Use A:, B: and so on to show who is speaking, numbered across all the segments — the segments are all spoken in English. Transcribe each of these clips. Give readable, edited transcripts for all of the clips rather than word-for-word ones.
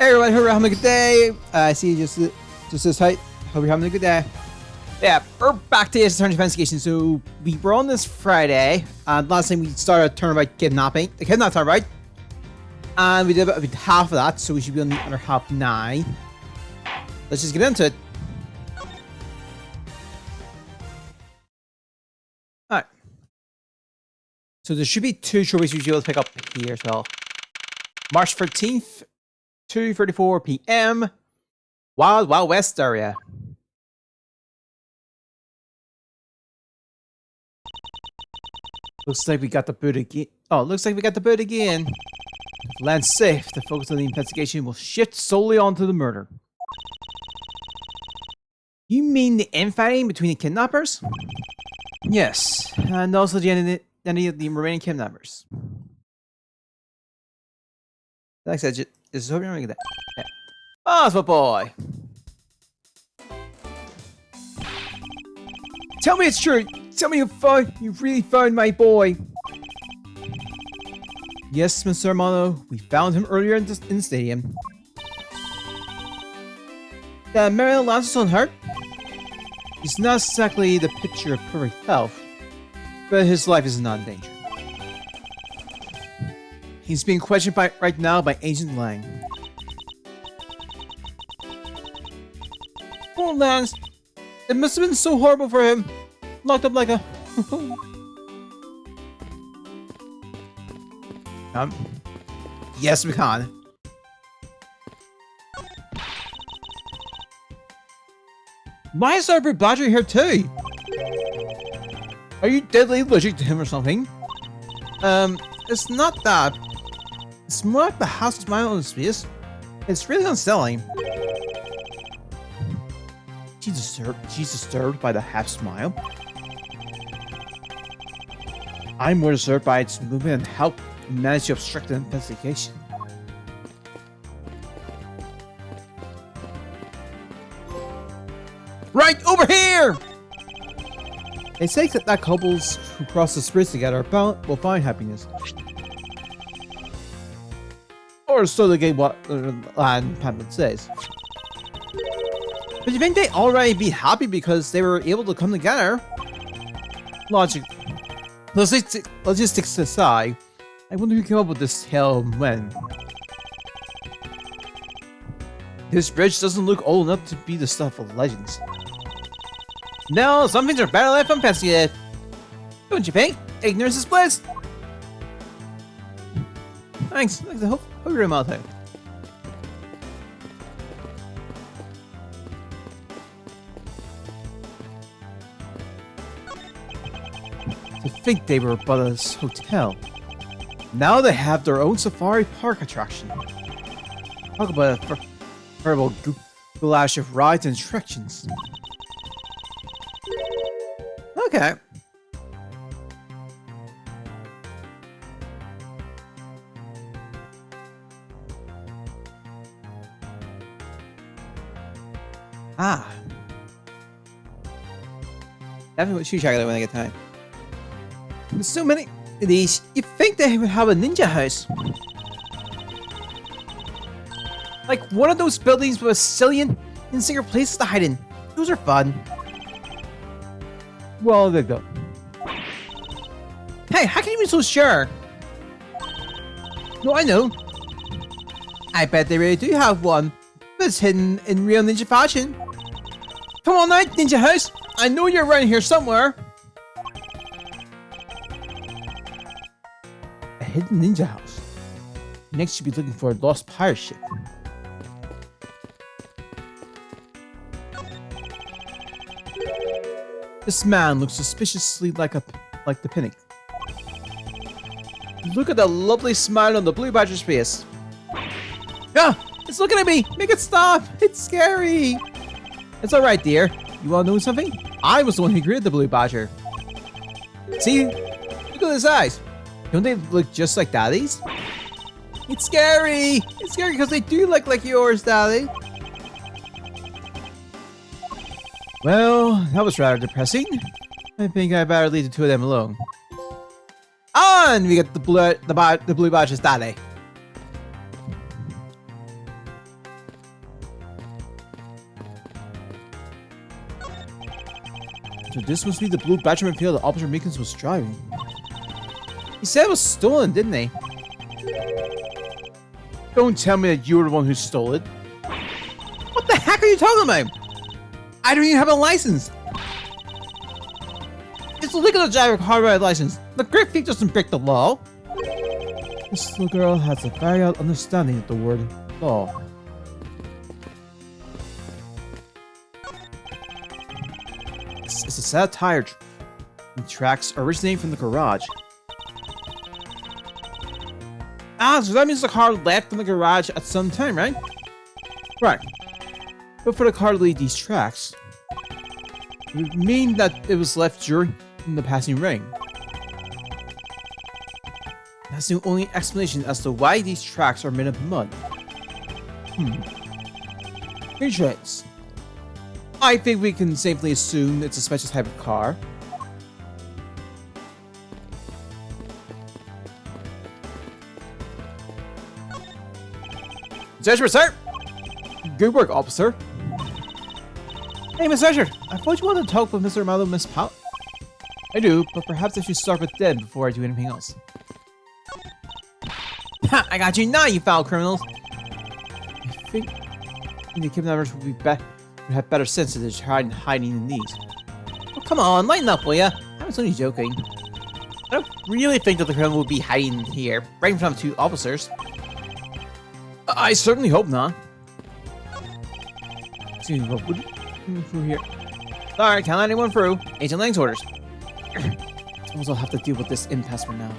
A: Hey everyone, hope you're having a good day. I see you just this height. Hope you're having a good day. Yeah, we're back to Ace Attorney Investigation. So we were on this Friday. Last time we started a turnabout kidnapping. The kidnap turnabout. And we did about half of that, so we should be on the other half now. Let's just get into it. Alright. So there should be two trophies we should be able to pick up here as well. March 13th, 2:34 p.m. Wild Wild West area. Looks like we got the boot again. Oh, looks like we got the boot again. If land's safe, the focus of the investigation will shift solely onto the murder. You mean the infighting between the kidnappers? Yes, and also the identity of the remaining kidnappers. Like I said, just hope you're gonna get that. Yeah. Oh, it's my boy. Tell me it's true. Tell me you really found my boy. Yes, Mr. Armano, we found him earlier in the stadium. Marilyn Lance's unhurt. He's not exactly the picture of perfect health, but his life is not in danger. He's being questioned right now by Agent Lang. Poor Lance. It must have been so horrible for him. Locked up like a... Yes, we can. Why is Albert Badger here too? Are you deadly allergic to him or something? It's not that. It's more like the half smile on his face. It's really unsettling. She's disturbed by the half smile. I'm more disturbed by its movement and how it managed to obstruct the investigation. Right over here! They say that couples who cross the streets together will find happiness. Or so the game pamphlet says. But you think they already be happy because they were able to come together? Logic. Logistics aside, I wonder who came up with this tale and when. This bridge doesn't look old enough to be the stuff of legends. No, some things are better left uninvestigated. Don't you think? Ignorance is bliss. Thanks. I hope you're out there. To think they were but a hotel. Now they have their own safari park attraction. Talk about a terrible goulash of rides and attractions. Okay. Ah. Definitely should check it out when I get time. There's so many of these. You'd think they would have a ninja house. Like one of those buildings with a zillion and secret places to hide in. Those are fun. Well, there you go. Hey, how can you be so sure? No, I know. I bet they really do have one. But it's hidden in real ninja fashion. Come on now, Ninja House. I know you're around here somewhere. A hidden ninja house. Next, you'll be looking for a lost pirate ship. This man looks suspiciously like the Pinnock. Look at the lovely smile on the Blue Badger's face. Ah! It's looking at me! Make it stop! It's scary! It's alright, dear. You wanna know something? I was the one who created the Blue Badger. See? Look at his eyes. Don't they look just like Daddy's? It's scary! It's scary because they do look like yours, Daddy. Well, that was rather depressing. I think I better leave the two of them alone. On! We get the Blue Badger's Daddy. So this must be the blue Badger mobile that Officer Meekins was driving. He said it was stolen, didn't he? Don't tell me that you were the one who stole it. What the heck are you talking about? I don't even have a license. It's illegal to drive a car without a license. The Great Thief doesn't break the law. This little girl has a very odd understanding of the word law. It's a set of tire tracks originating from the garage. Ah, so that means the car left from the garage at some time, right? Right. But for the car to leave these tracks, it would mean that it was left during the passing rain. That's the only explanation as to why these tracks are made of mud. Retrace. I think we can safely assume it's a special type of car. Treasure, sir! Good work, officer. Hey, Miss Treasure, I thought you wanted to talk with Mr. Malo, Miss Powell. I do, but perhaps I should start with them before I do anything else. Ha! I got you now, you foul criminals! I think the kidnappers would have better sense than hiding in these. Oh, come on, lighten up, will ya? I was only joking. I don't really think that the criminal would be hiding here, right in front of two officers. I certainly hope not. Excuse me, what would you through here? Sorry, can't let anyone through. Agent Lang's orders. Suppose I'll have to deal with this impasse for now.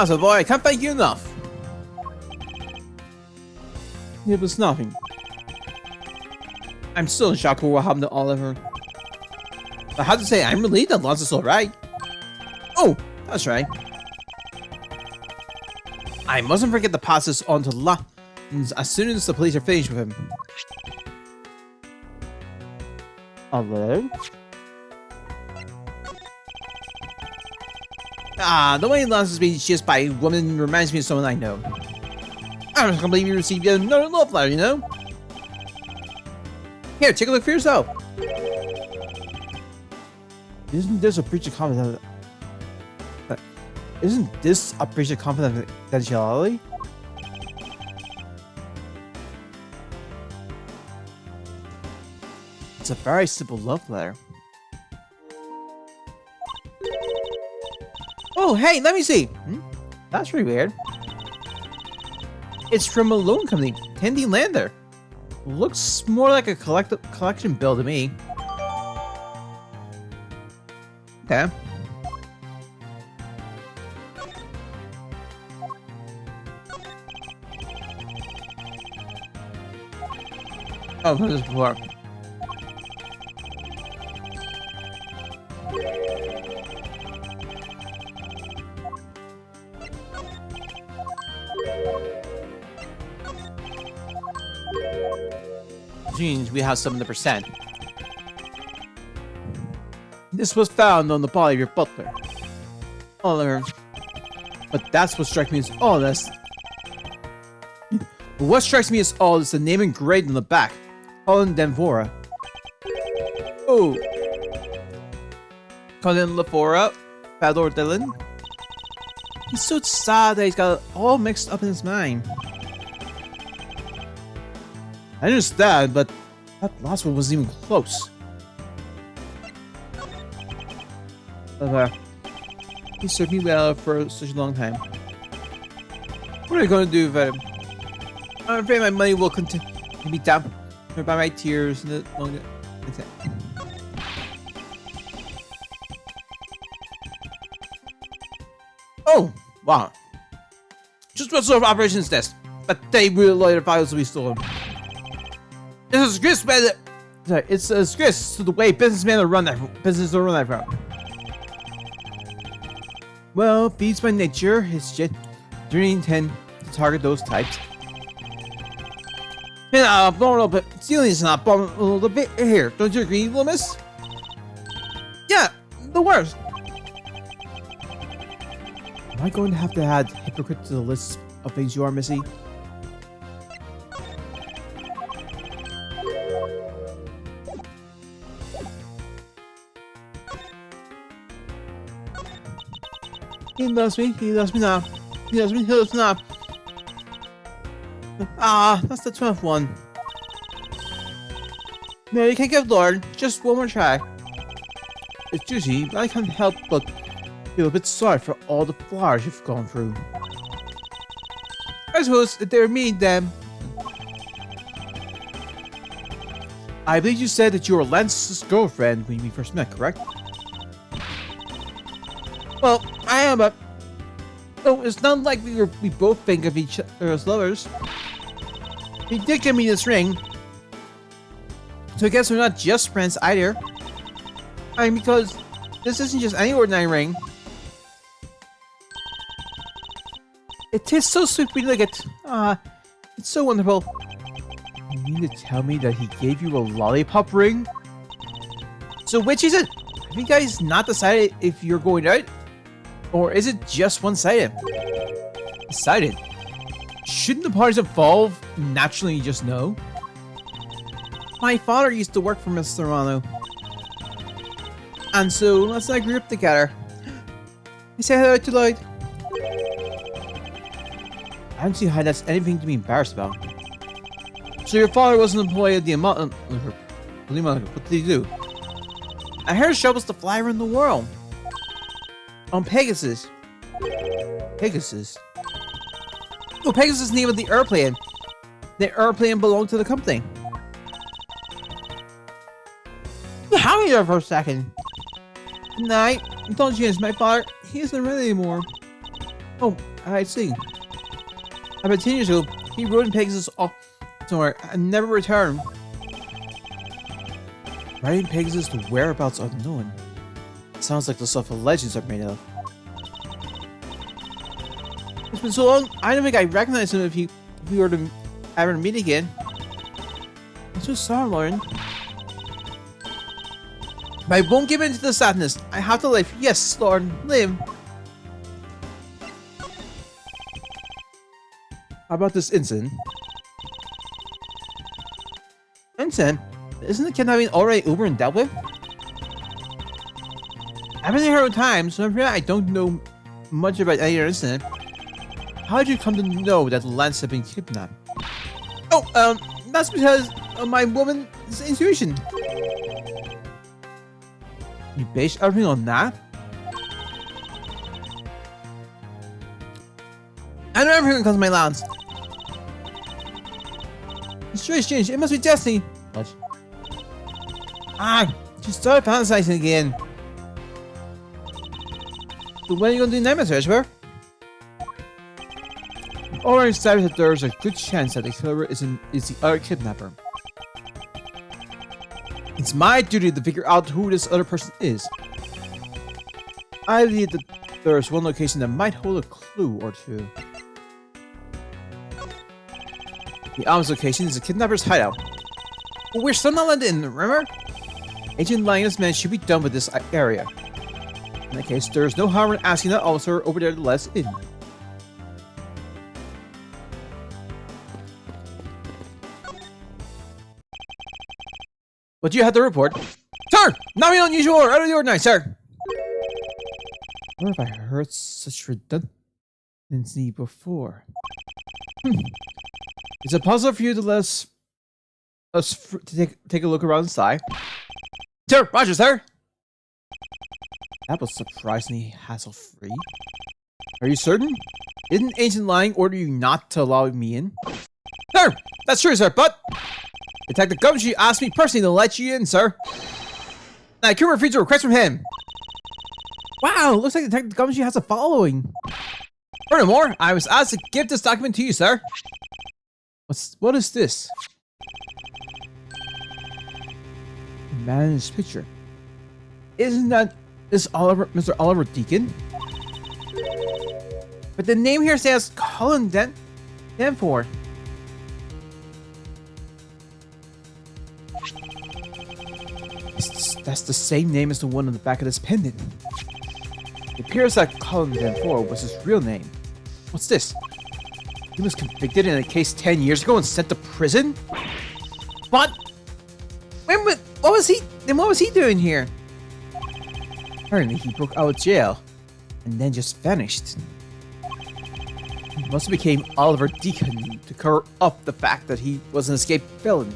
A: So boy, I can't thank you enough. It was nothing. I'm still in shock for what happened to Oliver. I have to say, I'm relieved that Lance is alright. Oh, that's right. I mustn't forget to pass this on to Lance as soon as the police are finished with him. Hello? The way Lance is being chased by a woman reminds me of someone I know. I'm just gonna believe you received yet another love letter, you know? Here, take a look for yourself. Isn't this a breach of confidence? Isn't this a breach of confidentiality? It's a very simple love letter. Oh, hey, let me see. That's really weird. It's from a loan company, Tendy Lander. Looks more like a collection bill to me. Okay. Oh, I've heard this before. Means we have 70%. This was found on the body of your butler. Oliver. But that's what strikes me as oddest. What strikes me as odd is the name engraved on the back. Colin Denvora. Oh. Colin Lafora. Fador Dillon. He's so sad that he's got it all mixed up in his mind. I understand, but that last one wasn't even close. He served me well for such a long time. What are you going to do with him? I'm afraid my money will continue to be dampened by my tears and the long. Oh, wow. Just what sort of operation is this? But they will later files will be stolen. It's a disgrace, man. Sorry, it's a disgrace to the way businessmen are run that business are run that from. Well, thieves by nature, it's just do you intend to target those types? Vulnerable, but stealing is not vulnerable. Bit here, don't you agree, little miss? Yeah, the worst. Am I going to have to add hypocrite to the list of things you are, Missy? He loves me. He loves me now. He loves me. He loves me now. Ah, that's the 12th one. No, you can't give Lord. Just one more try. It's juicy, but I can't help but feel a bit sorry for all the flowers you've gone through. I suppose if they were me, then... I believe you said that you were Lance's girlfriend when we first met, correct? Well, I am, but... Oh, it's not like we both think of each other as lovers. He did give me this ring. So I guess we're not just friends either. I mean, because this isn't just any ordinary ring. It tastes so sweet when you lick it. It's so wonderful. You mean to tell me that he gave you a lollipop ring? So which is it? Have you guys not decided if you're going out? Or is it just one-sided? Decided? Shouldn't the parties evolve naturally, you just know? My father used to work for Mr. Romano. And so, let's not group together. He said hello to Lloyd. I don't see how that's anything to be embarrassed about. So your father was an employee at the what did he do? I heard Shell was to fly around the world. On Pegasus. Pegasus? Oh, Pegasus is the name of the airplane. The airplane belonged to the company. How are you there for a second? Night. Don't change my father. He isn't around anymore. Oh, I see. About 10 years ago, he rode in Pegasus off somewhere and never returned. Riding Pegasus to whereabouts unknown. Sounds like the stuff of legends are made of. It's been so long, I don't think I recognize him if we were to ever meet again. I'm so sorry, Lauren. But I won't give in to the sadness. I have to live. Yes, Lauren, live. How about this incident? Incident? Isn't the kidnapping already over and dealt with? I've been here at times, so I'm afraid I don't know much about any other incident. How did you come to know that Lance had been kidnapped? Oh, that's because of my woman's intuition. You base everything on that? I know everything comes to my lands. It's very strange. It must be destiny. What? Ah, she started fantasizing again. So when are you gonna do Nightmare Treasure? Already established that there's a good chance that the killer is the other kidnapper. It's my duty to figure out who this other person is. I believe that there's one location that might hold a clue or two. The obvious location is the kidnapper's hideout. But we're still not let in, remember? Agent Linus man should be done with this area. In that case, there's no harm in asking that officer over there to let us in. What do you have to report? Sir! Nothing unusual or out of the ordinary, sir! Where have I heard such redundancy before? Is it possible for you to let us take a look around inside? Sir! Roger, sir! That was surprisingly hassle-free. Are you certain? Didn't Ancient Lying order you not to allow me in? Sir! That's true, sir, but... Detective Gumshoe asked me personally to let you in, sir. I can't refuse a request from him. Wow, looks like Detective Gumshoe has a following. Furthermore, I was asked to give this document to you, sir. What is this? The man in this picture. Isn't that Mr. Oliver Deacon? But the name here says Colin Danforth. That's the same name as the one on the back of this pendant. It appears that Colin Danforth was his real name. What's this? He was convicted in a case 10 years ago and sent to prison? What? What was he doing here? Apparently he broke out of jail. and then just vanished. He must have became Oliver Deacon to cover up the fact that he was an escaped villain.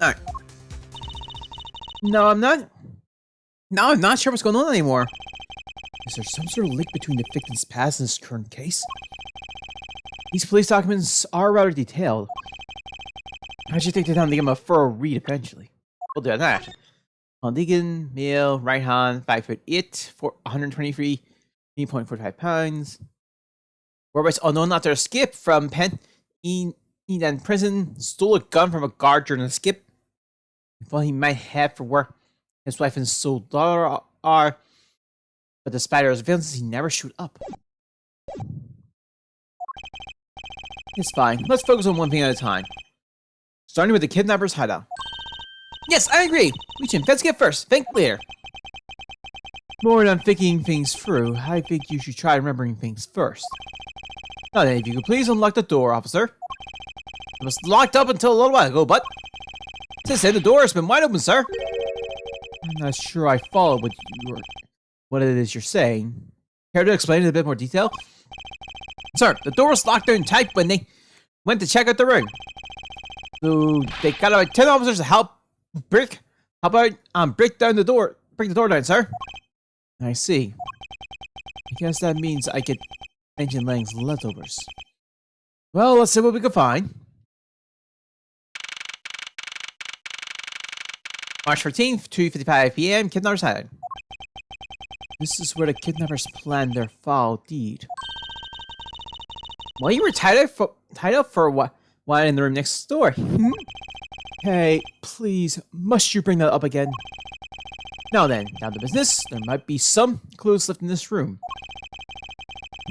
A: Alright. No, I'm not sure what's going on anymore. Is there some sort of link between the victim's past and his current case? These police documents are rather detailed. I should take the time to give him a thorough read eventually. We'll do that. Deacon, male, right hand, 5'8", 123.45 pounds. Whereabouts unknown after escape from Penn Eden prison, stole a gun from a guard during an escape. He thought he might head for where his wife and sole daughter are, but despite his violence, he never showed up. It's fine. Let's focus on one thing at a time. Starting with the kidnapper's hideout. Yes, I agree. We should investigate first. Think later. More than thinking things through, I think you should try remembering things first. Now then, if you could please unlock the door, officer. It was locked up until a little while ago, but since then the door has been wide open, sir. I'm not sure I follow what it is you're saying. Care to explain in a bit more detail? Sir, the door was locked down tight when they went to check out the room. So they got about 10 officers to help break the door down, sir. I see. I guess that means I get Engine Lang's leftovers. Well, let's see what we can find. March 13th, 2:55 p.m. Kidnapper's Hideout. This is where the kidnappers planned their foul deed. Well, you were tied up for a while in the room next door. Hey, please, must you bring that up again? Now then, down to business. There might be some clues left in this room.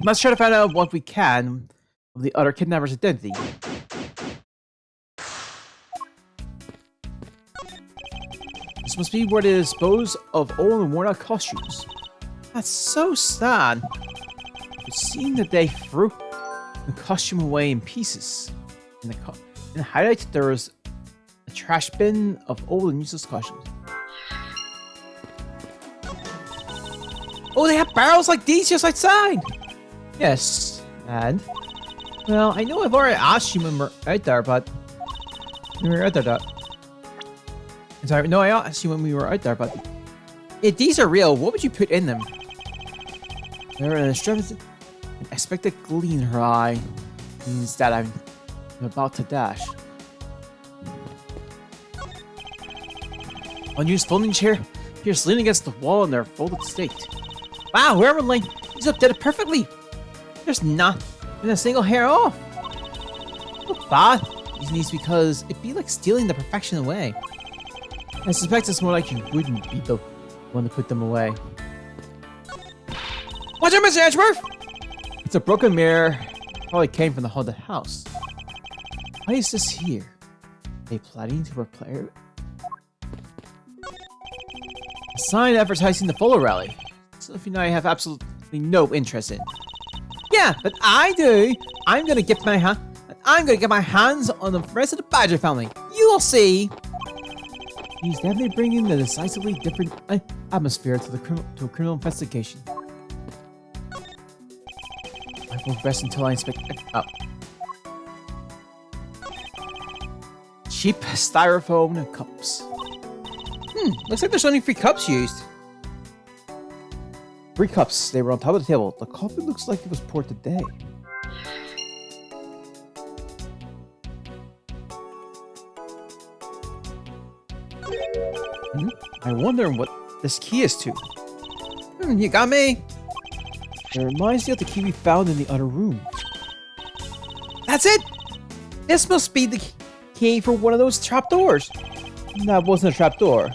A: Let's try to find out what we can of the other kidnapper's identity. This must be where they dispose of old and worn out costumes. That's so sad. It seemed that they threw the costume away in pieces. In the hideout, there was a trash bin of old and useless costumes. Oh, they have barrels like these just outside! Yes, and... Well, I know I've already asked you when we're out there, but... Sorry, no, I asked you when we were out there, but... If these are real, what would you put in them? There an expected gleam in her eye means that I'm about to dash. Unused folding chair appears leaning against the wall in their folded state. Wow, whoever like these up did it perfectly. There's not even a single hair off. Not bad. These needs because it'd be like stealing the perfection away. I suspect it's more like you wouldn't be the one to put them away. Watch out, Mr. Edgeworth! It's a broken mirror. Probably came from the haunted house. Why is this here? Are they planning to repair it? A sign advertising the photo rally. Something I have absolutely no interest in. Yeah, but I do. I'm gonna get my hands on the rest of the Badger family. You'll see. He's definitely bringing the decisively different atmosphere to a criminal investigation. I won't rest until I inspect it up. Cheap styrofoam cups. Looks like there's only 3 cups used. 3 cups. They were on top of the table. The coffee looks like it was poured today. I wonder what this key is to. You got me. It reminds me of the key we found in the other room. That's it! This must be the key for one of those trapdoors. That wasn't a trapdoor.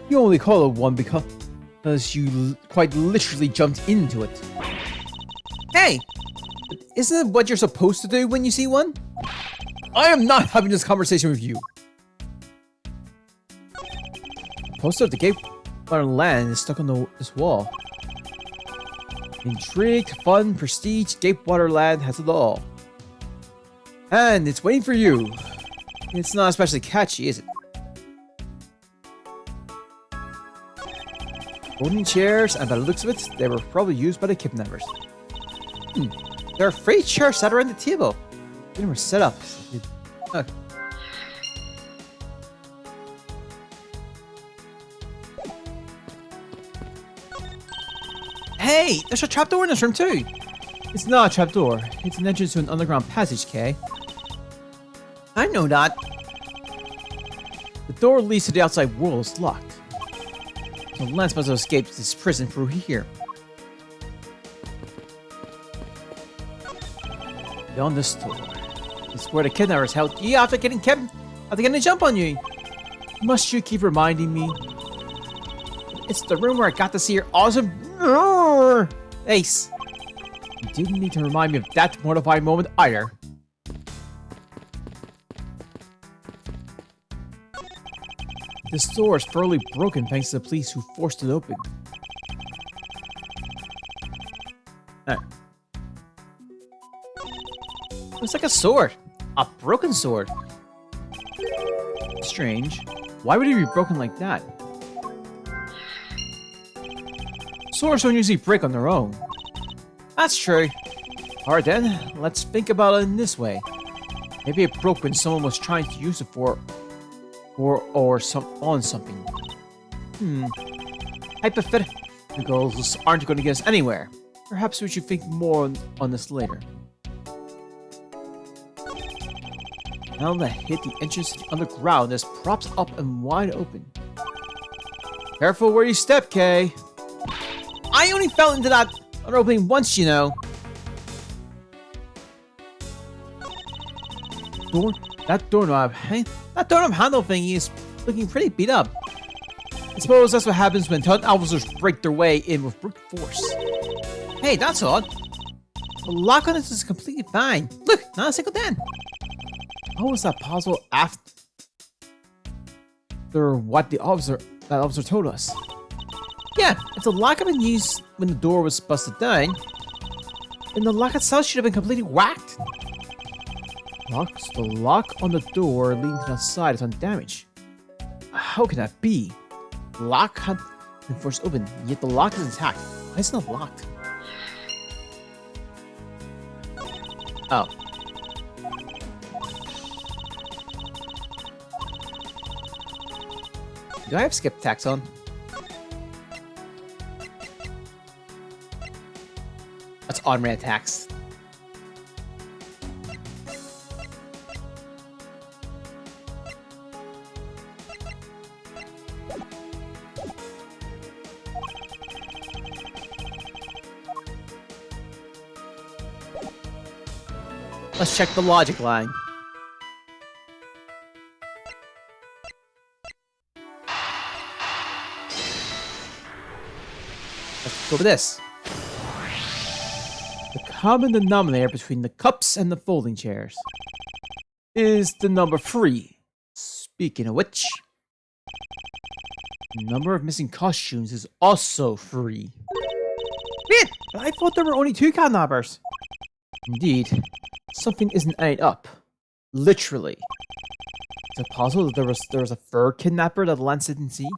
A: You only call it one because you quite literally jumped into it. Hey! Isn't it what you're supposed to do when you see one? I am not having this conversation with you. The poster of the Gatewater Land is stuck on this wall. Intrigue, fun, prestige, Gatewater Land has it all. And it's waiting for you. It's not especially catchy, is it? Folding chairs, and by the looks of it, they were probably used by the kidnappers. There are 3 chairs sat around the table. They were set up. Okay. Hey, there's a trapdoor in this room too. It's not a trapdoor. It's an entrance to an underground passage, Kay. I know that. The door leads to the outside world is locked. So Lance must have escaped this prison through here. Beyond this door is where the kidnappers held you after getting a jump on you. Must you keep reminding me? It's the room where I got to see your awesome face. You didn't need to remind me of that mortifying moment either. This door is thoroughly broken thanks to the police who forced it open. Looks like a sword. A broken sword. Strange. Why would it be broken like that? Swords don't usually break on their own. That's true. Alright then, let's think about it in this way. Maybe it broke when someone was trying to use it on something. Hypotheticals aren't going to get us anywhere. Perhaps we should think more on this later. Now that hit the entrance to the underground is props up and wide open. Careful where you step, Kay. I only fell into that other opening once, you know. That doorknob handle thingy is looking pretty beat up. I suppose that's what happens when tough officers break their way in with brute force. Hey, that's odd. The lock on this is completely fine. Look, not a single dent. How was that possible after what that officer told us? Yeah, if the lock had been used when the door was busted down, then the lock itself should have been completely whacked. The lock on the door leading to the side is undamaged. How can that be? The lock had been forced open, yet the lock is intact. Why is it not locked? Oh. Do I have skip tax on? That's on-ran tax. Let's check the logic line. Let's go with this. The common denominator between the cups and the folding chairs is the number 3. Speaking of which, the number of missing costumes is also 3. Wait, but I thought there were only 2 kidnappers. Indeed, something isn't adding up. Literally. Is it possible that there was a 3rd kidnapper that Lance didn't see?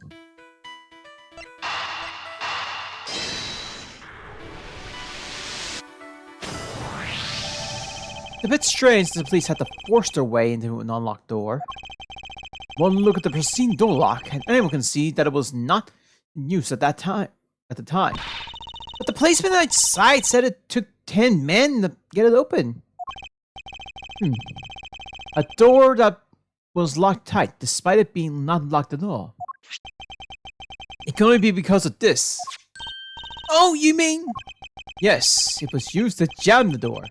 A: It's a bit strange that the police had to force their way into an unlocked door. One look at the pristine door lock, and anyone can see that it was not in use at the time. But the policeman outside said it took 10 men to get it open. A door that was locked tight, despite it being not locked at all. It can only be because of this. Oh, you mean? Yes, it was used to jam the door.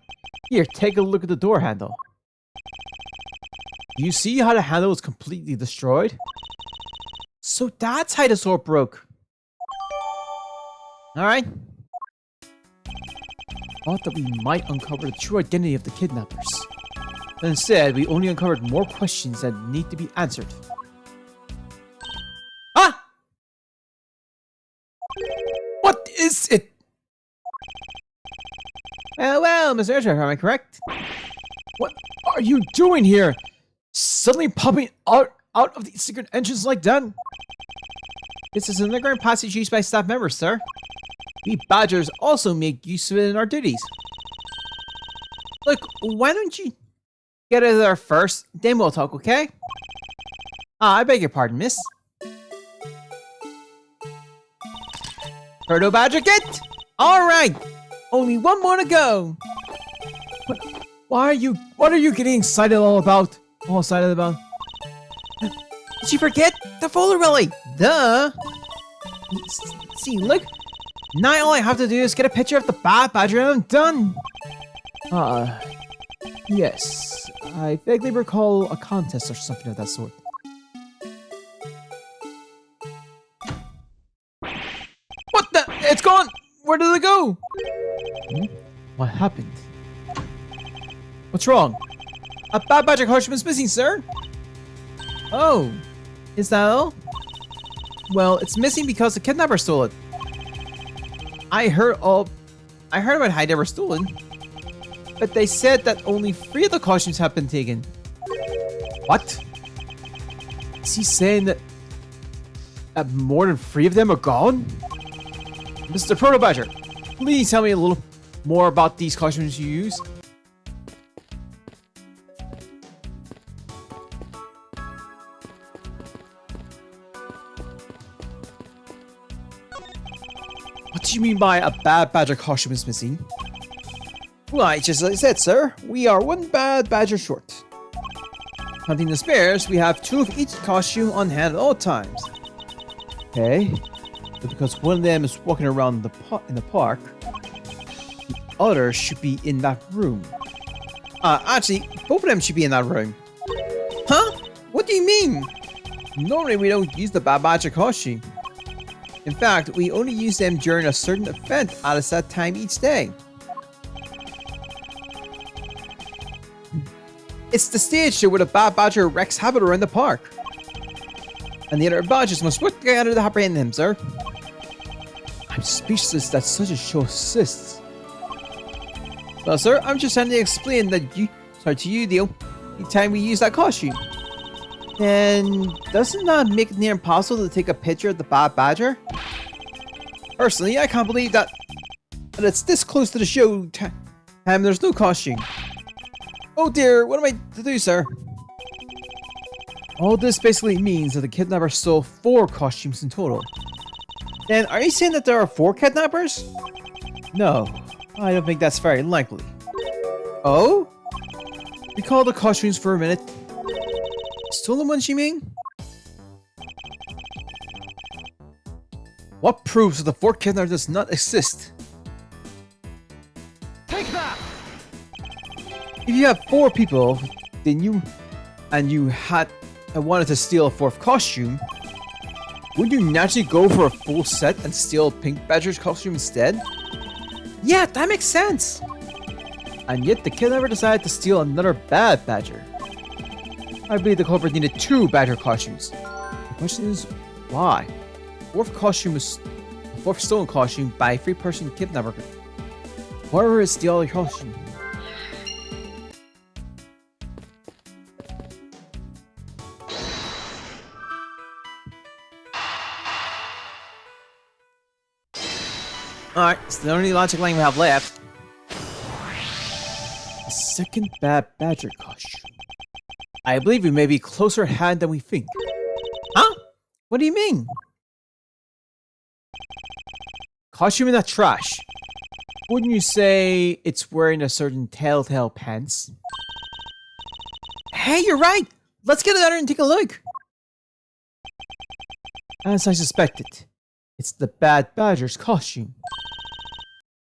A: Here, take a look at the door handle. Do you see how the handle was completely destroyed? So that's how the sword broke. Alright. Thought that we might uncover the true identity of the kidnappers. But instead, we only uncovered more questions that need to be answered. Ah! What is it? Well, Mr. Archer, am I correct? What are you doing here? Suddenly popping out of the secret entrance like that? This is an underground passage used by staff members, sir. We badgers also make use of it in our duties. Look, why don't you get out of there first, then we'll talk, okay? I beg your pardon, miss. Turtle Badger, get! Alright! Only one more to go! What are you getting excited all about? All excited about? Did you forget the folder rally? Duh! See, look. Now all I have to do is get a picture of the Bad Badger and I'm done! Yes. I vaguely recall a contest or something of that sort. What the? It's gone! Where did it go? What happened? What's wrong? A Bad Badger costume is missing, sir! Oh. Is that all? Well, it's missing because the kidnapper stole it. I heard about how they were stolen. But they said that only 3 of the costumes have been taken. What? Is he saying that more than 3 of them are gone? Mr. Proto Badger, please tell me a little more about these costumes you use. What do you mean by a Bad Badger costume is missing? Well, just as I said, sir, we are 1 Bad Badger short. Hunting the spares, we have 2 of each costume on hand at all times. Okay, but because one of them is walking around in the park, the other should be in that room. Actually, both of them should be in that room. Huh? What do you mean? Normally, we don't use the Bad Badger costume. In fact, we only use them during a certain event at a set time each day. It's the stage show where the Bad Badger wreaks havoc around the park. And the other badgers must work together to apprehend him, sir. I'm speechless that such a show exists. Well, sir, I'm just trying to explain that to you, the only time we use that costume. And doesn't that make it near impossible to take a picture of the Bad Badger? Personally, I can't believe that it's this close to the show time and there's no costume. Oh dear, what am I to do, sir? All this basically means that the kidnapper stole 4 costumes in total. Then, are you saying that there are 4 kidnappers? No, I don't think that's very likely. Oh? Recall the costumes for a minute. Stolen ones, you mean? What proves that the 4th kidnapper does not exist? Take that! If you have 4 people, then you had wanted to steal a 4th costume, wouldn't you naturally go for a full set and steal Pink Badger's costume instead? Yeah, that makes sense! And yet the kidnapper decided to steal another Bad Badger. I believe the culprit needed 2 Badger costumes. The question is, why? The 4th costume was the 4th stolen costume by a 3-person kidnapper. Whatever is the other costume? Alright, it's the only logic line we have left. The 2nd Bad Badger costume. I believe we may be closer at hand than we think. Huh? What do you mean? Costume in the trash. Wouldn't you say it's wearing a certain telltale pants? Hey, you're right! Let's get it out and take a look! As I suspected, it's the Bad Badger's costume.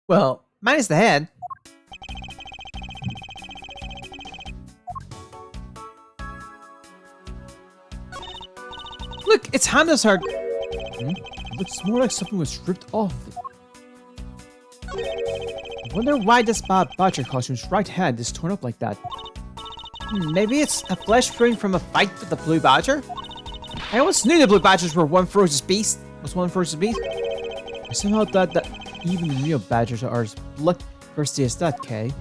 A: Well, minus the head. Look, its hand is hard. It looks more like something was ripped off. I wonder why this Bad Badger costume's right hand is torn up like that. Maybe it's a flesh wound from a fight with the Blue Badger? I always knew the Blue Badgers were one ferocious beast. I somehow thought that even real badgers are as bloodthirsty as that, Kay.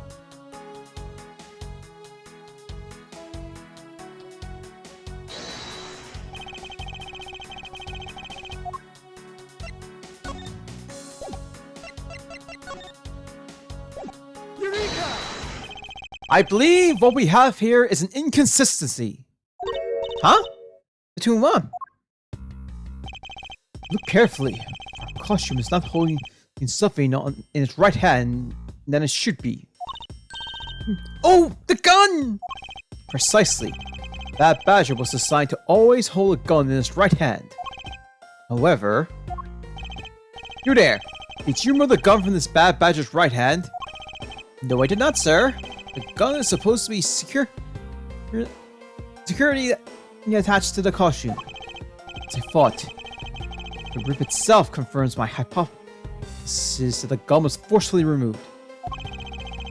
A: I believe what we have here is an inconsistency. Huh? Between what? Look carefully. Our costume is not holding in something in its right hand than it should be. Oh, the gun! Precisely. That badger was assigned to always hold a gun in his right hand. However... You there! Did you remove the gun from this bad badger's right hand? No, I did not, sir. The gun is supposed to be security attached to the costume. As I thought. The rip itself confirms my hypothesis that the gun was forcefully removed.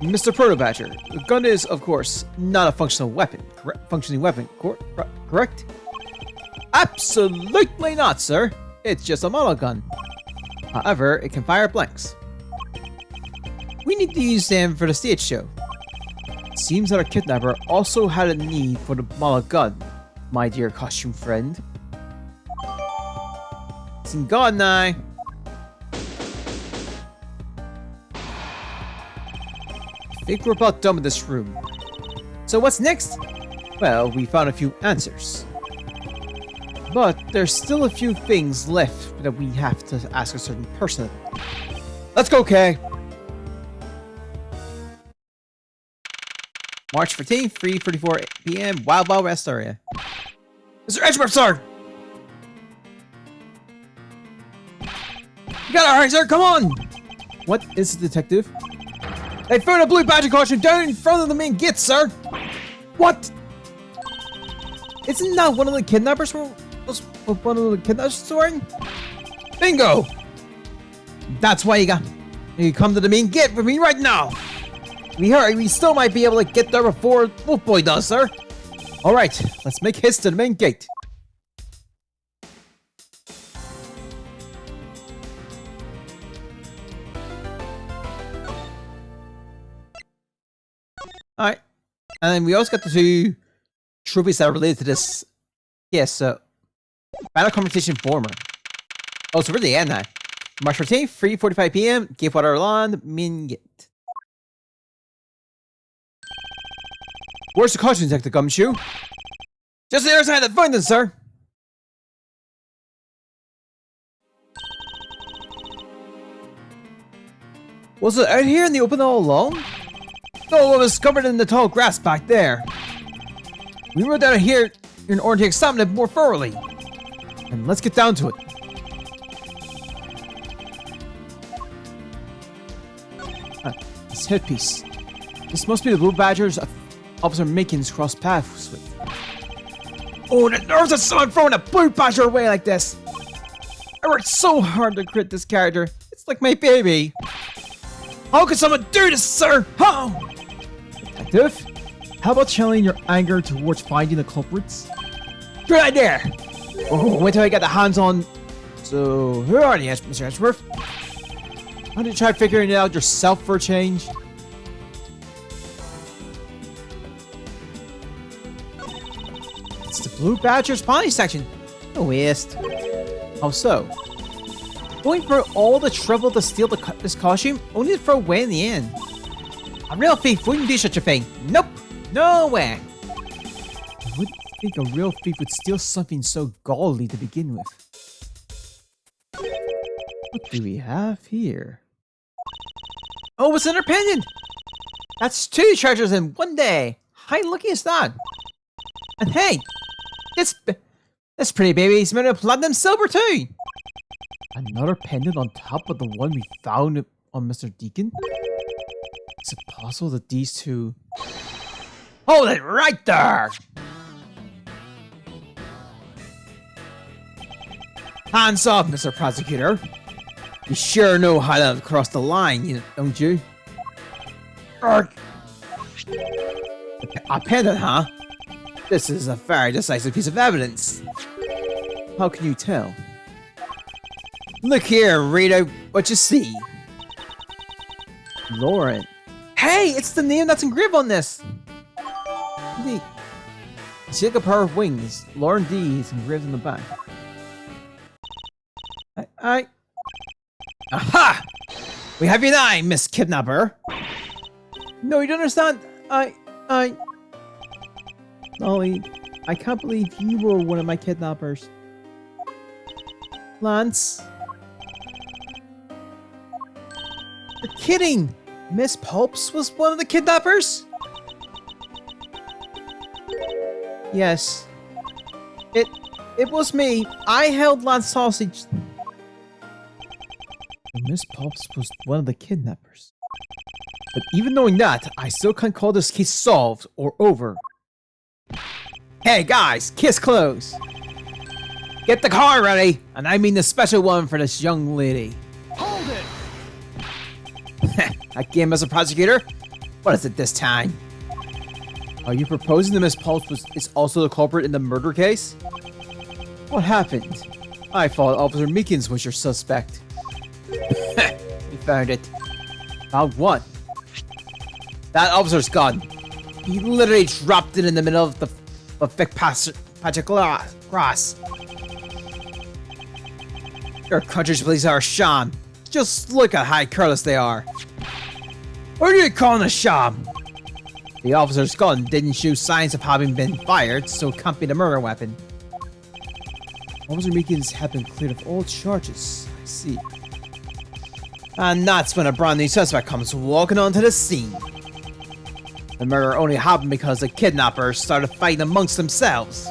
A: Mr. Proto Badger, the gun is, of course, not a functional weapon. Functioning weapon, correct? Absolutely not, sir. It's just a model gun. However, it can fire blanks. We need to use them for the stage show. It seems that our kidnapper also had a need for the model gun, my dear costume friend. It's in God now. I think we're about done with this room. So what's next? Well, we found a few answers. But there's still a few things left that we have to ask a certain person. Let's go, Kay! March 14th, 3:44 p.m. Wild Wild West area. Mr. Edgeworth, sir! You got it, alright, sir, come on! What is it, detective? They found a blue badger costume down in front of the main gate, sir! What? Isn't that one of the kidnappers wearing? Bingo! That's why you come to the main gate with me right now! We heard we still might be able to get there before Wolf Boy does, sir! Alright, let's make haste to the main gate. Alright. And then we also got the two trophies that are related to this. Yes, so Battle Competition Former. Oh, so we're at the end now. March 14th, 3:45 p.m. Gatewater Lawn, main gate. Where's the costume detective, Gumshoe? Just the other side of the finding, sir! Was it out here in the open all along? No, it was covered in the tall grass back there. We rode down here in order to examine it more thoroughly. And let's get down to it. This headpiece. This must be the Blue Badgers Officer Mickens cross paths with. Oh, the nerves of someone throwing a Blue Badger away like this! I worked so hard to create this character. It's like my baby. How could someone do this, sir? How? Detective, how about channeling your anger towards finding the culprits? Good idea! Oh, wait till I get the hands on. So, who are you, Mr. Edgeworth? Why don't you try figuring it out yourself for a change? It's the Blue Badger's Pony section. No waste. How so? Going through all the trouble to steal this costume, only to throw away in the end. A real thief wouldn't do such a thing. Nope. No way. I wouldn't think a real thief would steal something so gaudy to begin with. What do we have here? Oh, it's another pendant! That's 2 treasures in one day! How lucky is that? And hey! This pretty baby's made of platinum silver too! Another pendant on top of the one we found on Mr. Deacon? Is it possible that these two... Hold it right there! Hands off, Mr. Prosecutor! You sure know how to cross the line, don't you? A pendant, huh? This is a very decisive piece of evidence. How can you tell? Look here, read out what you see. Lauren. Hey, it's the name that's engraved on this! Neat. See like a pair of wings. Lauren D is engraved on the back. Aha! We have you now, Miss Kidnapper! No, you don't understand. Lolly, I can't believe you were one of my kidnappers. Lance. You're kidding! Miss Pulps was one of the kidnappers? Yes. It was me. I held Lance hostage. Miss Pulps was one of the kidnappers. But even knowing that, I still can't call this case solved or over. Hey guys, case closed. Get the car ready, and I mean the special one for this young lady.
B: Hold it!
A: Again, Mr. Prosecutor? What is it this time? Are you proposing that Miss Pulse is also the culprit in the murder case? What happened? I thought Officer Meekins was your suspect. We found it. Found what? That officer's gun. He literally dropped it in the middle of the thick patch of grass. Your country's police are a sham. Just look at how careless they are. What are you calling a sham? The officer's gun didn't show signs of having been fired, so it can't be the murder weapon. Officer Meekins had been cleared of all charges. I see. And that's when a brand new suspect comes walking onto the scene. The murder only happened because the kidnappers started fighting amongst themselves.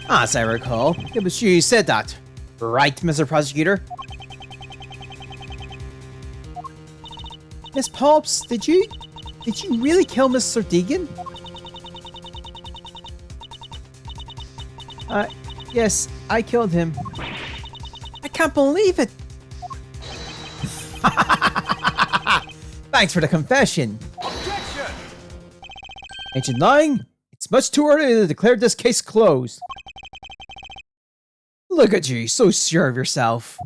A: As I recall, it was you who said that. Right, Mr. Prosecutor? Miss Pulps, did you really kill Mr. Deegan? Yes, I killed him. I can't believe it! Thanks for the confession.
B: Objection!
A: Agent 9, it's much too early to declare this case closed. Look at you, so sure of yourself.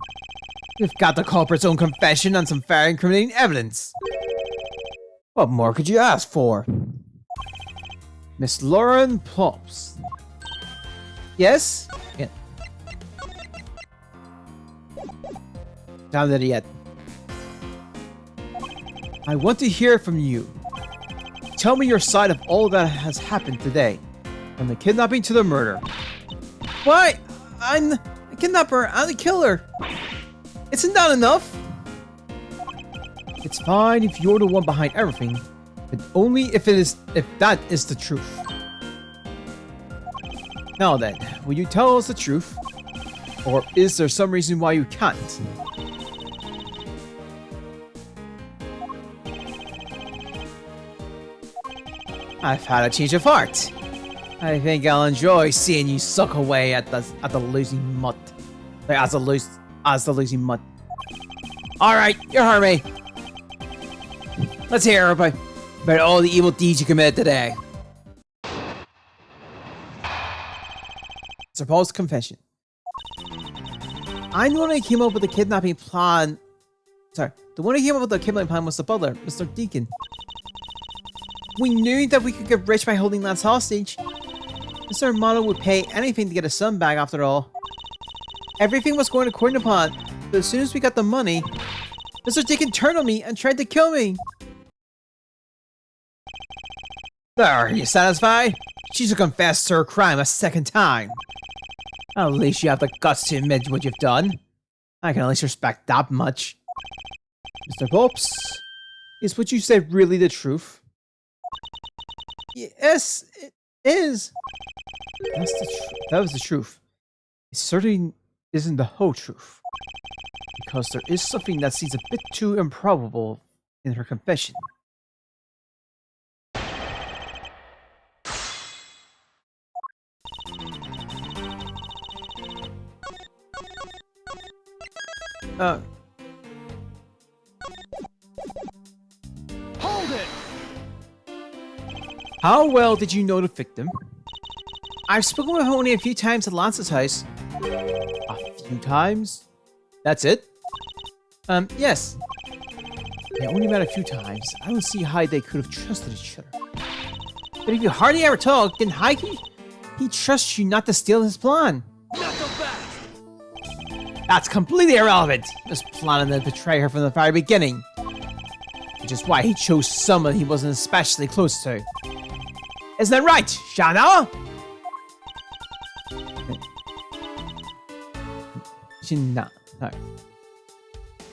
A: You've got the culprit's own confession and some very incriminating evidence. What more could you ask for? Miss Lauren Pulps. Yes? Yeah. Not there yet. I want to hear from you. Tell me your side of all that has happened today. From the kidnapping to the murder. Why? I'm the kidnapper. I'm the killer. Isn't that enough? It's fine if you're the one behind everything, but only if that is the truth. Now then, will you tell us the truth? Or is there some reason why you can't? I've had a change of heart. I think I'll enjoy seeing you suck away at the losing mutt. Like, as the losing mutt. Alright, you heard me. Let's hear about all the evil deeds you committed today. Sir Paul's confession. I'm the one who came up with the kidnapping plan. Sorry, the one who came up with the kidnapping plan was the butler, Mr. Deacon. We knew that we could get rich by holding Lance hostage. Mr. Armando would pay anything to get his son back after all. Everything was going according to plan, but as soon as we got the money, Mr. Deacon turned on me and tried to kill me. There, are you satisfied? She's confessed to her crime a second time. At least you have the guts to admit what you've done. I can at least respect that much. Mr. Pops, is what you said really the truth? Yes, it is. That was the truth. It certainly isn't the whole truth. Because there is something that seems a bit too improbable in her confession.
B: Hold it!
A: How well did you know the victim? I've spoken with her only a few times at Lance's house. A few times? That's it? Yes. They only met a few times. I don't see how they could have trusted each other. But if you hardly ever talk, then how can he trust you not to steal his plan?
B: Not so fast!
A: That's completely irrelevant. He was planning to betray her from the very beginning. Which is why he chose someone he wasn't especially close to. Isn't that right, Shana? Shana. No.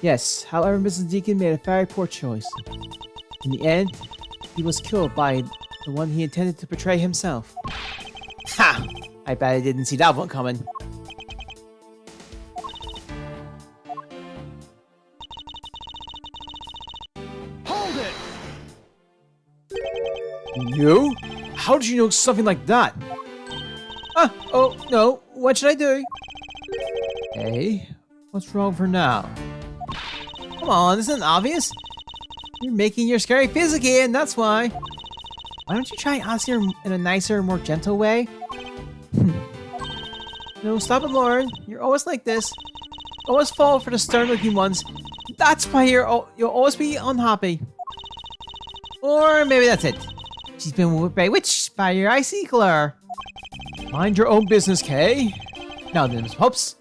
A: Yes, however, Mrs. Deacon made a very poor choice. In the end, he was killed by the one he intended to portray himself. Ha! I bet I didn't see that one coming.
B: Hold it!
A: You? How did you know something like that? Oh, no. What should I do? Hey, what's wrong for now? Come on, isn't it obvious? You're making your scary face again, that's why. Why don't you try asking her in a nicer, more gentle way? No, stop it, Lauren. You're always like this. Always fall for the stern-looking ones. That's why you'll always be unhappy. Or maybe that's it. She's been bewitched by your icicle. Mind your own business, Kay. Now then, Miss Pops,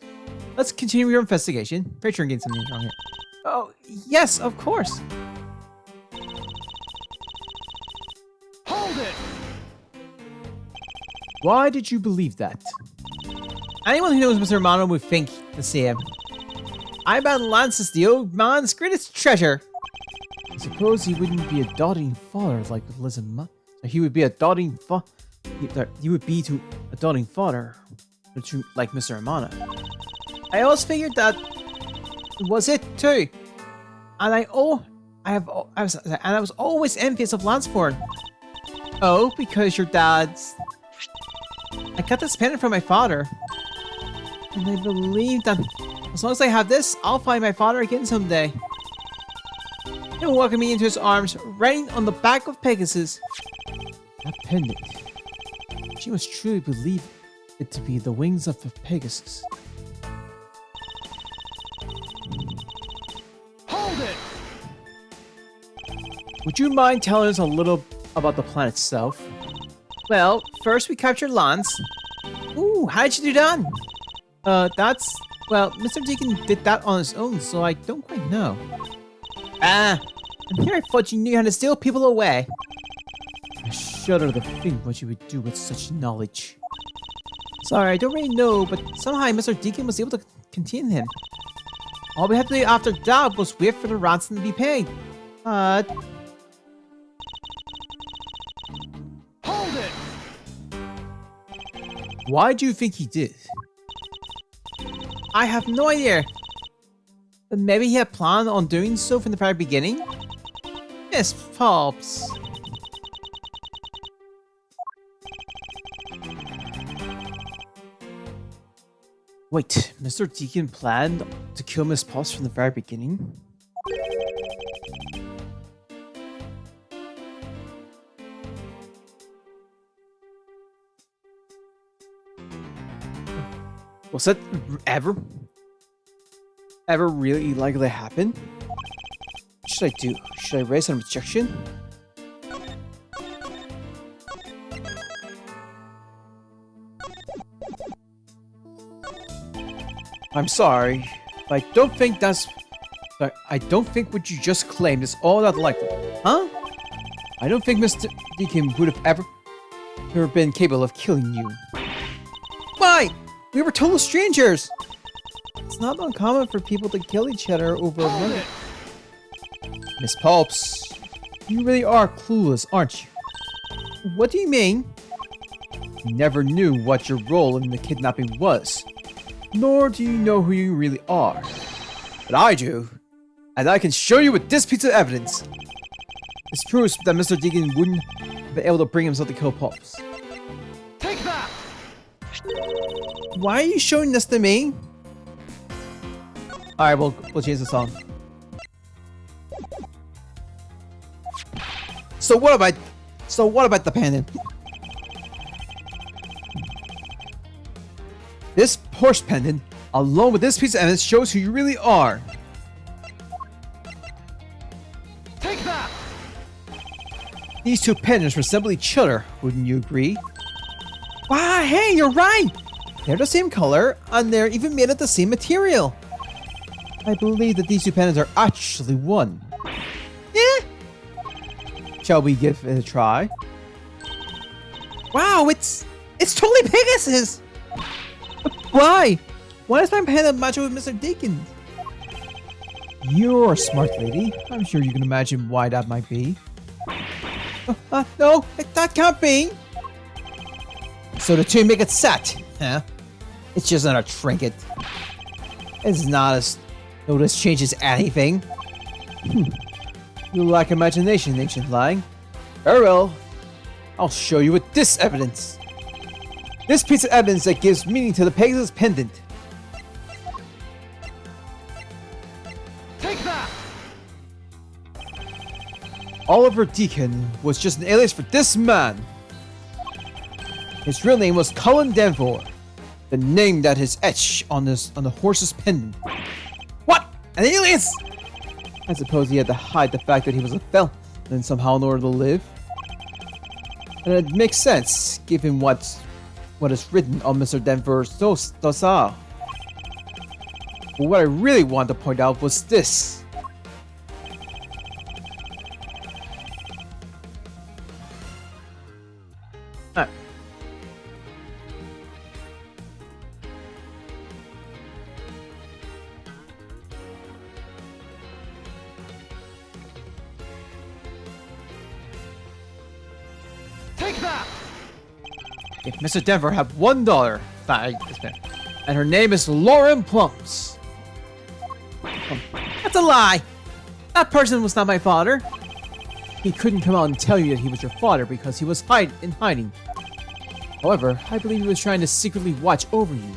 A: let's continue your investigation. Pretty sure I'm getting something wrong here. Oh, yes, of course.
B: Hold it!
A: Why did you believe that? Anyone who knows Mr. Romano would think the same. I bet Lance is the old man's greatest treasure. I suppose he wouldn't be a doting father like Elizabeth. He would be a doting he would be to a doting father like Mr. Romano. I always figured that was it too. And I was always envious of Lansford. Oh, because your dad's... I got this pendant from my father. And I believe that as long as I have this, I'll find my father again someday. He'll welcome me into his arms, riding on the back of Pegasus. That pendant. She must truly believe it to be the wings of the Pegasus.
B: Hold it!
A: Would you mind telling us a little about the plan itself? Well, first we captured Lance. Ooh, how'd you do that? Well, Mr. Deacon did that on his own, so I don't quite know. And here I thought you knew how to steal people away. I shudder to think what you would do with such knowledge. Sorry, I don't really know, but somehow Mr. Deacon was able to contain him. All we had to do after that was wait for the ransom to be paid.
B: Hold it!
A: Why do you think he did? I have no idea. But maybe he had planned on doing so from the very beginning? Miss Pops. Wait, Mr. Deacon planned to kill Miss Pops from the very beginning? Was that ever really likely to happen? What should I do? Should I raise an objection? I'm sorry, but I don't think what you just claimed is all that likely. Huh? I don't think Mr. Deacon would have ever been capable of killing you. Why? We were total strangers! It's not uncommon for people to kill each other over money. Miss Pops, you really are clueless, aren't you? What do you mean? You never knew what your role in the kidnapping was, nor do you know who you really are. But I do, and I can show you with this piece of evidence. This proves that Mr. Deacon wouldn't be able to bring himself to kill Pops.
B: Take that!
A: Why are you showing this to me? Alright, we'll change the song. So what about the pendant? This horse pendant, along with this piece of evidence, shows who you really are.
B: Take that!
A: These two pendants resemble each other, wouldn't you agree? Wow, hey, you're right! They're the same color, and they're even made of the same material. I believe that these two pendants are actually one. Yeah? Shall we give it a try? Wow, it's totally Pegasus! Why? Why is my pendant matching with Mr. Deacon? You're a smart lady. I'm sure you can imagine why that might be. No, that can't be. So the two make it set, huh? It's just not a trinket. It's not as though this changes anything. You lack imagination, Ancient Lang. Very well. I'll show you with this evidence. This piece of evidence that gives meaning to the Pegasus pendant.
B: Take that!
A: Oliver Deacon was just an alias for this man. His real name was Cullen Denvor, the name that is etched on the horse's pendant. What? An alias? I suppose he had to hide the fact that he was a felon and somehow in order to live. And it makes sense, given what is written on Mr. Denver's dossier. But what I really wanted to point out was this. Alright.
B: Take that!
A: If Mr. Denver had $1, and her name is Lauren Plums. That's a lie. That person was not my father. He couldn't come out and tell you that he was your father because he was in hiding. However, I believe he was trying to secretly watch over you.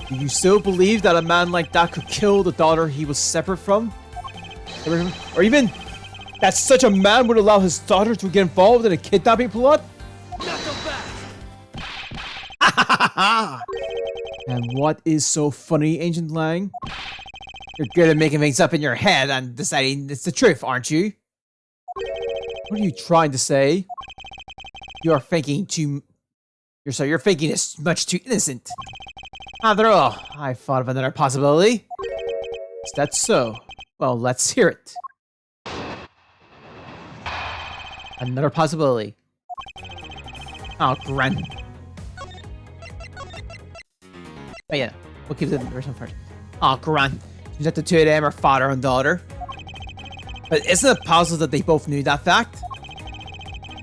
A: Do you still believe that a man like that could kill the daughter he was separate from? Or even that such a man would allow his daughter to get involved in a kidnapping plot?
B: Not so fast!
A: And what is so funny, Ancient Lang? You're good at making things up in your head and deciding it's the truth, aren't you? What are you trying to say? You're thinking it's much too innocent. After all, I thought of another possibility. Is that so? Well, let's hear it. Another possibility. Oh, Gren. Oh yeah, we'll keep the original first. Oh, Gren. Seems that the two of them are father and daughter. But isn't it possible that they both knew that fact?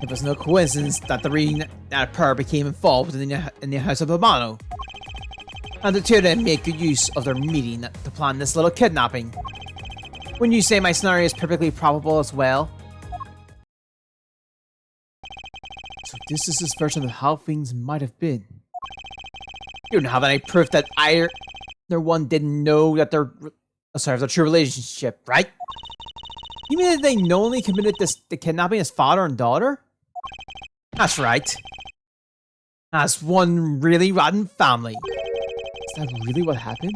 A: It was no coincidence that that pair became involved in the House of Amano. And the two of them made good use of their meeting to plan this little kidnapping. Wouldn't you say my scenario is perfectly probable as well? So this is his version of how things might have been. You don't have any proof that either one didn't know that their true relationship, right? You mean that they knowingly committed the kidnapping as father and daughter? That's right. That's one really rotten family. Is that really what happened?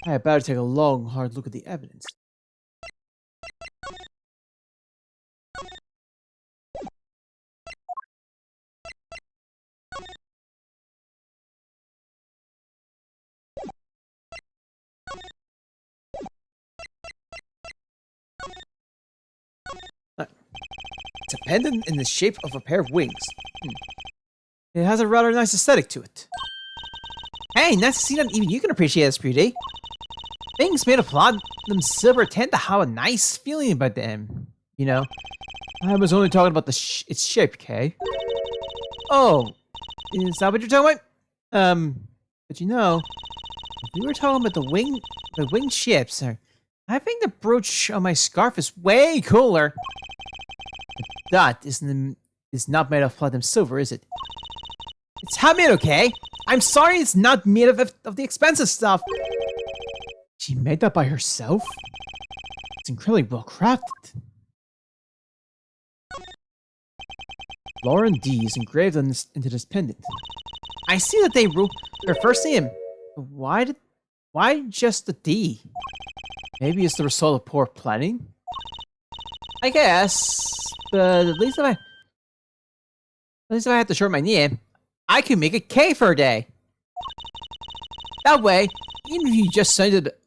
A: I had better take a long, hard look at the evidence. It's a pendant in the shape of a pair of wings. It has a rather nice aesthetic to it. Hey, nice to see that even you can appreciate this beauty. Things made of platinum silver tend to have a nice feeling about them. You know, I was only talking about its shape, Kay. Oh, is that what you're talking about? But you know, if we were talking about the winged ships, I think the brooch on my scarf is way cooler. But that is not made of platinum silver, is it? It's handmade, okay? I'm sorry it's not made of the expensive stuff. She made that by herself? It's incredibly well crafted. Lauren D is engraved into this pendant. I see that they wrote her first name. Why just the D? Maybe it's the result of poor planning? I guess, but at least if I had to short my name, I could make a K for a day. That way, even if you just send it,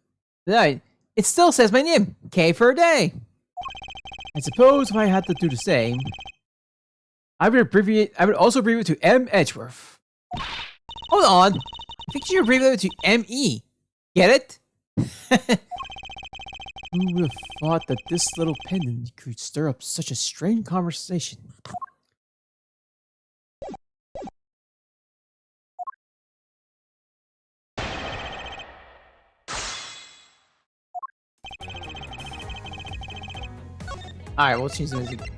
A: it still says my name, K for a day. I suppose if I had to do the same, I would also abbreviate to M. Edgeworth. Hold on. I think you abbreviated to M.E. Get it? Who would have thought that this little pendant could stir up such a strange conversation? Alright, we'll change the music.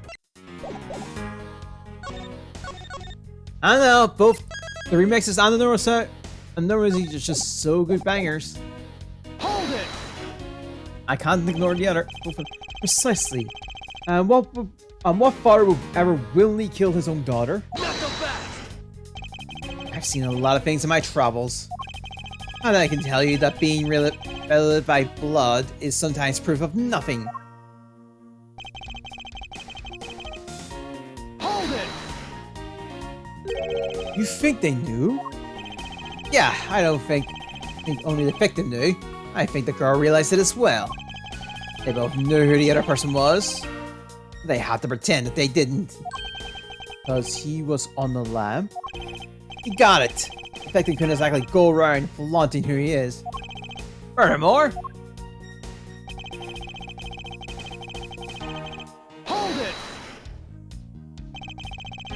A: I don't know, both the remixes on the normal set and the music are just so good bangers.
B: Hold it!
A: I can't ignore the other. Precisely. And what father would ever willingly kill his own daughter?
B: Not so fast!
A: I've seen a lot of things in my travels. And I can tell you that being related by blood is sometimes proof of nothing.
B: Hold it!
A: You think they knew? Yeah, I don't think only the victim knew. I think the girl realized it as well. They both knew who the other person was. They had to pretend that they didn't. Because he was on the lam. He got it. The victim couldn't exactly go around flaunting who he is. Furthermore,
B: Hold it!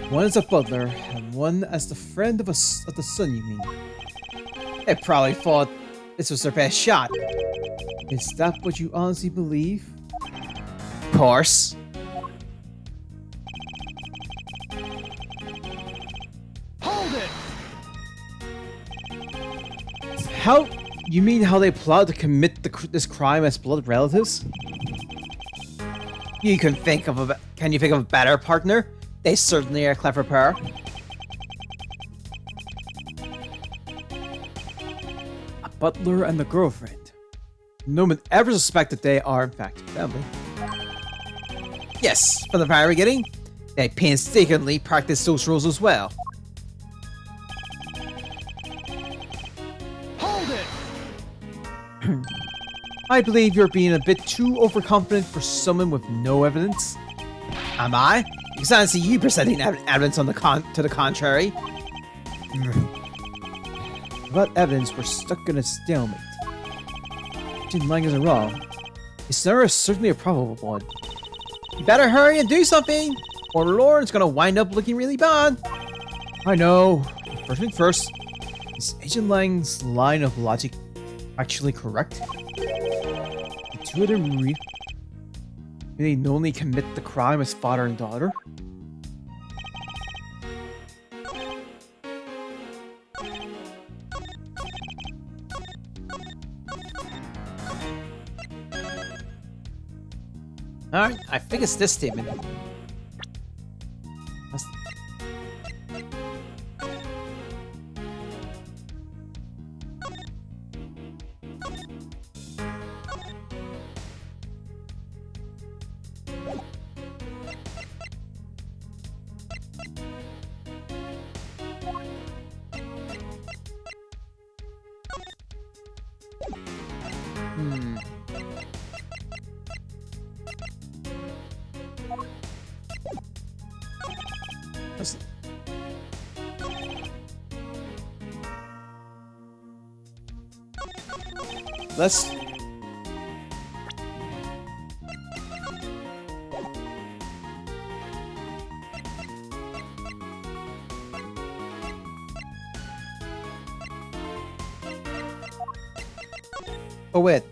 A: one is a butler, and one as the friend of the son, you mean? They probably thought this was their best shot. Is that what you honestly believe? Of course.
B: Hold it!
A: How? You mean how they plotted to commit this crime as blood relatives? You can think of can you think of a better partner? They certainly are a clever pair. A butler and a girlfriend. No one ever suspected they are, in fact, family. Yes, from the very beginning, they painstakingly practiced those roles as well.
B: Hold it!
A: I believe you're being a bit too overconfident for someone with no evidence. Am I? Because I don't see you presenting evidence to the contrary. Without evidence, we're stuck in a stalemate. Jin Lang isn't wrong. His scenario is certainly a probable one. You better hurry and do something, or Lauren's gonna wind up looking really bad. I know. First thing first, is Agent Lang's line of logic actually correct? The two of them really knowingly commit the crime as father and daughter? Alright, I think it's this statement. Let's... Oh wait.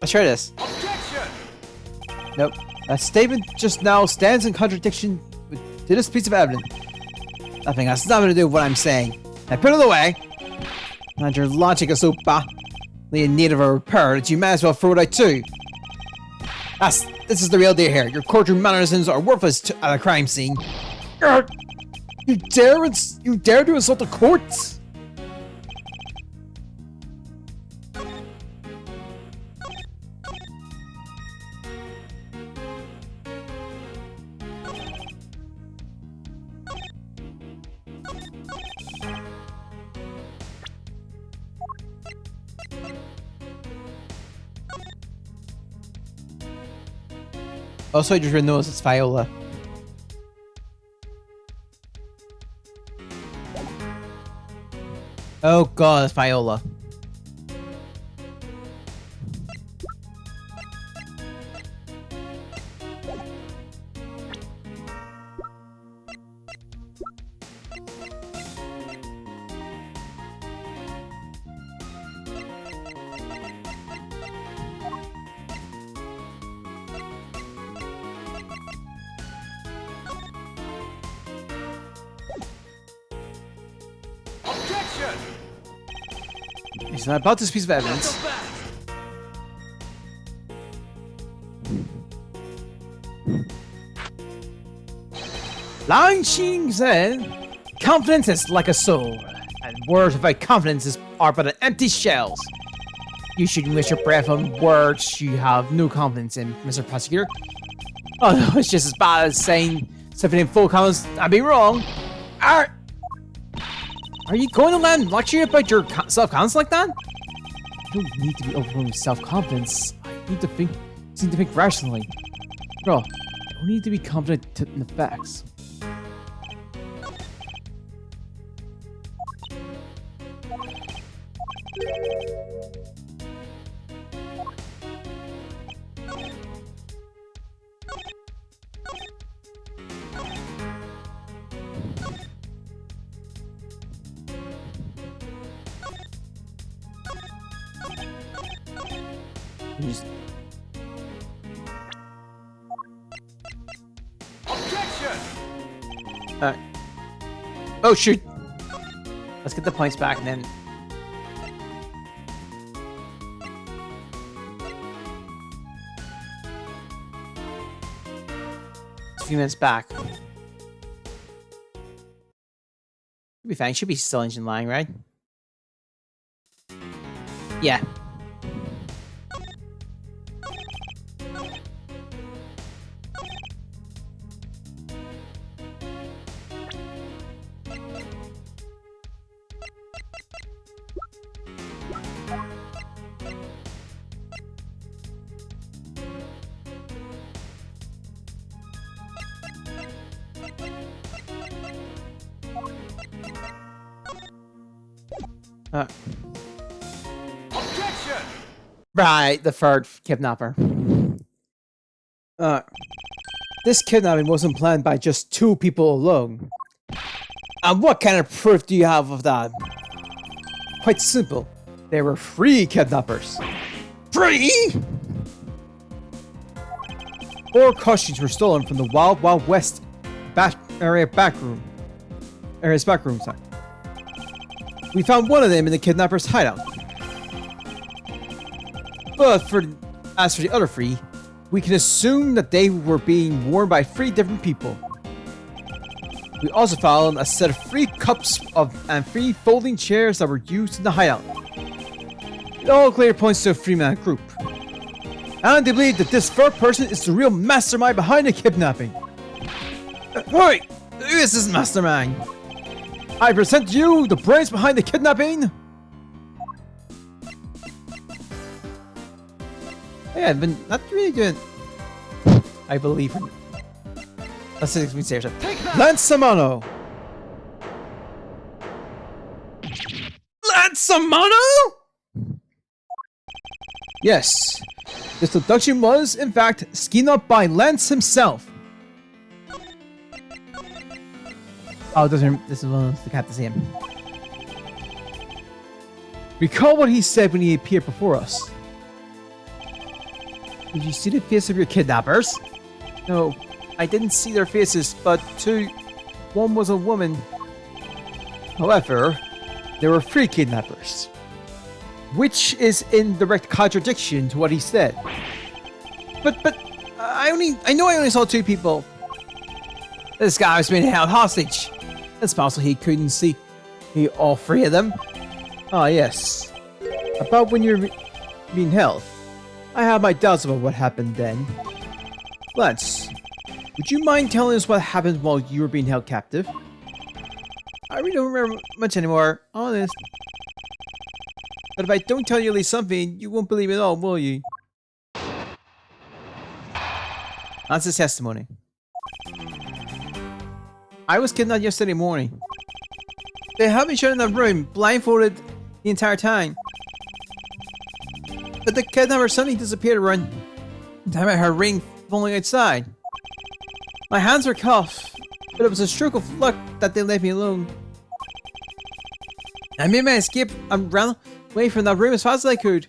A: Let's try this.
B: Objection!
A: Nope. That statement just now stands in contradiction to this piece of evidence. Nothing has nothing to do with what I'm saying. Now put it away. And your logic is so badly in need of a repair that you might as well throw it out too. This is the real deal here. Your courtroom mannerisms are worthless at a crime scene. You dare to insult the courts? Also, I just realized it's Viola. Oh god, it's Viola.
B: Objection!
A: He's not about this piece of
B: Not so
A: evidence.
B: fast!
A: Lan Xing said, confidence is like a soul, and words without confidence are but empty shells. You shouldn't waste your breath on words you have no confidence in, Mr. Prosecutor. Oh no, it's just as bad as saying something in full confidence and being wrong. Are you going to land lecture about your self-confidence like that? I don't need to be overwhelmed with self-confidence. I need to think rationally. Bro, I don't need to be confident in the facts. You just-
B: Objection!
A: Oh shoot! Let's get the points back and then. It's a few minutes back. Should be fine. Should be still engine line, right? Yeah.
B: Objection!
A: Right, the third kidnapper. This kidnapping wasn't planned by just two people alone. And what kind of proof do you have of that? Quite simple. There were 3 kidnappers. 3?! 4 costumes were stolen from the Wild Wild West backroom. Sorry. We found one of them in the kidnapper's hideout. But as for the other 3, we can assume that they were being worn by 3 different people. We also found a set of 3 cups and 3 folding chairs that were used in the hideout. It all clearly points to a 3-man group. And they believe that this 3rd person is the real mastermind behind the kidnapping. Hey! Who is this mastermind? I present to you the brains behind the kidnapping! Yeah, I've been not really doing. I believe him. Let's see if we say it.
B: Take that!
A: Lance Samano! Lance Samano? Yes. This abduction was, in fact, schemed up by Lance himself. Oh, this is one of the cat to see him. Recall what he said when he appeared before us. Did you see the face of your kidnappers? No, I didn't see their faces, but one was a woman. However, there were 3 kidnappers, which is in direct contradiction to what he said. But I know I only saw 2 people. This guy was being held hostage. It's possible he couldn't see all 3 of them. Ah, yes. About when you're being held. I have my doubts about what happened then. Lance, would you mind telling us what happened while you were being held captive? I really don't remember much anymore, honest. But if I don't tell you at least something, you won't believe it all, will you? Hans's testimony. I was kidnapped yesterday morning. They had me shut in a room, blindfolded the entire time. But the kidnapper suddenly disappeared around the time I heard ring falling outside. My hands were cuffed, but it was a stroke of luck that they left me alone. I made my escape and ran away from that room as fast as I could.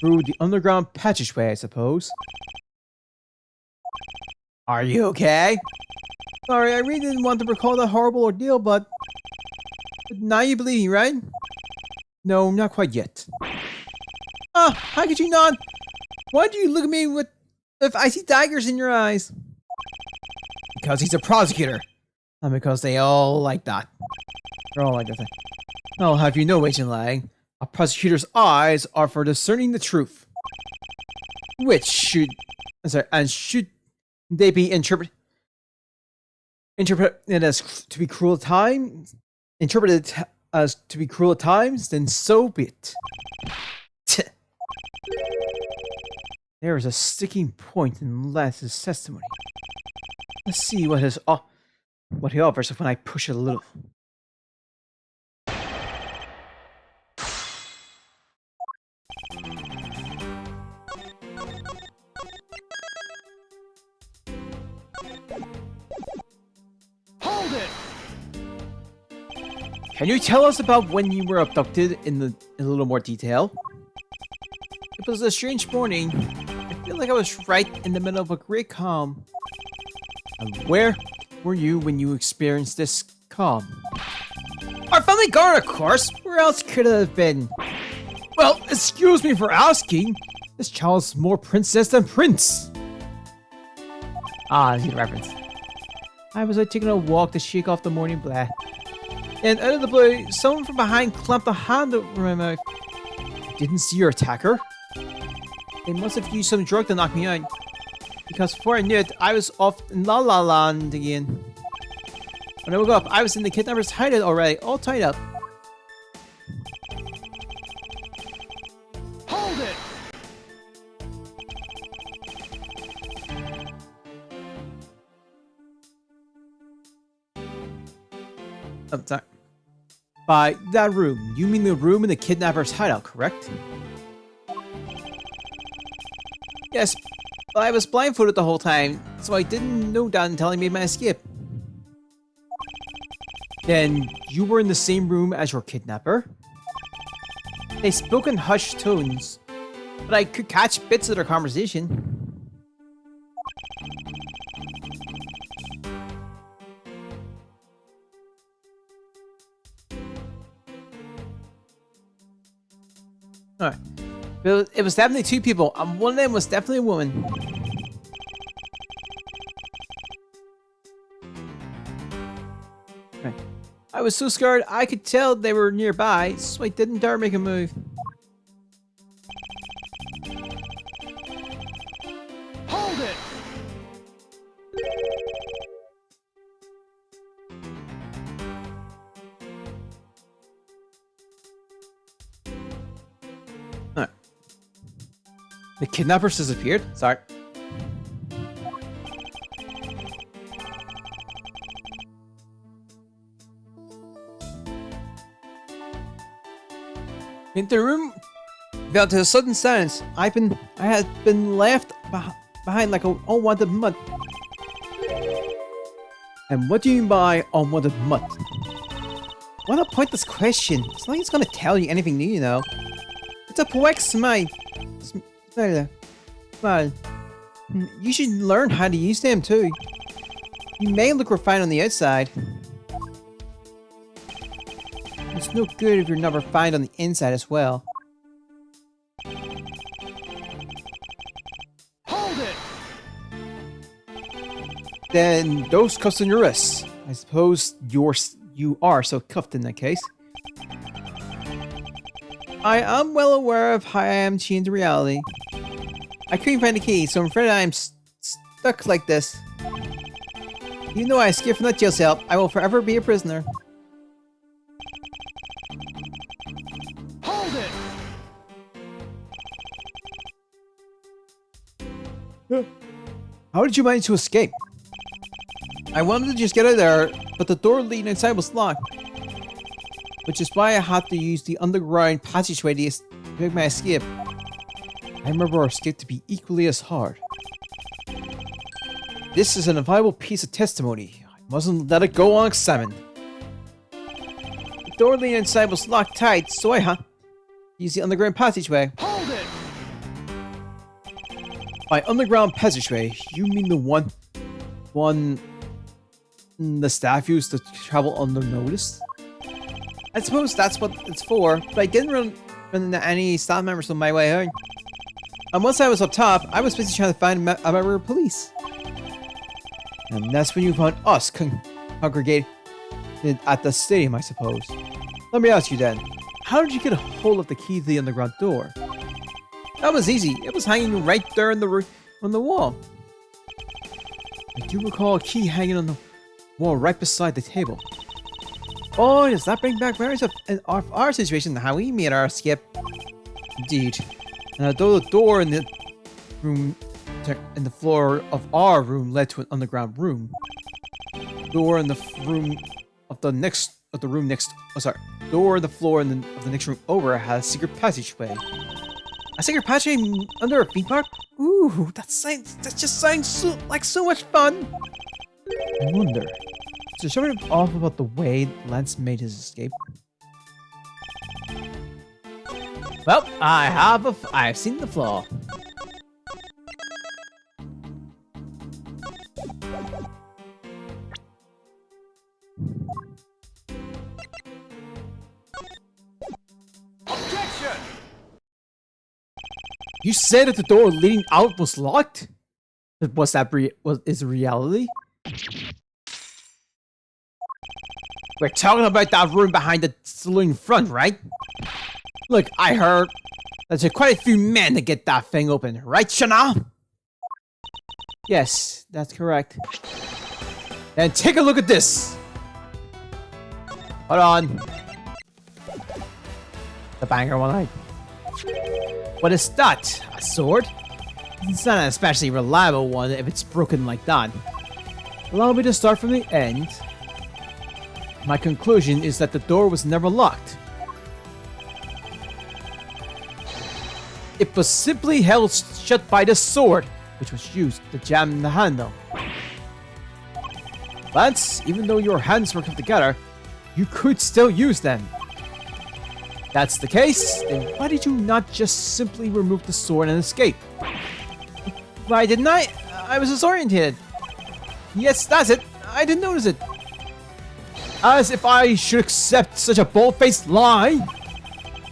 A: Through the underground passageway, I suppose. Are you okay? Sorry, I really didn't want to recall that horrible ordeal, but now you believe me, right? No, not quite yet. Ah, how could you not? Why do you look at me with icy daggers in your eyes? Because he's a prosecutor. And because they all like that. They're all like that. I'll have you know, Agent Lang, a prosecutor's eyes are for discerning the truth. Which should they be interpreted as to be cruel at times? Interpreted as to be cruel at times? Then so be it. There is a sticking point in Lance's testimony. Let's see what he offers when I push it a little.
B: Hold it!
A: Can you tell us about when you were abducted in a little more detail? It was a strange morning. I feel like I was right in the middle of a great calm. And where were you when you experienced this calm? Our family garden, of course. Where else could it have been? Well, excuse me for asking. This child's more princess than prince. Ah, I see the reference. I was taking a walk to shake off the morning bleh. And out of the blue, someone from behind clamped a hand over my mouth. Didn't see your attacker. They must have used some drug to knock me out. Because before I knew it, I was off in La La Land again. When I woke up, I was in the kidnapper's hideout already, all tied up.
B: Hold it!
A: Oh, sorry. By that room, you mean the room in the kidnapper's hideout, correct? Yes, but I was blindfolded the whole time, so I didn't know that until I made my escape. Then, you were in the same room as your kidnapper? They spoke in hushed tones, but I could catch bits of their conversation. Alright. But it was definitely two people, and one of them was definitely a woman. Right. I was so scared I could tell they were nearby, so I didn't dare make a move.
B: Hold it!
A: Alright. The kidnappers disappeared? Sorry. In the room fell to a sudden silence. I had been left behind like an unwanted mutt. And what do you mean by unwanted mutt? What a pointless question. It's not like it's gonna tell you anything new, you know. It's a poetic smile. Smile. You should learn how to use them too. You may look refined on the outside. It's no good if you're not refined on the inside as well.
B: Hold it!
A: Then those cuffs on your wrists. I suppose you are so cuffed in that case. I am well aware of how I am chained to reality. I couldn't find the key, so I'm afraid I am stuck like this. Even though I escaped from that jail cell, I will forever be a prisoner.
B: Hold it!
A: How did you manage to escape? I wanted to just get out of there, but the door leading inside was locked. Which is why I had to use the underground passageway to make my escape. I remember our escape to be equally as hard. This is an invaluable piece of testimony. I mustn't let it go unexamined. The door leading inside was locked tight, so I had to use the underground passageway.
B: Hold it!
A: By underground passageway, you mean the one the staff used to travel unnoticed? I suppose that's what it's for, but I didn't run into any staff members on my way home. And once I was up top, I was busy trying to find a member of police. And that's when you found us congregated at the stadium, I suppose. Let me ask you then, how did you get a hold of the key to the underground door? That was easy. It was hanging right there on the wall. I do recall a key hanging on the wall right beside the table. Oh, does that bring back memories of our situation and how we made our escape? Indeed. And although the door in the room in the floor of our room led to an underground room, door in the room of the room next door in the floor of the next room over had a secret passageway. A secret passageway under a theme park? Ooh, that just sounds like so much fun. I wonder, is there something off about the way Lance made his escape? Well, I've seen the flaw.
B: Objection!
A: You said that the door leading out was locked? Is reality? We're talking about that room behind the saloon front, right? Look, I heard there's quite a few men to get that thing open, right, Shana? Yes, that's correct. And take a look at this. Hold on. The banger one. What is that? A sword? It's not an especially reliable one if it's broken like that. Allow me to start from the end. My conclusion is that the door was never locked. It was simply held shut by the sword, which was used to jam the handle. Lance, even though your hands were kept together, you could still use them. That's the case, then why did you not just simply remove the sword and escape? Why didn't I? I was disoriented. Yes, that's it. I didn't notice it. As if I should accept such a bold-faced lie.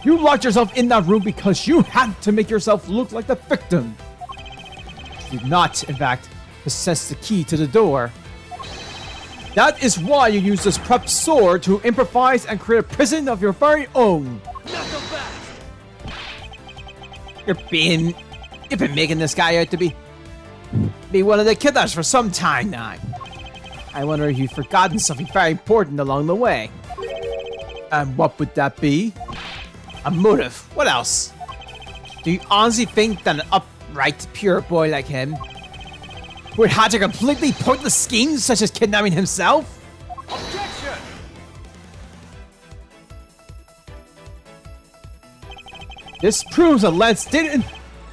A: You locked yourself in that room because you had to make yourself look like the victim. You did not, in fact, possess the key to the door. That is why you used this prep sword to improvise and create a prison of your very own.
B: Knuckle back!
A: You've been making this guy out to be one of the killers for some time now. I wonder if you've forgotten something very important along the way. And what would that be? A motive. What else? Do you honestly think that an upright, pure boy like him would hatch a completely pointless scheme such as kidnapping himself?
B: Objection!
A: This proves that Lance did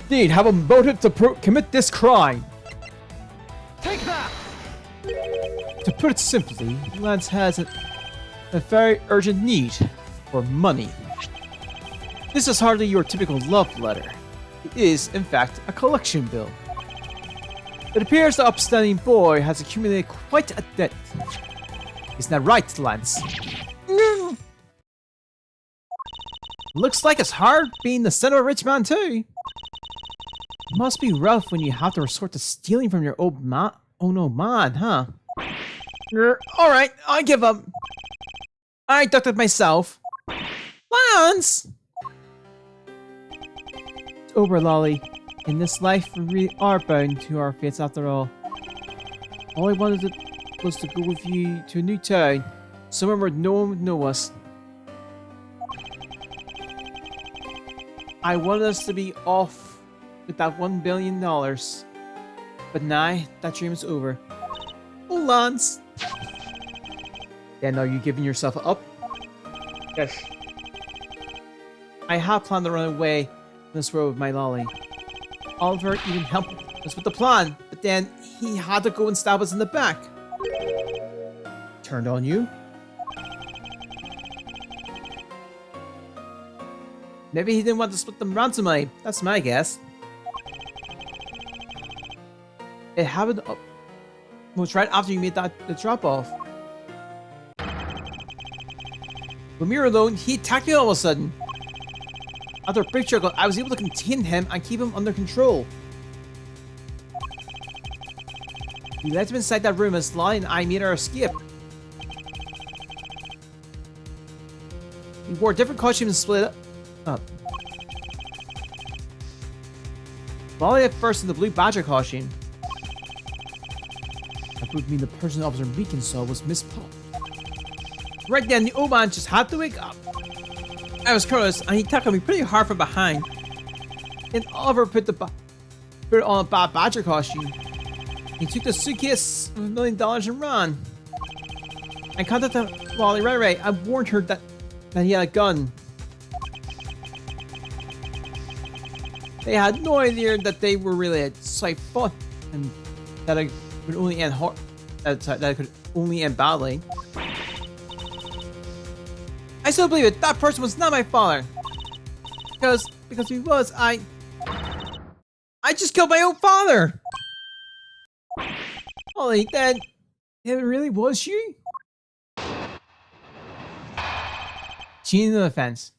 A: indeed have a motive to commit this crime.
B: Take that!
A: To put it simply, Lance has a very urgent need for money. This is hardly your typical love letter. It is, in fact, a collection bill. It appears the upstanding boy has accumulated quite a debt. Isn't that right, Lance? Looks like it's hard being the son of a rich man, too. It must be rough when you have to resort to stealing from your old man, huh? Alright, I give up. I ducked myself. Lance! It's over, Lolly. In this life, we really are bound to our fates after all. All I wanted was to go with you to a new town, somewhere where no one would know us. I wanted us to be off with that $1 billion. But now, that dream is over. Oh, Lance! Then are you giving yourself up?
C: Yes.
A: I had planned to run away from this road with my lolly. Oliver even helped us with the plan, but then he had to go and stab us in the back. Turned on you? Maybe he didn't want to split the ransom money. That's my guess. It happened was right after you made the drop off. When we were alone, he attacked me all of a sudden. After a big struggle, I was able to contain him and keep him under control. We led him inside that room as Lolly and I made our escape. We wore different costumes and split up. Lolly at first in the blue badger costume. That proved to mean the person Officer Meekin saw was Miss Pop. Right then, the old man just had to wake up. I was careless, and he tackled me pretty hard from behind. Then Oliver put it on a bad badger costume. He took the suitcase with $1 million and ran. I contacted Lolly right away. I warned her that he had a gun. They had no idea that they were really a slight fun, and that it would only end hard. That it could only end badly. I still believe it. That person was not my father. Because if he was, I just killed my own father. Holy, then it really was you? Cheating the offense.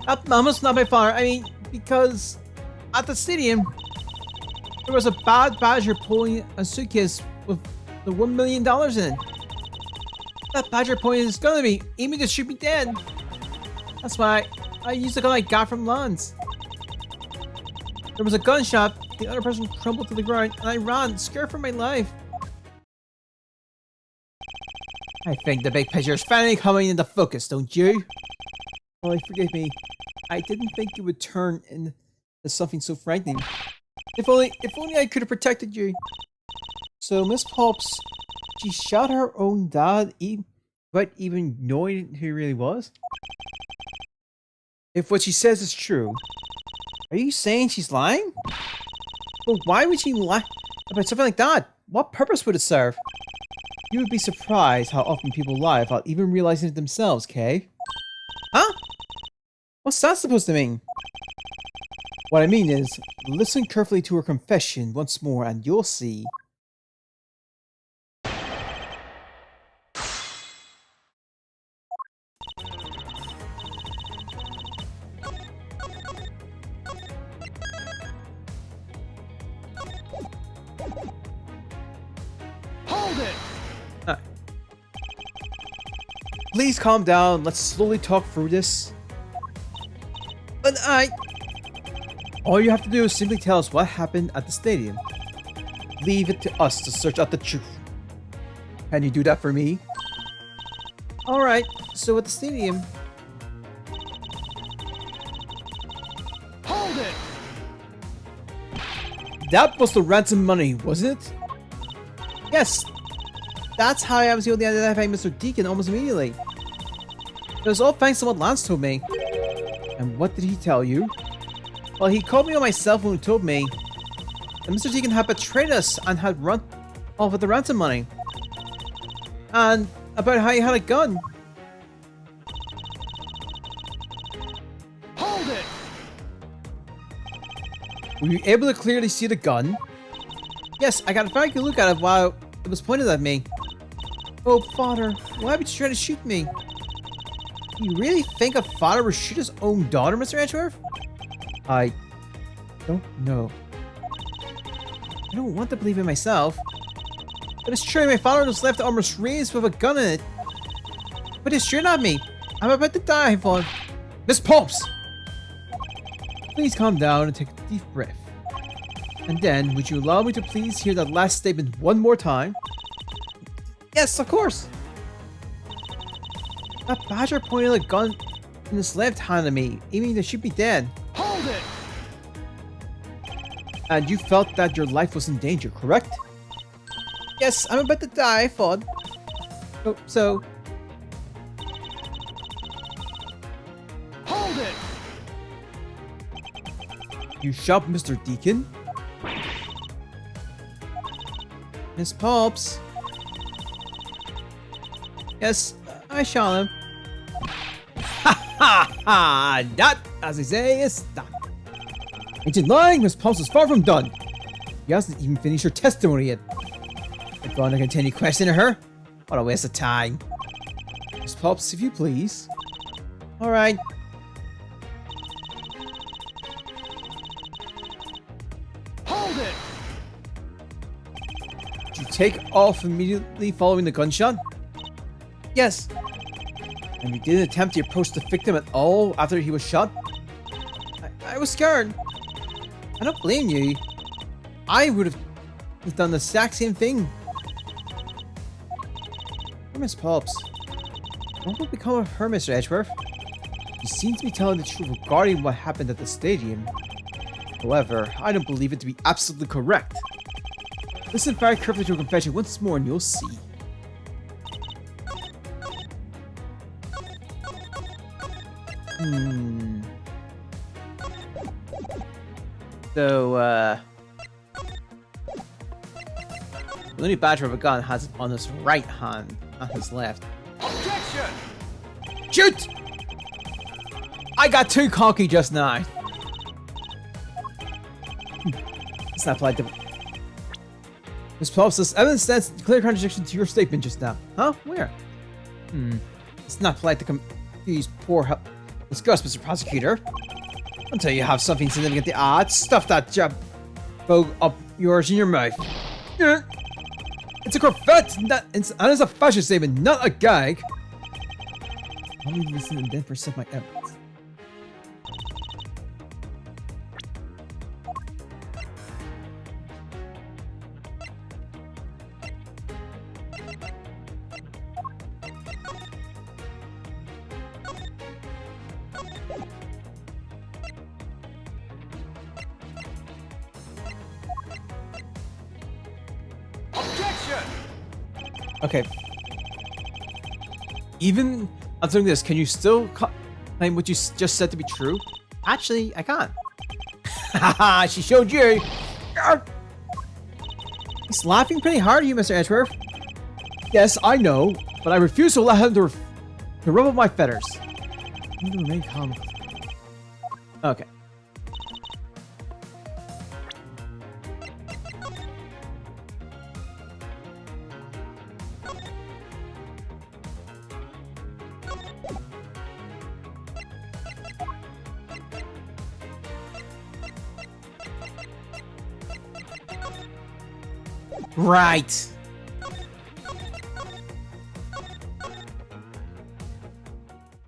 A: That was not my father. I mean, because at the stadium, there was a bad badger pulling a suitcase with the $1 million in it. That badger pointed his gun at me, aiming to shoot me dead. That's why I used the gun I got from Lance. There was a gunshot, the other person crumbled to the ground, and I ran, scared for my life. I think the big picture is finally coming into focus, don't you? Well, forgive me. I didn't think it would turn into something so frightening. If only I could have protected you. So Miss Pops, she shot her own dad without even knowing who he really was? If what she says is true, are you saying she's lying? But why would she lie about something like that? What purpose would it serve? You would be surprised how often people lie without even realizing it themselves, Kay. Huh? What's that supposed to mean? What I mean is, listen carefully to her confession once more and you'll see.
B: Hold it!
A: Please calm down. Let's slowly talk through this. But all you have to do is simply tell us what happened at the stadium. Leave it to us to search out the truth. Can you do that for me? Alright, so at the stadium...
B: Hold it!
A: That was the ransom money, wasn't it? Yes. That's how I was able to identify Mr. Deacon almost immediately. It was all thanks to what Lance told me. And what did he tell you? Well, he called me on my cell phone and told me that Mr. Deacon had betrayed us and had run off with the ransom money. And about how he had a gun.
B: Hold it!
A: Were you able to clearly see the gun? Yes, I got a very good look at it while it was pointed at me. Oh, father, why would you try to shoot me? You really think a father would shoot his own daughter, Mr. Edgeworth? I don't know. I don't want to believe it myself. But it's true, my father was left almost raised with a gun in it. But it's sure not me. I'm about to die, Vaughn. Miss Pops! Please calm down and take a deep breath. And then, would you allow me to please hear that last statement one more time? Yes, of course! That badger pointed a gun in his left hand at me, aiming to shoot me dead.
B: Hold it!
A: And you felt that your life was in danger, correct? Yes, I'm about to die, I thought. So...
B: Hold it!
A: You shot Mr. Deacon? Miss Pops? Yes, I shot him. Ha ha ha! That, as they say, is done. Agent lying, Miss Pops is far from done. You hasn't even finished your testimony yet. You're going to continue questioning her? What a waste of time. Miss Pops, if you please. Alright.
B: Hold it!
A: Did you take off immediately following the gunshot? Yes. And you didn't attempt to approach the victim at all after he was shot? I was scared. I don't blame you. I would have done the exact same thing. Miss Pops. What will become of her, Mr. Edgeworth? You seem to be telling the truth regarding what happened at the stadium. However, I don't believe it to be absolutely correct. Listen very carefully to your confession once more and you'll see. So, the only badger of a gun has it on his right hand, not his left.
B: Objection!
A: Shoot! I got too cocky just now. It's not polite to... Miss Pops, this evidence stands in clear contradiction to your statement just now. Huh? Where? It's not polite to confuse poor help. Discuss, Mr. Prosecutor. Until you have something significant to add, stuff that job up yours in your mouth. It's a Corvette, and it's a fashion statement, not a gag. Let me listen and then present my evidence. Okay. Even answering this, can you still claim what you just said to be true? Actually, I can't. Haha, she showed you. He's laughing pretty hard at you, Mr. Edgeworth. Yes, I know, but I refuse to allow him to ruffle my feathers. You need to remain calm. Okay. Right.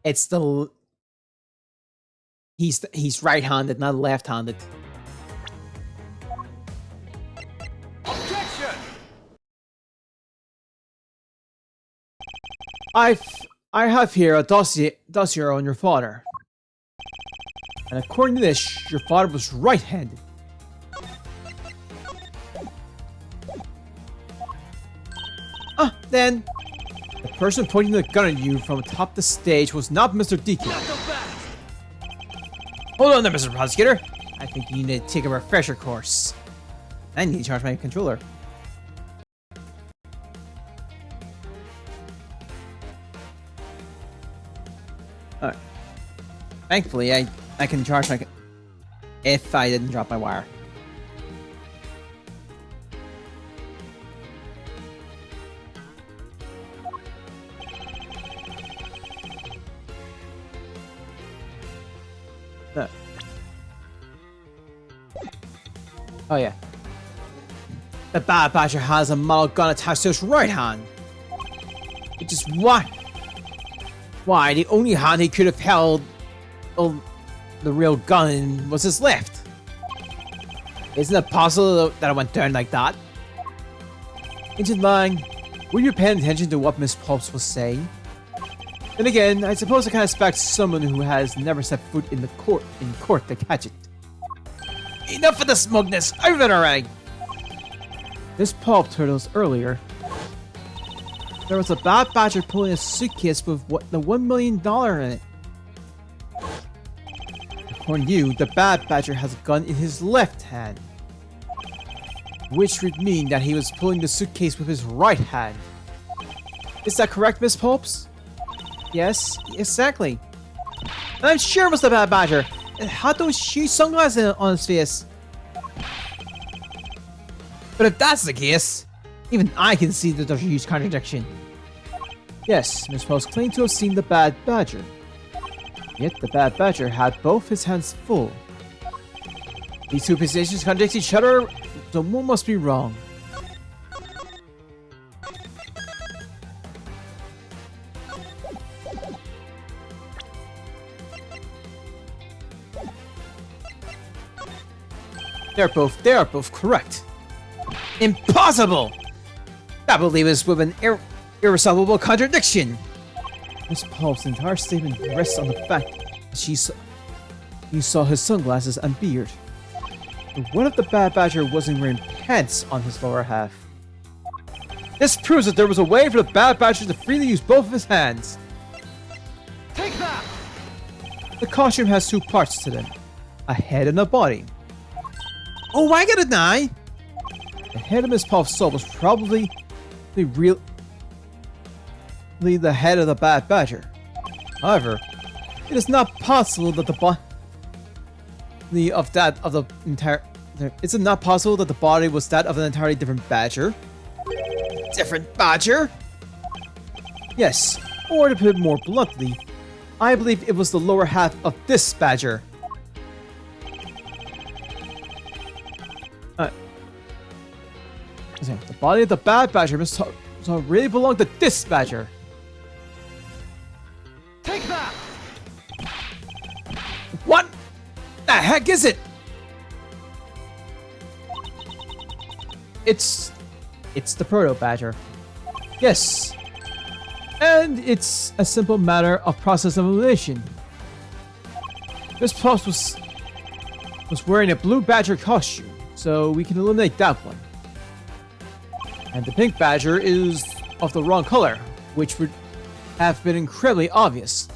A: It's the... He's right-handed, not left-handed.
B: Objection!
A: I have here a dossier on your father. And according to this, your father was right-handed. Then, the person pointing the gun at you from atop the stage was not Mr. Deacon.
B: Not so fast!
A: Hold on there, Mr. Prosecutor. I think you need to take a refresher course. I need to charge my controller. Alright. Thankfully, I can charge my... If I didn't drop my wire. No. Oh yeah. The Bad Badger has a model gun attached to his right hand. Which is why the only hand he could have held the real gun was his left. Isn't it possible that it went down like that? Agent Lang, were you paying attention to what Miss Pops was saying? Then again, I suppose I can expect someone who has never set foot in court to catch it. Enough of the smugness! Over it already! This Pulp Turtles earlier. There was a bad badger pulling a suitcase with the $1 million in it. According to you, the bad badger has a gun in his left hand, which would mean that he was pulling the suitcase with his right hand. Is that correct, Miss Pulps? Yes, exactly. And I'm sure it was the bad badger. It had those huge sunglasses on his face. But if that's the case, even I can see that there's a huge contradiction. Yes, Miss Pulps claimed to have seen the bad badger. Yet the bad badger had both his hands full. These two positions contradict each other, so one must be wrong. They are both correct. Impossible! That belief is with an irresolvable contradiction. Miss Pulp's entire statement rests on the fact that you saw his sunglasses and beard. But what if the bad badger wasn't wearing pants on his lower half? This proves that there was a way for the bad badger to freely use both of his hands.
B: Take that!
A: The costume has two parts to them, a head and a body. Oh, I get it now! The head of Miss Pulp's soul was probably the head of the bad badger. However, it is not possible that the body was that of an entirely different badger. Different badger? Yes, or to put it more bluntly, I believe it was the lower half of this badger. The body of the bad badger must really belong to this badger.
B: Take that!
A: What the heck is it? It's the proto badger. Yes. And it's a simple matter of process of elimination. This Pulse was wearing a blue badger costume, so we can eliminate that one. And the pink badger is of the wrong color, which would have been incredibly obvious.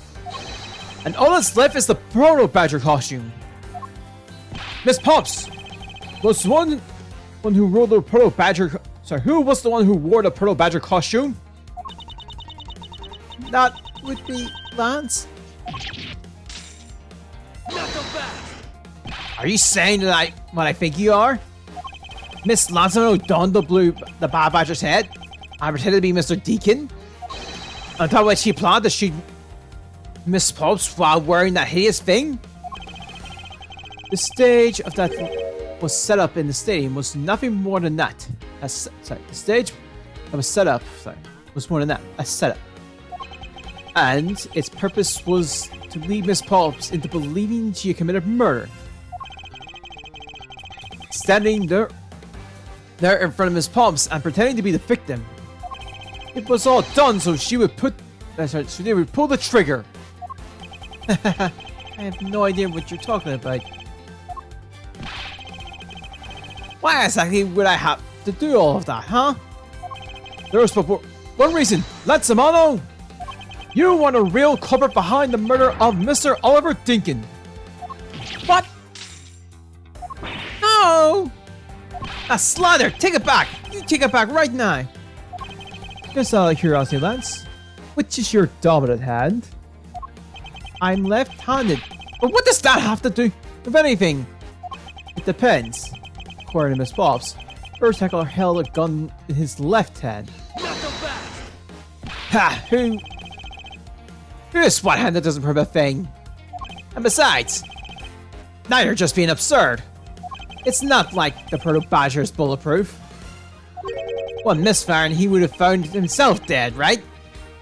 A: And all that's left is the proto badger costume. Miss Pulps was one who wore the proto badger. Sorry, who was the one who wore the proto badger costume? That would be Lance.
B: Not so fast!
A: Are you saying that what I think you are? Miss Lancelot donned the bad badger's head. I pretended to be Mr. Deacon. On top of which she planned to shoot Miss Pulps while wearing that hideous thing. The stage of that was set up in the stadium was nothing more than that. The stage that was set up was more than that. A setup. And its purpose was to lead Miss Pulps into believing she had committed murder. Standing there in front of Miss Pulps and pretending to be the victim. It was all done so she would pull the trigger. I have no idea what you're talking about. Why exactly would I have to do all of that, huh? There was but one reason. Lanzamano! You want a real culprit behind the murder of Mr. Oliver Dinkin. What? No! Slaughter, take it back! You take it back right now! Just out of curiosity, Lance, which is your dominant hand? I'm left-handed. But what does that have to do with anything? It depends. According to Miss Pulps, First Heckler held a gun in his left hand.
B: Not so fast!
A: Ha! Who is swat-handed doesn't prove a thing. And besides, now you're just being absurd. It's not like the Proto Badger is bulletproof. One misfire and he would have found himself dead, right?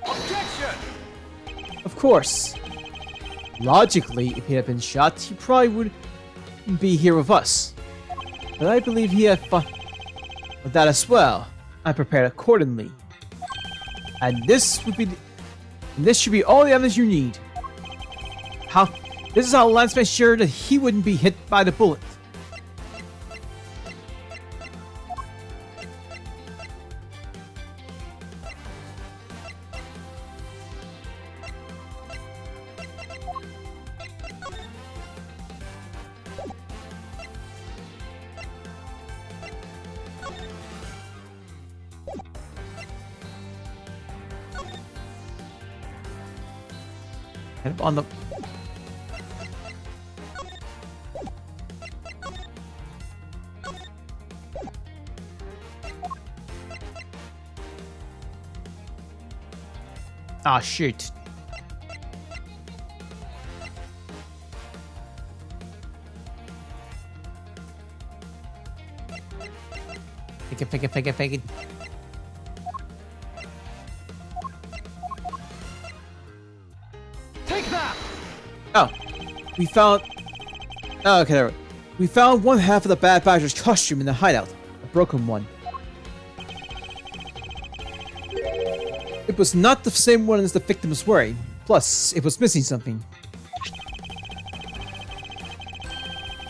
B: Objection!
A: Of course. Logically, if he had been shot, he probably would be here with us. But I believe he had fought with that as well. I prepared accordingly. And this should be all the evidence you need. This is how Lance made sure that he wouldn't be hit by the bullet. Hit him on the... Ah, shoot. Fake it.
B: Take that!
A: Oh, we found... Oh, okay, there we go. We found one half of the Bad Badger's costume in the hideout. A broken one. It was not the same one as the victim was wearing. Plus, it was missing something.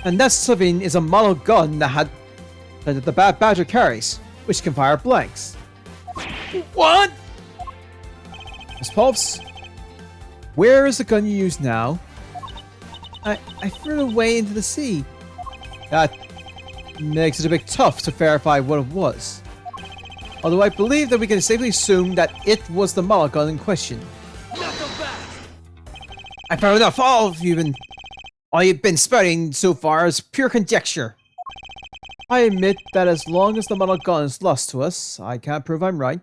A: And that something is a model gun that the Bad Badger carries, which can fire blanks. What? Miss Pulps, where is the gun you use now? I threw it away into the sea. That makes it a bit tough to verify what it was. Although I believe that we can safely assume that it was the model gun in question.
B: Not so fast!
A: I found enough. All you've been spouting so far is pure conjecture. I admit that as long as the model gun is lost to us, I can't prove I'm right.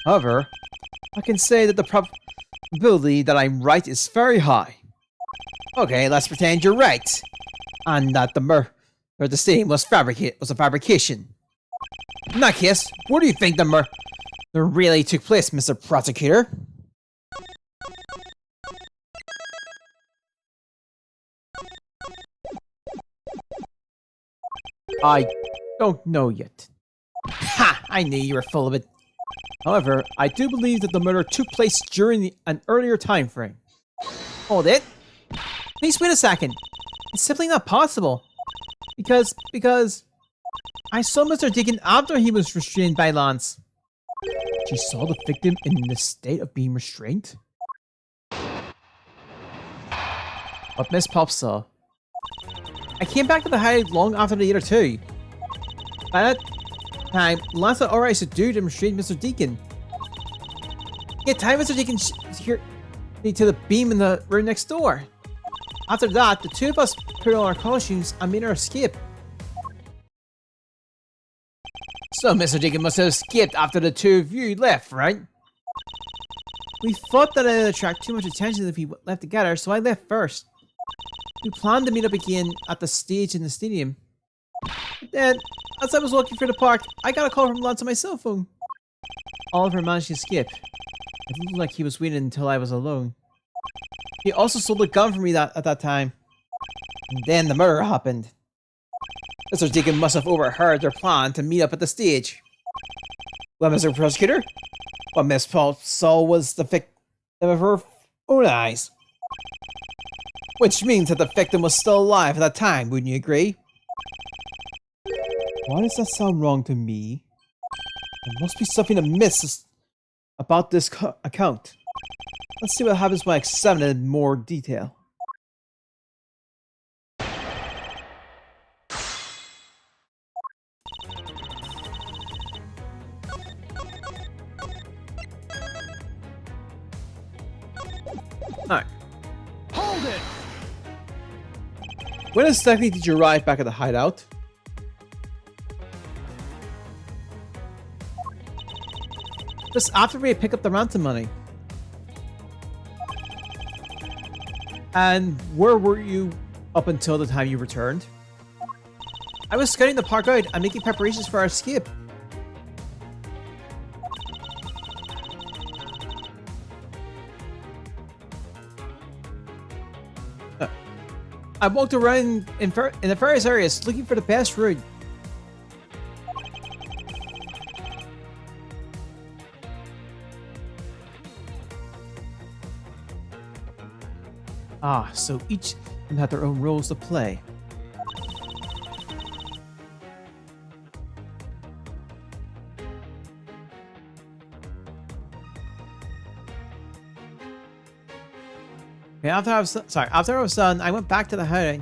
A: However, I can say that the probability that I'm right is very high. Okay, let's pretend you're right, and that the scene was a fabrication. In that case, where do you think the murder really took place, Mr. Prosecutor? I don't know yet. Ha! I knew you were full of it. However, I do believe that the murder took place during an earlier time frame. Hold it. Please wait a second. It's simply not possible. Because I saw Mr. Deacon after he was restrained by Lance. She saw the victim in the state of being restrained? What Miss Pop saw. I came back to the hideout long after the other two. By that time, Lance had already subdued and restrained Mr. Deacon. It tied Mr. Deacon here to the beam in the room next door. After that, the two of us put on our costumes and made our escape. So Mr. Deacon must have escaped after the two of you left, right? We thought that it would attract too much attention if we left together, so I left first. We planned to meet up again at the stage in the stadium. But then, as I was walking through the park, I got a call from Lance on my cell phone. Oliver managed to escape. It looked like he was waiting until I was alone. He also sold a gun for me at that time. And then the murder happened. Mr. Deacon must have overheard their plan to meet up at the stage. Well, Mr. Prosecutor, what Miss Paul saw was the victim of her own eyes. Which means that the victim was still alive at that time, wouldn't you agree? Why does that sound wrong to me? There must be something amiss about this account. Let's see what happens when I examine it in more detail. Alright.
B: Hold it!
A: When exactly did you arrive back at the hideout? Just after we pick up the ransom money. And where were you up until the time you returned? I was scouting the park out and making preparations for our escape. I walked around in the various areas looking for the best route. Ah, so each of them had their own roles to play. Okay, after I was done, I went back to the hideout.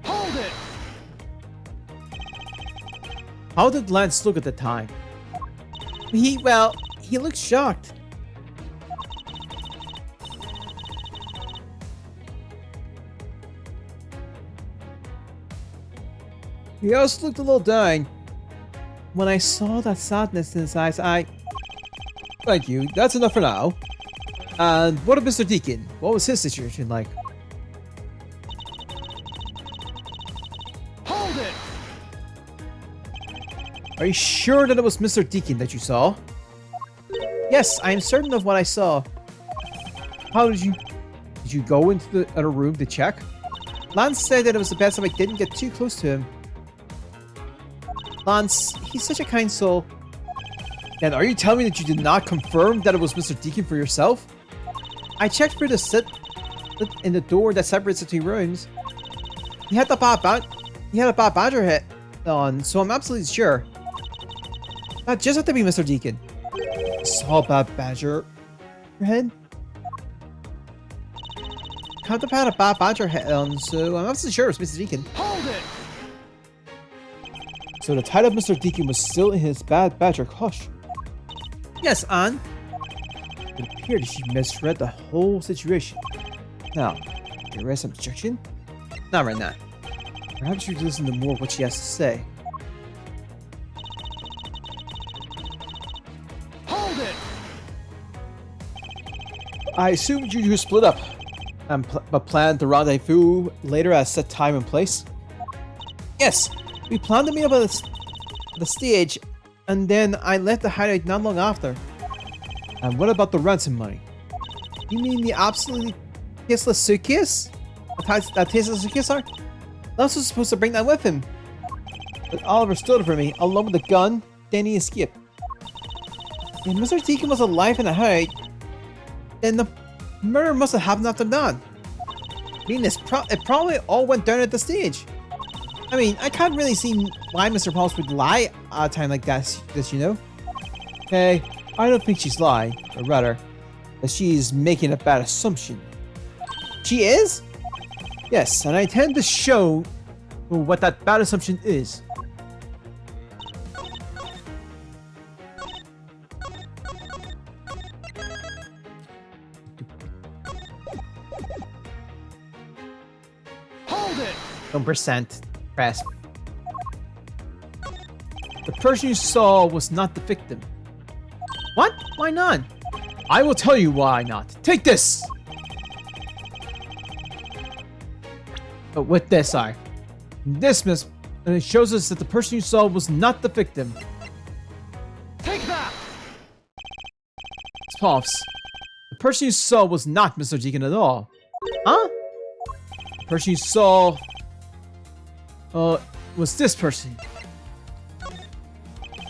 B: Hold it!
A: How did Lance look at the time? He looks shocked. He also looked a little dying. When I saw that sadness in his eyes, Thank you, that's enough for now. And what of Mr. Deacon? What was his situation like?
B: Hold it!
A: Are you sure that it was Mr. Deacon that you saw? Yes, I am certain of what I saw. How did you go into the other room to check? Lance said that it was the best if I didn't get too close to him. Lance, he's such a kind soul. And are you telling me that you did not confirm that it was Mr. Deacon for yourself? I checked through the slit in the door that separates the two rooms. He had a Bob Badger hat on, so I'm absolutely sure. That just had to be Mr. Deacon. Saw Bob Badger head? Had a Bob Badger hat on, so I'm absolutely sure it was Mr. Deacon.
B: Hold it!
A: So the title of Mr. Deacon was still in his Bad Badger hush. Yes, Anne. It appeared that she misread the whole situation. Now, there is some objection? Not right now. Perhaps you should listen to more of what she has to say.
B: Hold it!
A: I assumed you two split up, but planned to rendezvous later at a set time and place? Yes, we planned to meet up at the stage, and then I left the hideout not long after. And what about the ransom money? You mean the absolutely tasteless suitcase? That tasteless suitcase, sorry? Lance was supposed to bring that with him. But Oliver stood for me, along with the gun, then he escaped. If Mr. Deacon was alive in the hideout, then the murder must have happened after that. I mean, it probably all went down at the stage. I mean, I can't really see why Mr. Pauls would lie at a time like this, you know? Hey, I don't think she's lying, or rather, that she's making a bad assumption. She is? Yes, and I intend to show what that bad assumption is.
B: Hold it!
A: 1% press. The person you saw was not the victim. What? Why not? I will tell you why not. Take this! But with this, this miss shows us that the person you saw was not the victim.
B: Take that!
A: Pops, the person you saw was not Mr. Deacon at all. Huh? The person you saw was this person.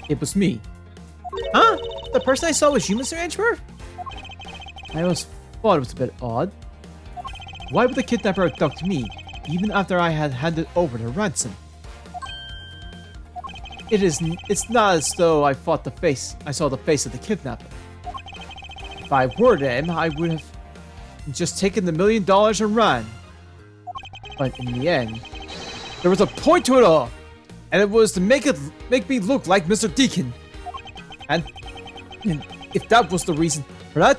A: It was me. Huh? The person I saw was you, Mr. Edgeworth? I always thought it was a bit odd. Why would the kidnapper abduct me, even after I had handed over the ransom? It's not as though I saw the face of the kidnapper. If I were them, I would have just taken the $1 million and run. But in the end, there was a point to it all, and it was to make me look like Mr. Deacon. And if that was the reason for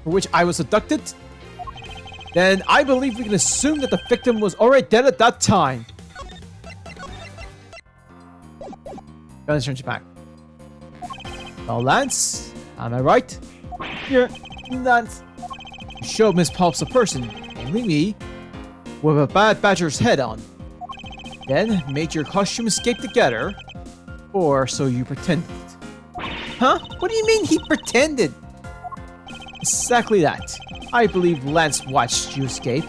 A: which I was abducted, then I believe we can assume that the victim was already dead at that time. Let's turn you back. Well, Lance, am I right? Yeah, Lance. You showed Miss Pops a person, namely me, with a Bad Badger's head on. Then made your costume escape together, or so you pretended. Huh? What do you mean he pretended? Exactly that. I believe Lance watched you escape,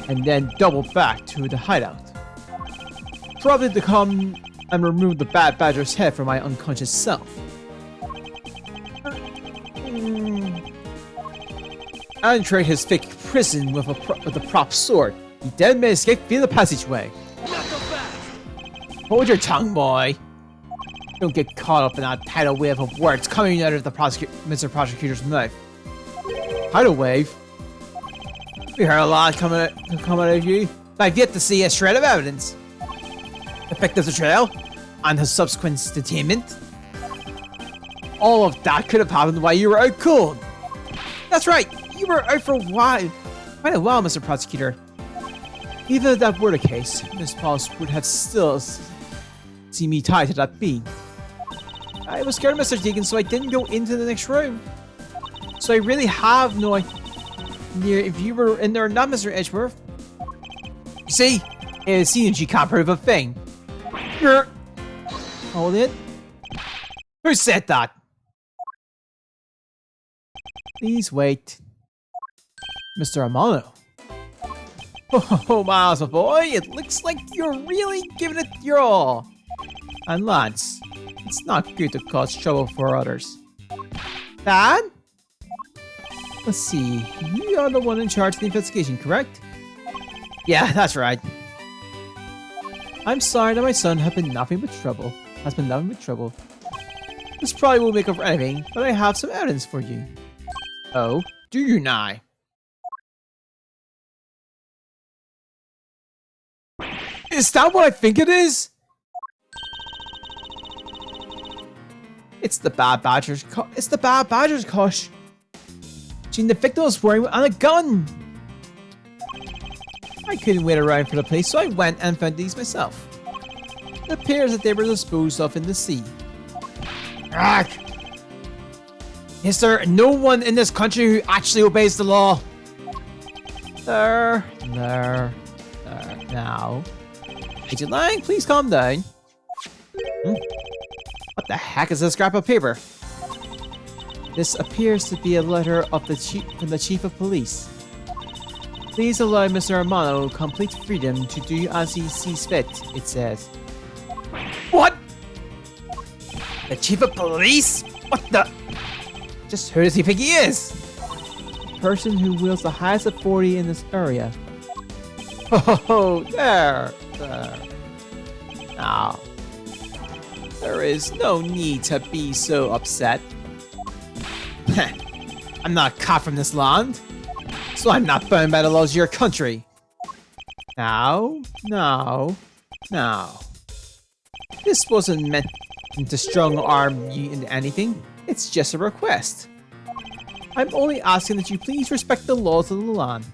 A: and then doubled back to the hideout. Probably to come and remove the Bad Badger's head from my unconscious self. And trade his fake prison with a prop sword. He then may escape via the passageway.
B: Not so fast!
A: Hold your tongue, boy. Don't get caught up in that tidal wave of words coming out of the Mr. Prosecutor's mouth. Tidal wave? We heard a lot coming out of you, but I've yet to see a shred of evidence. Effect of the trail and his subsequent detainment. all of that could have happened while you were out cold. That's right, you were out for a while. Quite a while, Mr. Prosecutor. Even if that were the case, Miss Pauls would have still seen me tied to that beam. I was scared of Mr. Deacon, so I didn't go into the next room. So I really have no idea if you were in there or not, Mr. Edgeworth. You see, a CNG can't prove a thing. Hold it. Who said that? Please wait. Mr. Amano. Oh, Miles, my boy, it looks like you're really giving it your all. And Lance, it's not good to cause trouble for others. Dad? Let's see, you are the one in charge of the investigation, correct? Yeah, that's right. I'm sorry that my son has been nothing but trouble. This probably won't make up for anything, but I have some evidence for you. Oh, do you now? Is that what I think it is? It's the Bad Badger's costume. The victim was wearing on a gun. I couldn't wait around for the police, so I went and found these myself. It appears that they were disposed of in the sea. Arrgh! Is there no one in this country who actually obeys the law? There. Now. Agent Lang, please calm down. What the heck is this scrap of paper? This appears to be a letter of from the Chief of Police. Please allow Mr. Amano complete freedom to do as he sees fit, it says. What? The Chief of Police? What the? Just who does he think he is? The person who wields the highest authority in this area. Oh, there. Now, there is no need to be so upset. I'm not a cop from this land, so I'm not bound by the laws of your country. Now. This wasn't meant to strong-arm you into anything. It's just a request. I'm only asking that you please respect the laws of the land.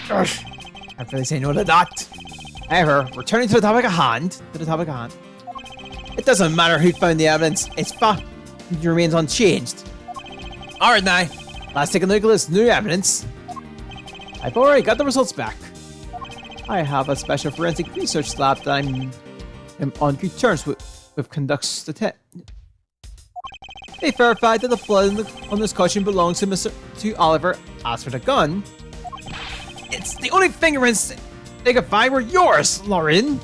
A: I really say no to that. However, returning to the topic at hand. It doesn't matter who found the evidence. Its fact remains unchanged. Alright now, let's take a look at this new evidence. I've already got the results back. I have a special forensic research lab that I'm on good terms with conducts the test. They verified that the blood on this costume belongs to Oliver. As for the gun, it's the only fingerprints they could find were yours, Lauren.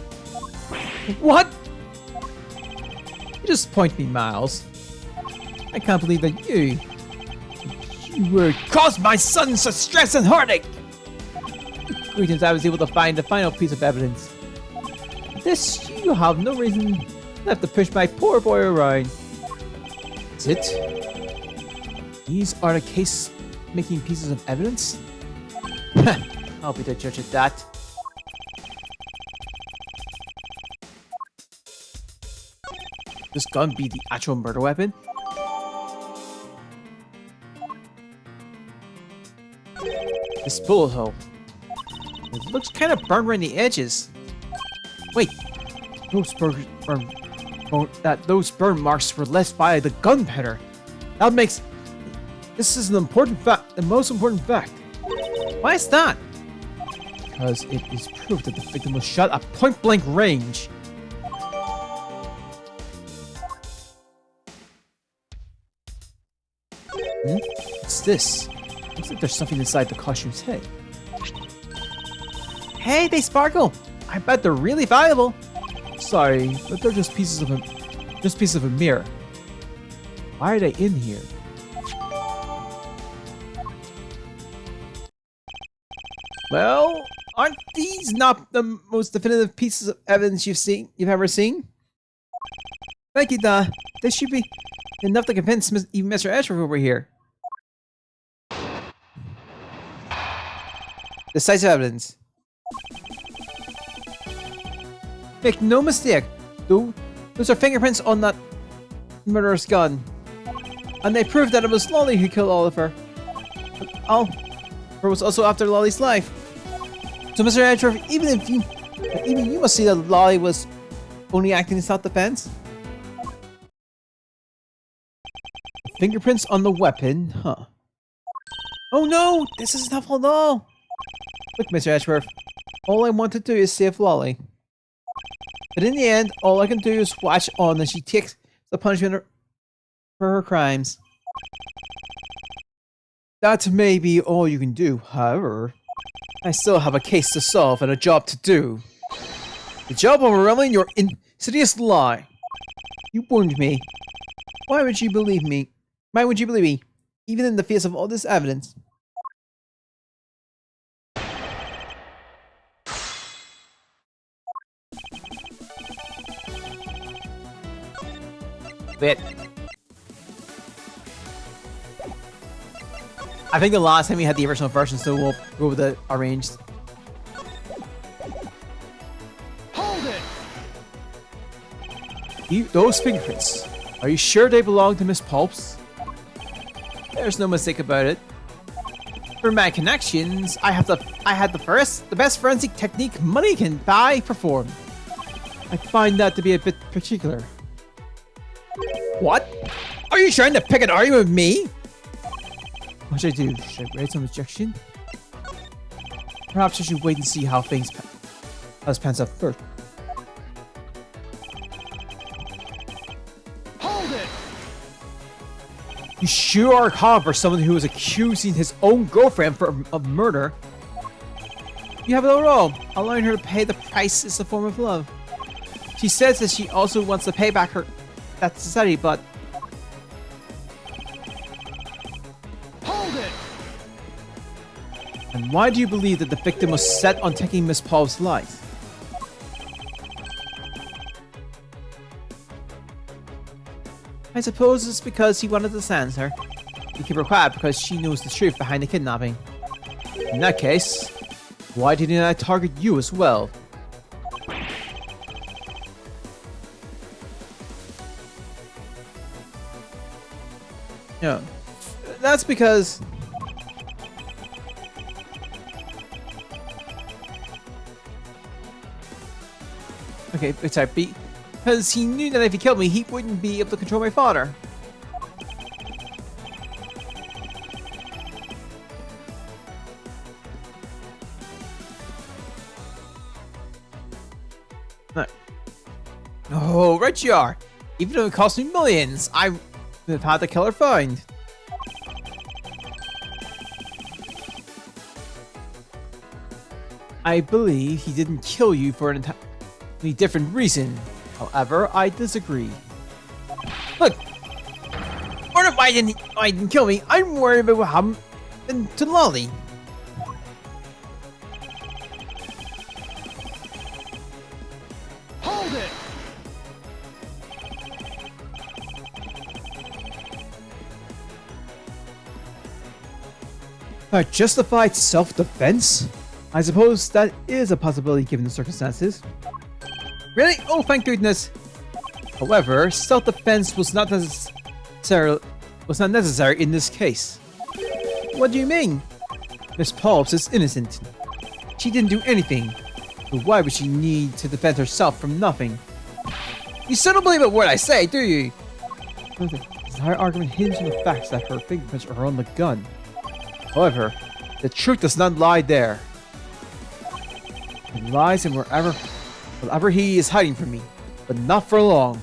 A: What? You disappoint me, Miles. I can't believe that you would cause my son such stress and heartache. Greetings, I was able to find the final piece of evidence. This, you have no reason left to push my poor boy around. Is it? These are the case-making pieces of evidence? I'll be the judge of that. This gun be the actual murder weapon? This bullet hole. It looks kind of burned around the edges. Wait, those burn marks were left by the gunpowder. That makes this is an important fact, the most important fact. Why is that? Because it is proof that the victim was shot at point-blank range. What's this? Looks like there's something inside the costume's head. Hey, they sparkle! I bet they're really valuable. Sorry, but they're just pieces of a mirror. Why are they in here? Well, aren't these not the most definitive pieces of evidence you've ever seen? Thank you, Da. This should be enough to convince even Mr. Edgeworth over here. Decisive evidence. Make no mistake, though, those are fingerprints on that murderer's gun. And they proved that it was Lolly who killed Oliver. But Oliver was also after Lolly's life. So, Mr. Edgeworth, even you must see that Lolly was only acting in self-defense. Fingerprints on the weapon, huh? Oh no, this isn't helpful at all. Look, Mr. Edgeworth, all I want to do is save Lolly. But in the end, all I can do is watch on as she takes the punishment for her crimes. That may be all you can do, however, I still have a case to solve and a job to do. The job of unraveling your insidious lie. You warned me. Why would you believe me? Why would you believe me, even in the face of all this evidence? Wait. I think the last time we had the original version, so we'll go with the arranged.
B: Hold it!
A: Those fingerprints. Are you sure they belong to Miss Pulps? There's no mistake about it. For my connections, I had the best forensic technique money can buy performed. I find that to be a bit particular. What? Are you trying to pick an argument with me? What should I do? Should I raise some objection? Perhaps I should wait and see how things pans out first.
B: Hold it!
A: You sure are calm for someone who is accusing his own girlfriend of murder. You have it all wrong. Allowing her to pay the price is a form of love. She says that she also wants to pay back that society, but
B: hold it!
A: And why do you believe that the victim was set on taking Miss Paul's life? I suppose it's because he wanted to silence her. He keep her quiet because she knows the truth behind the kidnapping. In that case, why didn't I target you as well? No, that's because okay, it's our beat. Because he knew that if he killed me, he wouldn't be able to control my father. No. Oh, right you are. Even though it cost me millions, I would have had the killer found. I believe he didn't kill you for an entirely different reason. However, I disagree. Look! What if I didn't kill me? I'm worried about what happened to Lolly.
B: Hold it!
A: Justified self-defense? I suppose that is a possibility given the circumstances. Really? Oh, thank goodness. However, self-defense was not necessary in this case. What do you mean? Miss Pulps is innocent. She didn't do anything. So why would she need to defend herself from nothing? You still don't believe a word I say, do you? The entire argument hinges on the fact that her fingerprints are on the gun. However, the truth does not lie there. It lies in wherever he is hiding from me, but not for long.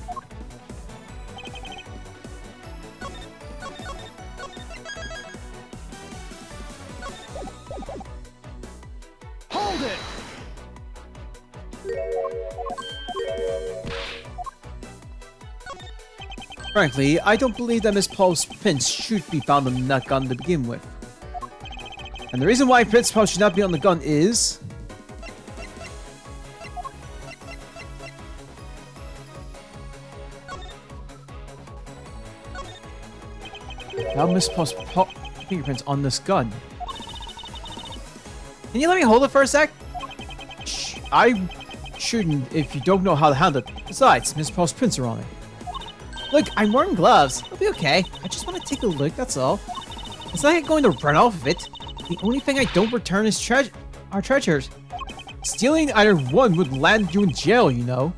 B: Hold it!
A: Frankly, I don't believe that Miss Paul's prints should be found on that gun to begin with. And the reason why Prince Paul should not be on the gun is... Now Miss Paul's fingerprints on this gun. Can you let me hold it for a sec? I shouldn't if you don't know how to handle it. Besides, Miss Paul's prints are on it. Look, I'm wearing gloves. It'll be okay. I just want to take a look, that's all. It's not like going to run off of it. The only thing I don't return is our treasures. Stealing either one would land you in jail, you know.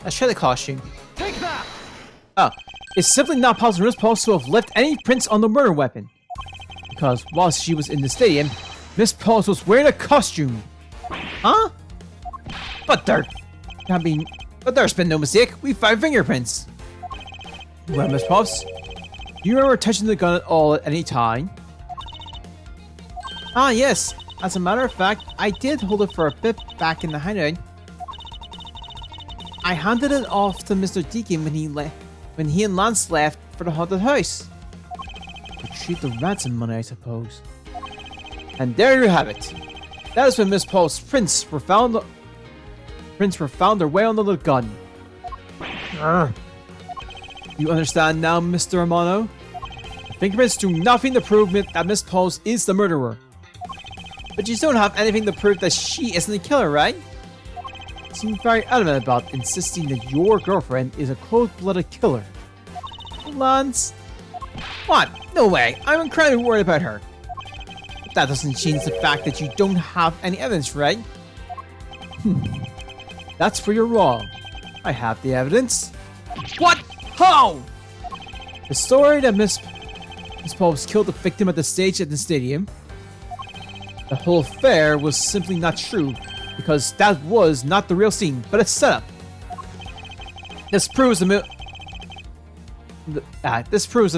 A: Let's try the costume.
B: Take that!
A: Oh, it's simply not possible for Miss Pulse to have left any prints on the murder weapon. Because while she was in the stadium, Miss Pulse was wearing a costume. Huh? But there's been no mistake. We found fingerprints. Well, Miss Pulse, do you remember touching the gun at all at any time? Ah, yes. As a matter of fact, I did hold it for a bit back in the hideout. I handed it off to Mr. Deacon when he and Lance left for the haunted house. Retrieve the ransom money, I suppose. And there you have it. That is when Miss Paul's prints were found. Their way onto the gun. Urgh. You understand now, Mr. Amano? The fingerprints do nothing to prove that Miss Paul's is the murderer. But you don't have anything to prove that she isn't the killer, right? You seem very adamant about insisting that your girlfriend is a cold-blooded killer. Lance? What? No way. I'm incredibly worried about her. But that doesn't change the fact that you don't have any evidence, right? That's where you're wrong. I have the evidence. What? How? The story that Miss Pops killed the victim at the stage at the stadium. The whole affair was simply not true, because that was not the real scene, but a setup. This proves that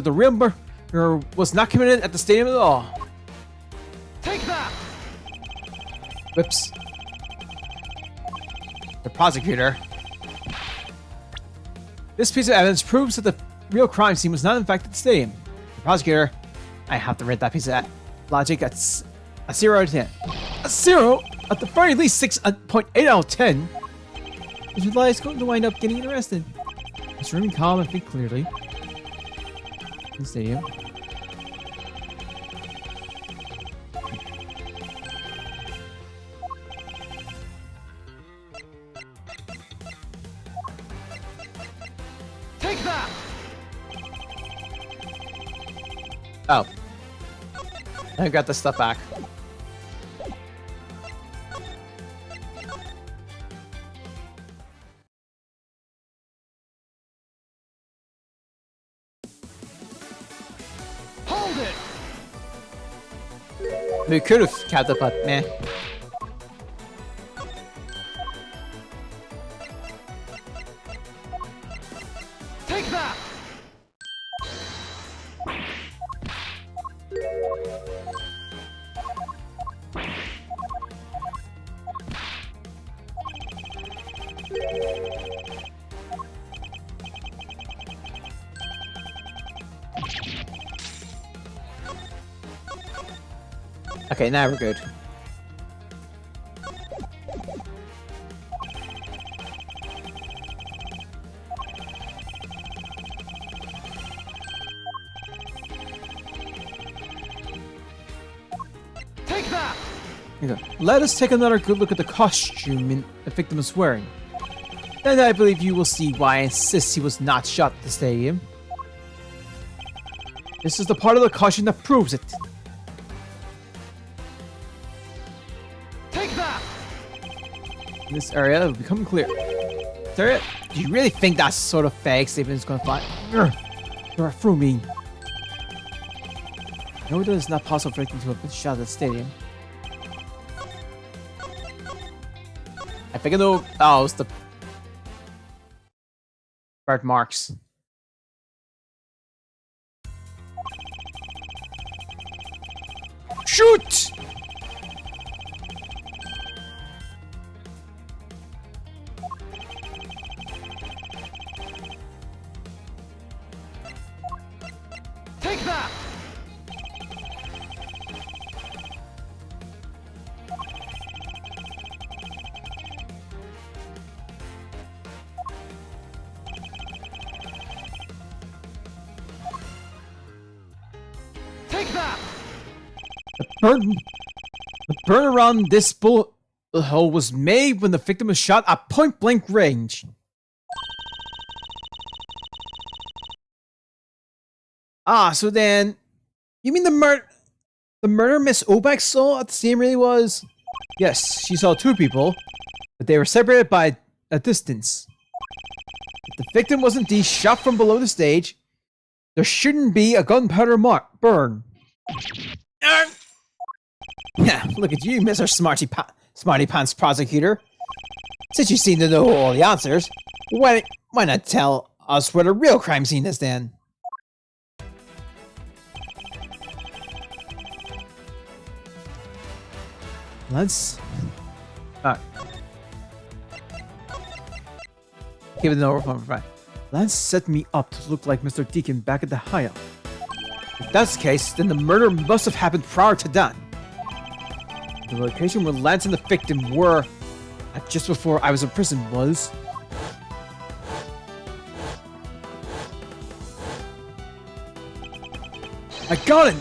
A: the real murder was not committed at the stadium at all.
B: Take that!
A: Whoops. The prosecutor. This piece of evidence proves that the real crime scene was not in fact at the stadium. The prosecutor. I have to rate that piece of logic at a 0 out of 10. A 0? At the very least 6.8 out of 10. This lie is going to wind up getting arrested. Let's remain calm and think clearly. In the stadium.
B: Take that!
A: Oh. I got the stuff back.
B: Hold it!
A: We could have kept it, but meh.
B: Take that!
A: Okay, now we're good.
B: Take that!
A: Okay. Let us take another good look at the costume the victim is wearing. Then I believe you will see why I insist he was not shot at the stadium. This is the part of the costume that proves it.
B: Take that!
A: In this area, it will become clear. Do you really think that sort of fake statement is going to fly? You're through me. No, it is not possible for victim to have been shot at the stadium. I think I know. Oh, it's the Bart Marks. Shoot!
B: Take that! Take that!
A: The burn around this bullet hole was made when the victim was shot at point blank range. Ah, so then, you mean the murder Miss Obak saw at the scene really was? Yes, she saw two people, but they were separated by a distance. If the victim was indeed shot from below the stage, there shouldn't be a gunpowder burn. Yeah, look at you, Mr. Smarty Pants Prosecutor. Since you seem to know all the answers, why not tell us where the real crime scene is then? Let's... Give it an overflow, right? Lance set me up to look like Mr. Deacon back at the hideout. If that's the case, then the murder must have happened prior to that. The location where Lance and the victim were at just before I was in prison was... I got it!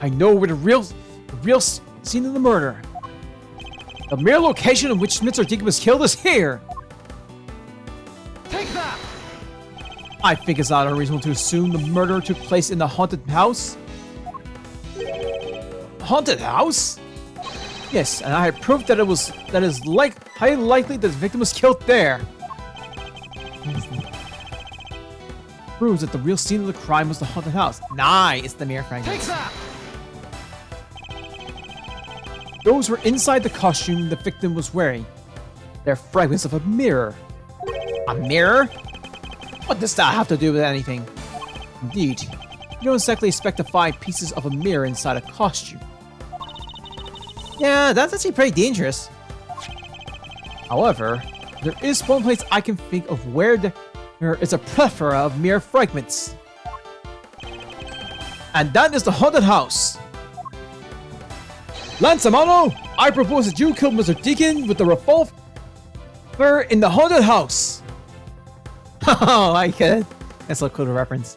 A: I know where the real scene of the murder. The mere location in which Mr. Deacon was killed is here!
B: Take that!
A: I think it's not unreasonable to assume the murder took place in the haunted house. Haunted house? Yes, and I have proof that is highly likely that the victim was killed there. Proves that the real scene of the crime was the haunted house. Nah, it's the mere fragments.
B: Take that!
A: Those were inside the costume the victim was wearing. They're fragments of a mirror. A mirror? What does that have to do with anything? Indeed, you don't exactly expect to find pieces of a mirror inside a costume. Yeah, that's actually pretty dangerous. However, there is one place I can think of where there is a plethora of mirror fragments. And that is the haunted house. Lance Amano, I propose that you kill Mr. Deacon with the revolver in the haunted house. Oh, I get it. That's a cool reference.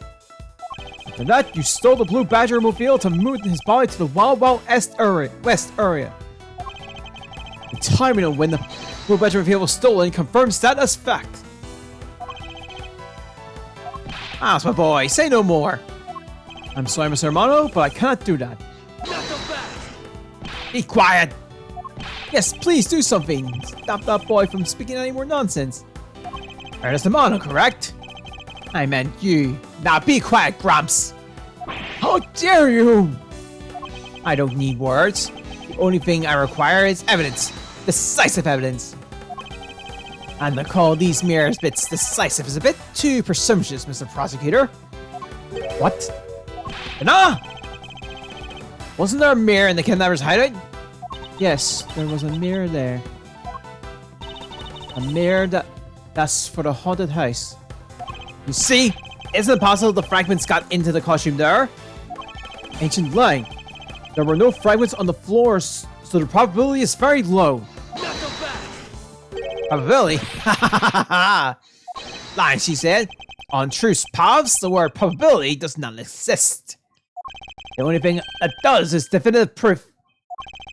A: After that, you stole the Blue Badger mobile to move his body to the Wild Wild West area. The timing of when the Blue Badger mobile was stolen confirms that as fact. That's my boy. Say no more. I'm sorry, Mr. Hermano, but I cannot do that. Be quiet. Yes, please do something. Stop that boy from speaking any more nonsense. Ernest Hermano, correct? I meant you. Now be quiet, Grumps. How dare you? I don't need words. The only thing I require is evidence. Decisive evidence. And to call these mere bits decisive is a bit too presumptuous, Mr. Prosecutor. What? Nah! Wasn't there a mirror in the kidnapper's hideout? Yes, there was a mirror there. A mirror that's for the haunted house. You see? Isn't it possible the fragments got into the costume there? Ancient lie. There were no fragments on the floors, so the probability is very low. Probability? Lie, she said. On truth paths, the word probability does not exist. The only thing that does is definitive proof.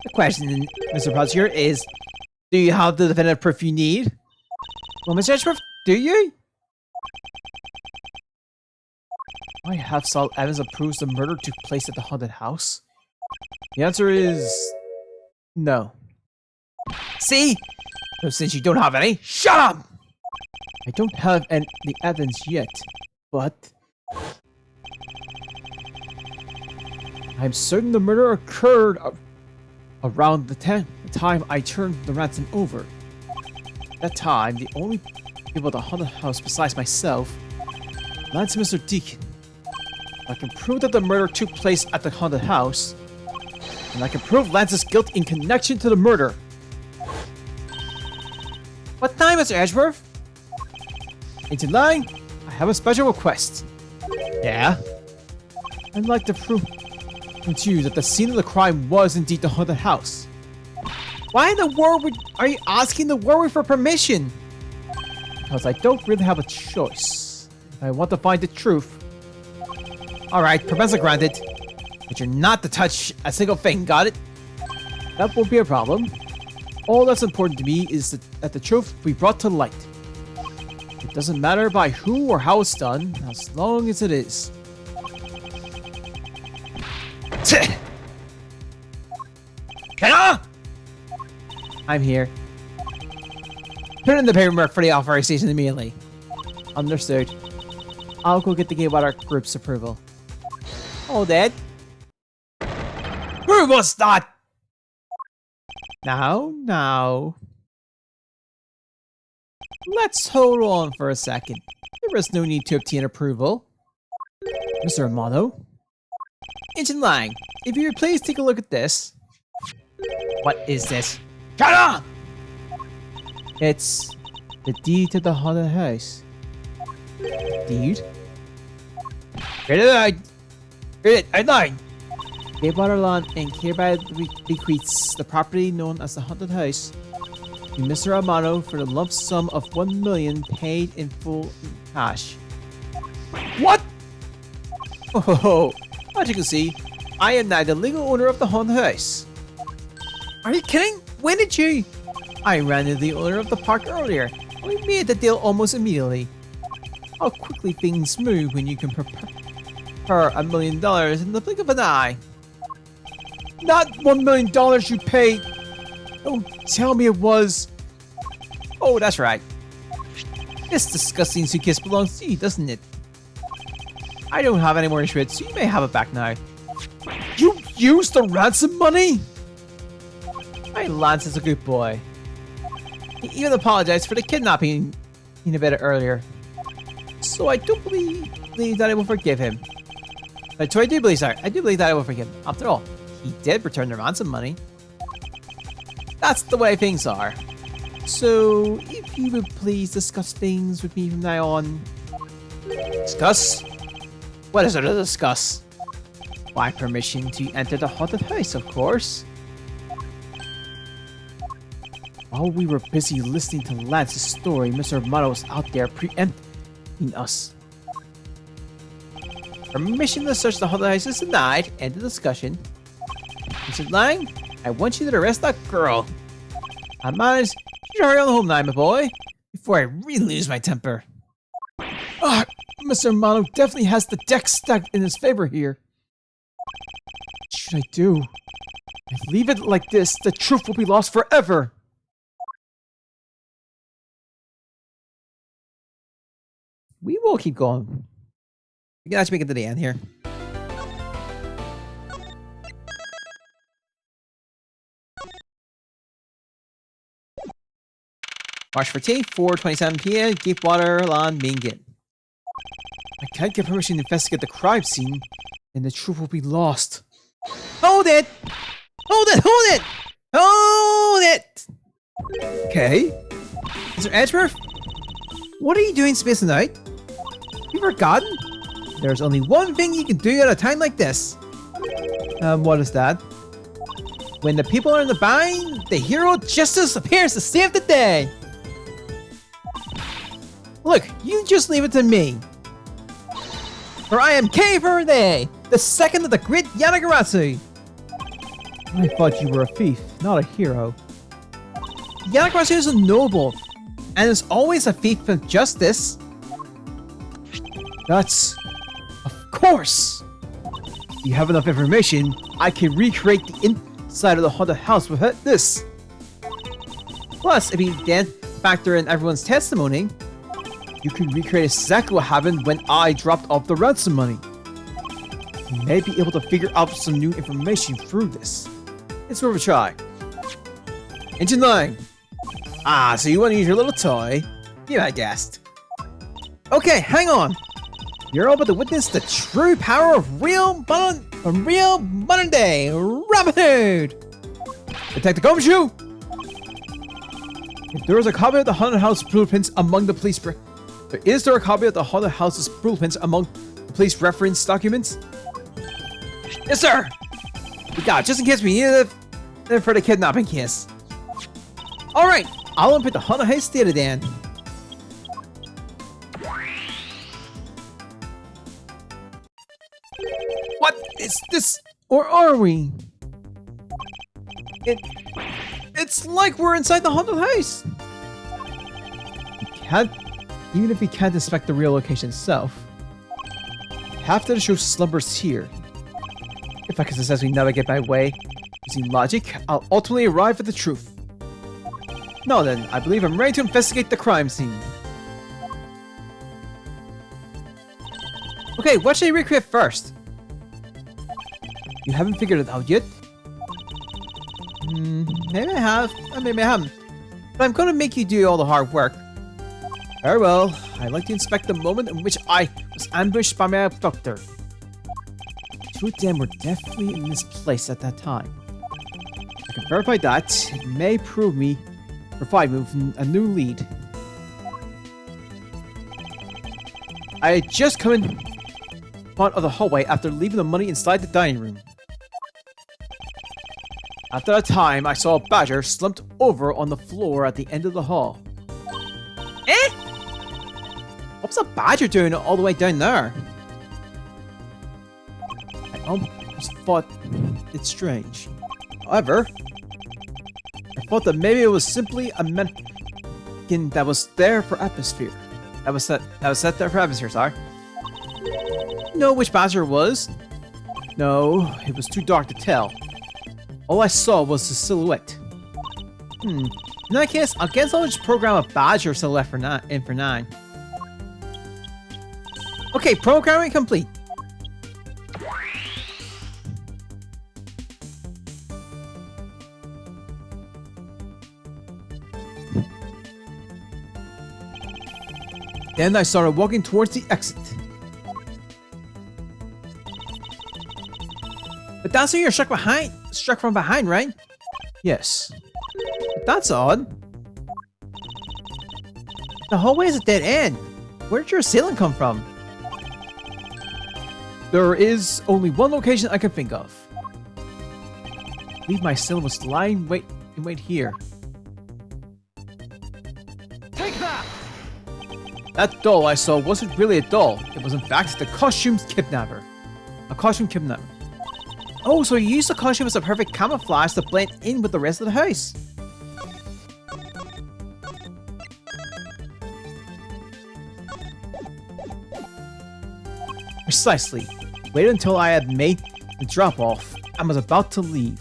A: The question, Mr. Prosecutor, is, do you have the definitive proof you need? Well, Mr. Edgeworth, do you? I have solid evidence that proves the murder took place at the haunted house. The answer is no. See? So since you don't have any, shut up! I don't have the evidence yet, but... I'm certain the murder occurred around the time I turned the ransom over. At that time, the only people at the haunted house besides myself, Lance and Mr. Deacon. I can prove that the murder took place at the haunted house, and I can prove Lance's guilt in connection to the murder. What time, Mr. Edgeworth? Into line, I have a special request. Yeah? I'd like to prove to you that the scene of the crime was indeed the haunted house. Why in the world are you asking the warden for permission? Because I don't really have a choice. If I want to find the truth. Alright, permission granted. But you're not to touch a single thing, got it? That won't be a problem. All that's important to me is that the truth be brought to light. It doesn't matter by who or how it's done, as long as it is. Kenna! I'm here. Put in the paperwork for the authorization immediately. Understood. I'll go get the Gatewater Group's approval. Hold it. Who was that? Now. Let's hold on for a second. There is no need to obtain approval. Mr. Amano? Engine Lang, if you would please take a look at this. What is this? Shut up! It's the deed to the haunted house. Deed? Read it out! Read it out! Gatewater Land Inc. hereby bequeaths the property known as the haunted house to Mr. Amano for the lump sum of 1 million paid in full in cash. What? Oh, as you can see, I am now the legal owner of the haunted house. Are you kidding? When did you? I ran into the owner of the park earlier. We made the deal almost immediately. How quickly things move when you can prepare $1 million in the blink of an eye. Not $1 million you paid. Don't tell me it was. Oh, that's right. This disgusting suitcase belongs to you, doesn't it? I don't have any more issue with it, so you may have it back now. You used the ransom money? My Lance is a good boy. He even apologized for the kidnapping in a bit earlier. So I do believe that I will forgive him. I do believe that I will forgive him. After all, he did return the ransom money. That's the way things are. So, if you would please discuss things with me from now on. Discuss? What is there to discuss? My permission to enter the haunted house, of course. While we were busy listening to Lance's story, Mr. Amano was out there preempting us. Permission to search the haunted house is denied. End of discussion. Mr. Lang, I want you to arrest that girl. I managed. You should hurry on home now, my boy, before I really lose my temper. Ah, Mr. Amano definitely has the deck stacked in his favor here. What should I do? If I leave it like this, the truth will be lost forever. We will keep going. We can actually make it to the end here. March 14th, 4:27 p.m. Gatewater Land Main Gate. I can't get permission to investigate the crime scene, and the truth will be lost. Hold it! Hold it! Hold it! Hold it! Okay. Mr. Edgeworth? What are you doing spacing out? You forgotten? There's only one thing you can do at a time like this. What is that? When the people are in the bind, the hero justice appears to save the day. Look, you just leave it to me. For I am Kei Faraday, the second of the great Yanagiratsu. I thought you were a thief, not a hero. Yanagiratsu is a noble, and is always a thief of justice. That's... of course! If you have enough information, I can recreate the inside of the haunted house with this. Plus, if you then factor in everyone's testimony, you can recreate exactly what happened when I dropped off the ransom money. may be able to figure out some new information through this. It's worth a try. Engine 9. Ah, so you want to use your little toy? Yeah, I guessed. Okay, hang on. You're about to witness the true power of real modern day Robin Hood. Detective Gumshoe! If there is a copy of the Haunted House blueprints among the police is there a copy of the Haunted House's blueprints among the police reference documents? Yes, sir! We got it, just in case we need it for the kidnapping case. Alright, I'll input the Haunted House data then. What is this? Or are we? It's like we're inside the haunted house. Even if we can't inspect the real location itself, half the show slumbers here. If I can successfully navigate my way using logic, I'll ultimately arrive at the truth. Now then, I believe I'm ready to investigate the crime scene. Okay, what should I recreate first? You haven't figured it out yet? Maybe I have, maybe I haven't. But I'm gonna make you do all the hard work. Very well, I'd like to inspect the moment in which I was ambushed by my abductor. Two of them were definitely in this place at that time. I can verify that. It may provide me with a new lead. I had just come in front of the hallway after leaving the money inside the dining room. After that time, I saw a badger slumped over on the floor at the end of the hall. Eh? What's a badger doing all the way down there? I almost thought it's strange. However, I thought that maybe it was simply a mannequin that was there for atmosphere. That was set there for atmosphere, sorry. You know which badger it was? No, it was too dark to tell. All I saw was the silhouette. In that case, I guess I'll just program a badger silhouette for 9. Okay, programming complete. Then I started walking towards the exit. But that's when you're struck from behind, right? Yes. But that's odd. The hallway is a dead end. Where did your assailant come from? There is only one location I can think of. I believe my assailant was lying wait here.
B: Take that!
A: That doll I saw wasn't really a doll. It was in fact the costume's kidnapper. A costume kidnapper. Oh, so you used the costume as a perfect camouflage to blend in with the rest of the house. Precisely. Waited until I had made the drop off and was about to leave.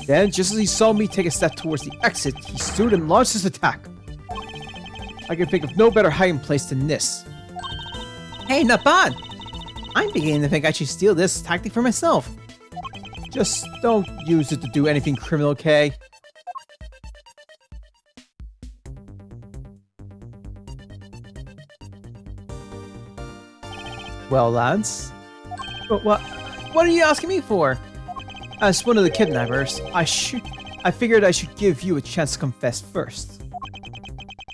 A: Then, just as he saw me take a step towards the exit, he stood and launched his attack. I can think of no better hiding place than this. Hey, not bad! I'm beginning to think I should steal this tactic for myself. Just don't use it to do anything criminal, okay? Well, lads. But what are you asking me for? As one of the kidnappers, I figured I should give you a chance to confess first.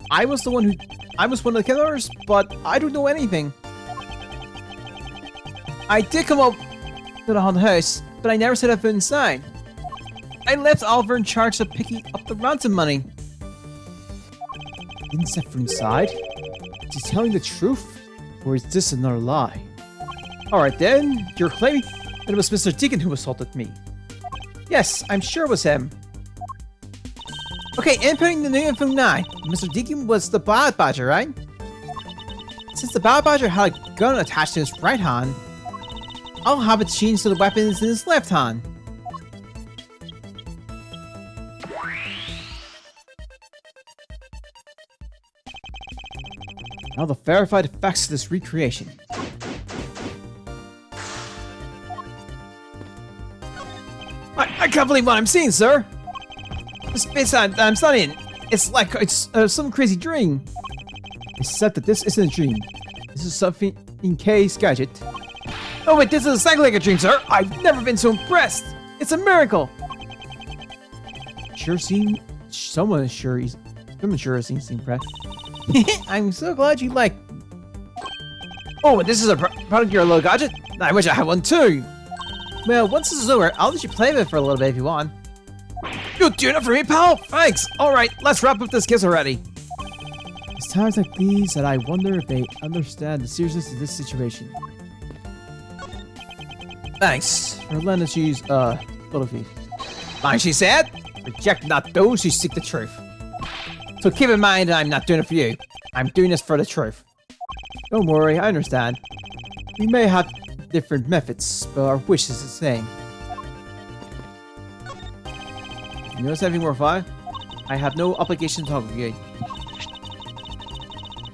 A: I was one of the kidnappers, but I don't know anything. I did come up to the haunted house, but I never set up inside. I left Oliver in charge of picking up the ransom money. Didn't set foot inside? Is he telling the truth? Or is this another lie? Alright then, you're claiming that it was Mr. Deacon who assaulted me. Yes, I'm sure it was him. Okay, inputting the new info 9. Mr. Deacon was the Bad Badger, right? Since the Bad Badger had a gun attached to his right hand, I'll have it changed to the weapons in his left hand. Now to verify the facts of this recreation. I can't believe what I'm seeing, sir. The space I'm studying, it's like it's some crazy dream. Except that this isn't a dream. This is something in K's gadget. Oh wait, this is exactly like a dream, sir. I've never been so impressed. It's a miracle. Someone sure seems impressed. I'm so glad you like. Oh, this is a product of your little gadget? I wish I had one too. Well, once this is over, I'll let you play with it for a little bit if you want. You'll do enough for me, pal? Thanks. Alright, let's wrap up this kiss already. It's times like these that I wonder if they understand the seriousness of this situation. Thanks for letting us use, Philippi. Like she said, reject not those who seek the truth. So keep in mind that I'm not doing it for you. I'm doing this for the truth. Don't worry, I understand. We may have different methods, but our wish is the same. You notice anything more fun? I have no obligation to talk with you.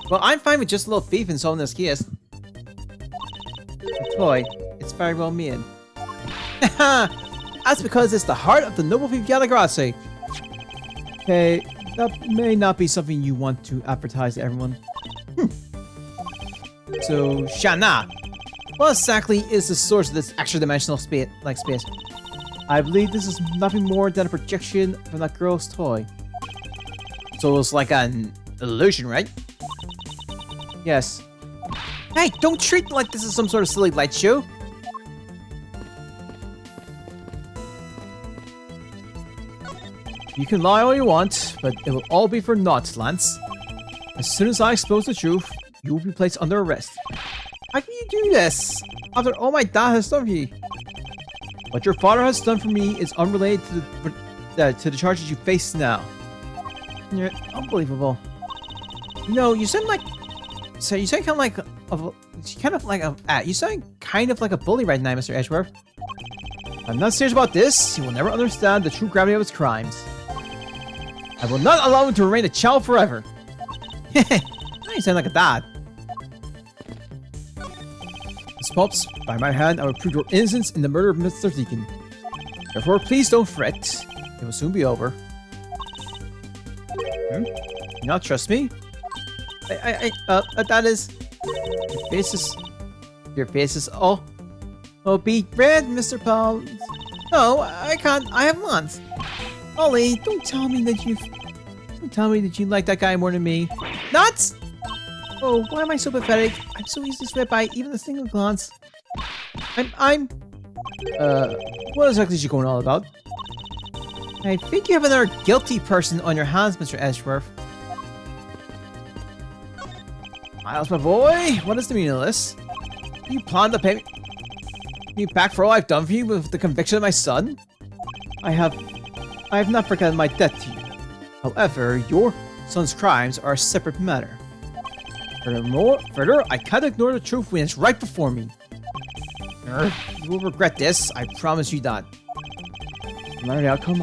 A: Well, I'm fine with just a little thief and solving this case. A toy. It's very well mean. That's because it's the heart of the noble thief Galagrassi. Okay, that may not be something you want to advertise to everyone. So, Shana, what exactly is the source of this extra-dimensional space? I believe this is nothing more than a projection from that girl's toy. So it's like an illusion, right? Yes. Hey, don't treat it like this is some sort of silly light show. You can lie all you want, but it will all be for naught, Lance. As soon as I expose the truth, you will be placed under arrest. How can you do this? After all my dad has done for you. What your father has done for me is unrelated to the charges you face now. You're unbelievable. You know, you sound like... So you sound kind of like a bully right now, Mr. Edgeworth. If I'm not serious about this, you will never understand the true gravity of his crimes. I will not allow him to remain a child forever. Now you sound like a dad. Miss Pops, by my hand, I will prove your innocence in the murder of Mr. Deacon. Therefore, please don't fret. It will soon be over. You not trust me? That is... Your face is all... Oh, be red, Mr. Paul. No, I can't. I have months. Ollie, don't tell me that you like that guy more than me. Nuts! Oh, why am I so pathetic? I'm so easily swayed by even a single glance. What exactly is you going on about? I think you have another guilty person on your hands, Mr. Edgeworth. Miles, my boy, what is the meaning of this? You plan to pay me back for all I've done for you with the conviction of my son? I have not forgotten my debt to you. However, your son's crimes are a separate matter. Further, I can't ignore the truth when it's right before me. You will regret this, I promise you that. No matter the outcome,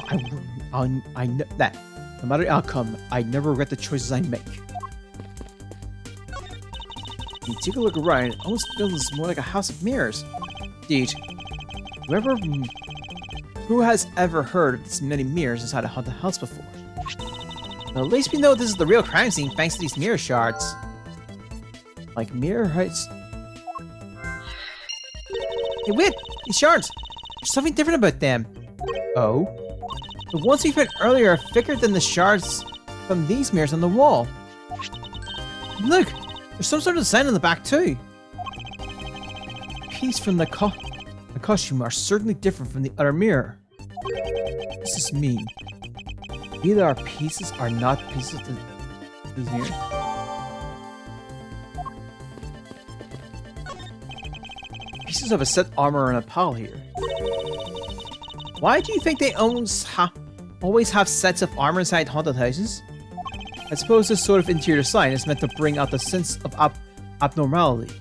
A: No matter the outcome, I never regret the choices I make. When you take a look around, it almost feels more like a house of mirrors. Indeed, who has ever heard of this many mirrors inside a haunted house before? Well, at least we know this is the real crime scene thanks to these mirror shards. Like mirror heights. Hey, wait! These shards! There's something different about them. Oh? The ones we found earlier are thicker than the shards from these mirrors on the wall. Look! There's some sort of sign on the back too. Piece from the costume are certainly different from the other mirror. What does this mean? Either our pieces are not pieces of these mirrors. Pieces of a set armor and a pile here. Why do you think they always have sets of armor inside haunted houses? I suppose this sort of interior design is meant to bring out the sense of abnormality.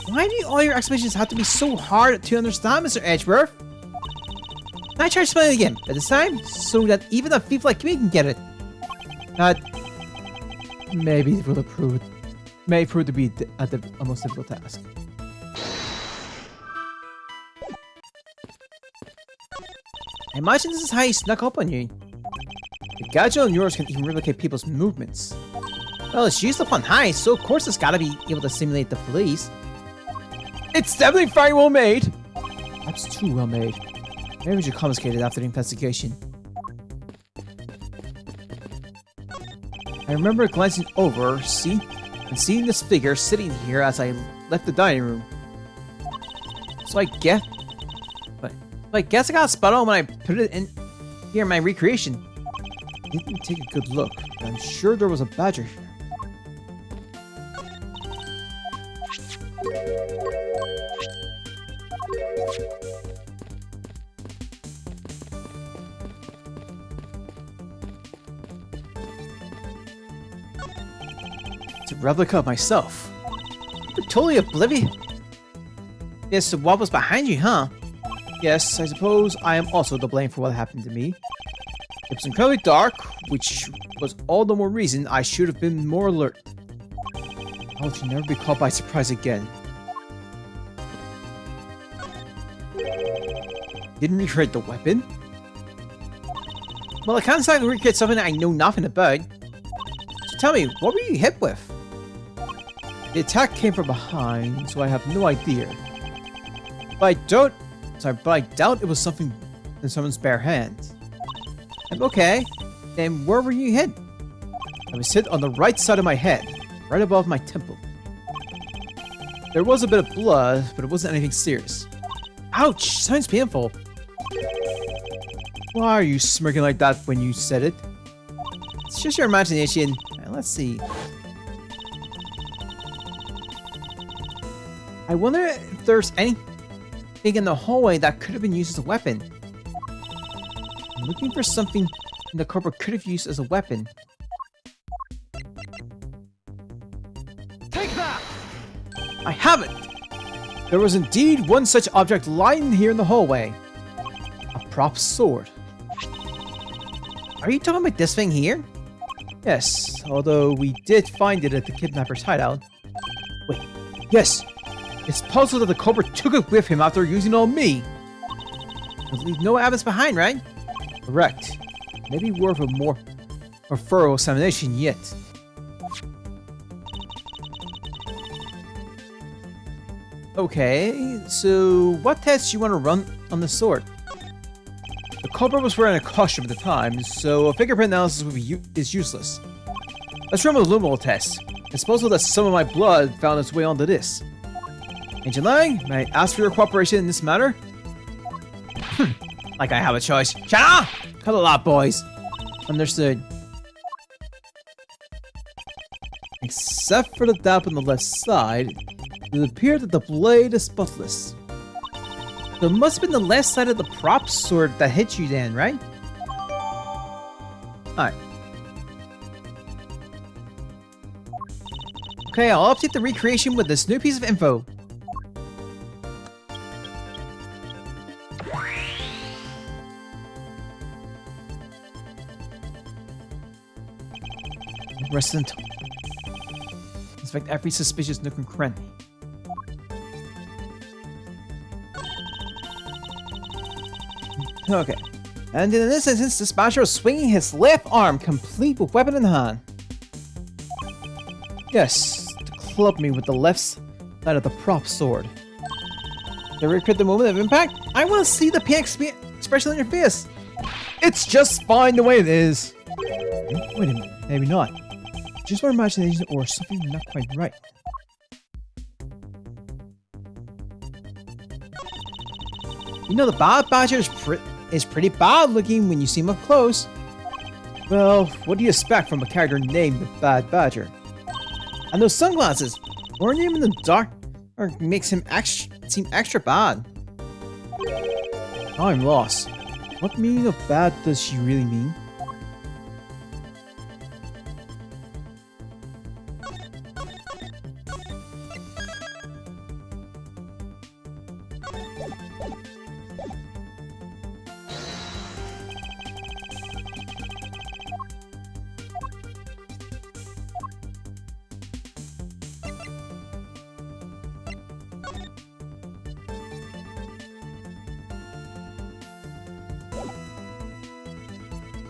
A: Why do all your explanations have to be so hard to understand, Mr. Edgeworth? Can I try spelling it again, but this time, so that even a thief like me can get it? That may prove to be a most difficult task. I imagine this is how he snuck up on you. The gadget on yours can even replicate people's movements. Well, it's used upon heist, so of course it's gotta be able to simulate the police. It's definitely very well made! That's too well made. Maybe we should confiscate it after the investigation. I remember glancing over, and seeing this figure sitting here as I left the dining room. So I guess I got spot on when I put it in here in my recreation. I didn't take a good look, but I'm sure there was a badger here. It's a replica of myself. You're totally oblivious. Yes, so what was behind you, huh? Yes, I suppose I am also to blame for what happened to me. It was incredibly dark, which was all the more reason I should have been more alert. I hope to never be caught by surprise again. Didn't recreate the weapon? Well, I can't exactly recreate something I know nothing about. So tell me, what were you hit with? The attack came from behind, so I have no idea. But I doubt it was something in someone's bare hand. Okay, then where were you hit? I was hit on the right side of my head, right above my temple. There was a bit of blood, but it wasn't anything serious. Ouch! Sounds painful. Why are you smirking like that when you said it? It's just your imagination. Let's see. I wonder if there's anything in the hallway that could have been used as a weapon. I'm looking for something the culprit could have used as a weapon.
B: Take that!
A: I have it! There was indeed one such object lying here in the hallway. A prop sword. Are you talking about this thing here? Yes, although we did find it at the kidnapper's hideout. Wait, yes! It's possible that the culprit took it with him after using it on me. It'll leave no evidence behind, right? Correct. Maybe worth a more thorough examination yet. Okay, so what tests you want to run on the sword? The culprit was wearing a costume at the time, so a fingerprint analysis is useless. Let's run a luminol test. It's possible that some of my blood found its way onto this. Agent Lang, may I ask for your cooperation in this matter? Like I have a choice. Shut up! Cut a lot, boys. Understood. Except for the dab on the left side, it appears that the blade is spotless. So it must have been the left side of the prop sword that hit you then, right? Alright. Okay, I'll update the recreation with this new piece of info. Resident. Inspect every suspicious nook and cranny. Okay. And in this instance, the Smasher was swinging his left arm, complete with weapon in hand. Yes, to club me with the left side of the prop sword. To recreate the moment of impact, I want to see the pain expression on your face. It's just fine the way it is. Wait a minute, maybe not. Just my imagination or something not quite right. You know, the Bad Badger is pretty bad looking when you see him up close. Well, what do you expect from a character named the Bad Badger? And those sunglasses, wearing him in the dark makes him seem extra bad. I'm lost. What meaning of bad does she really mean?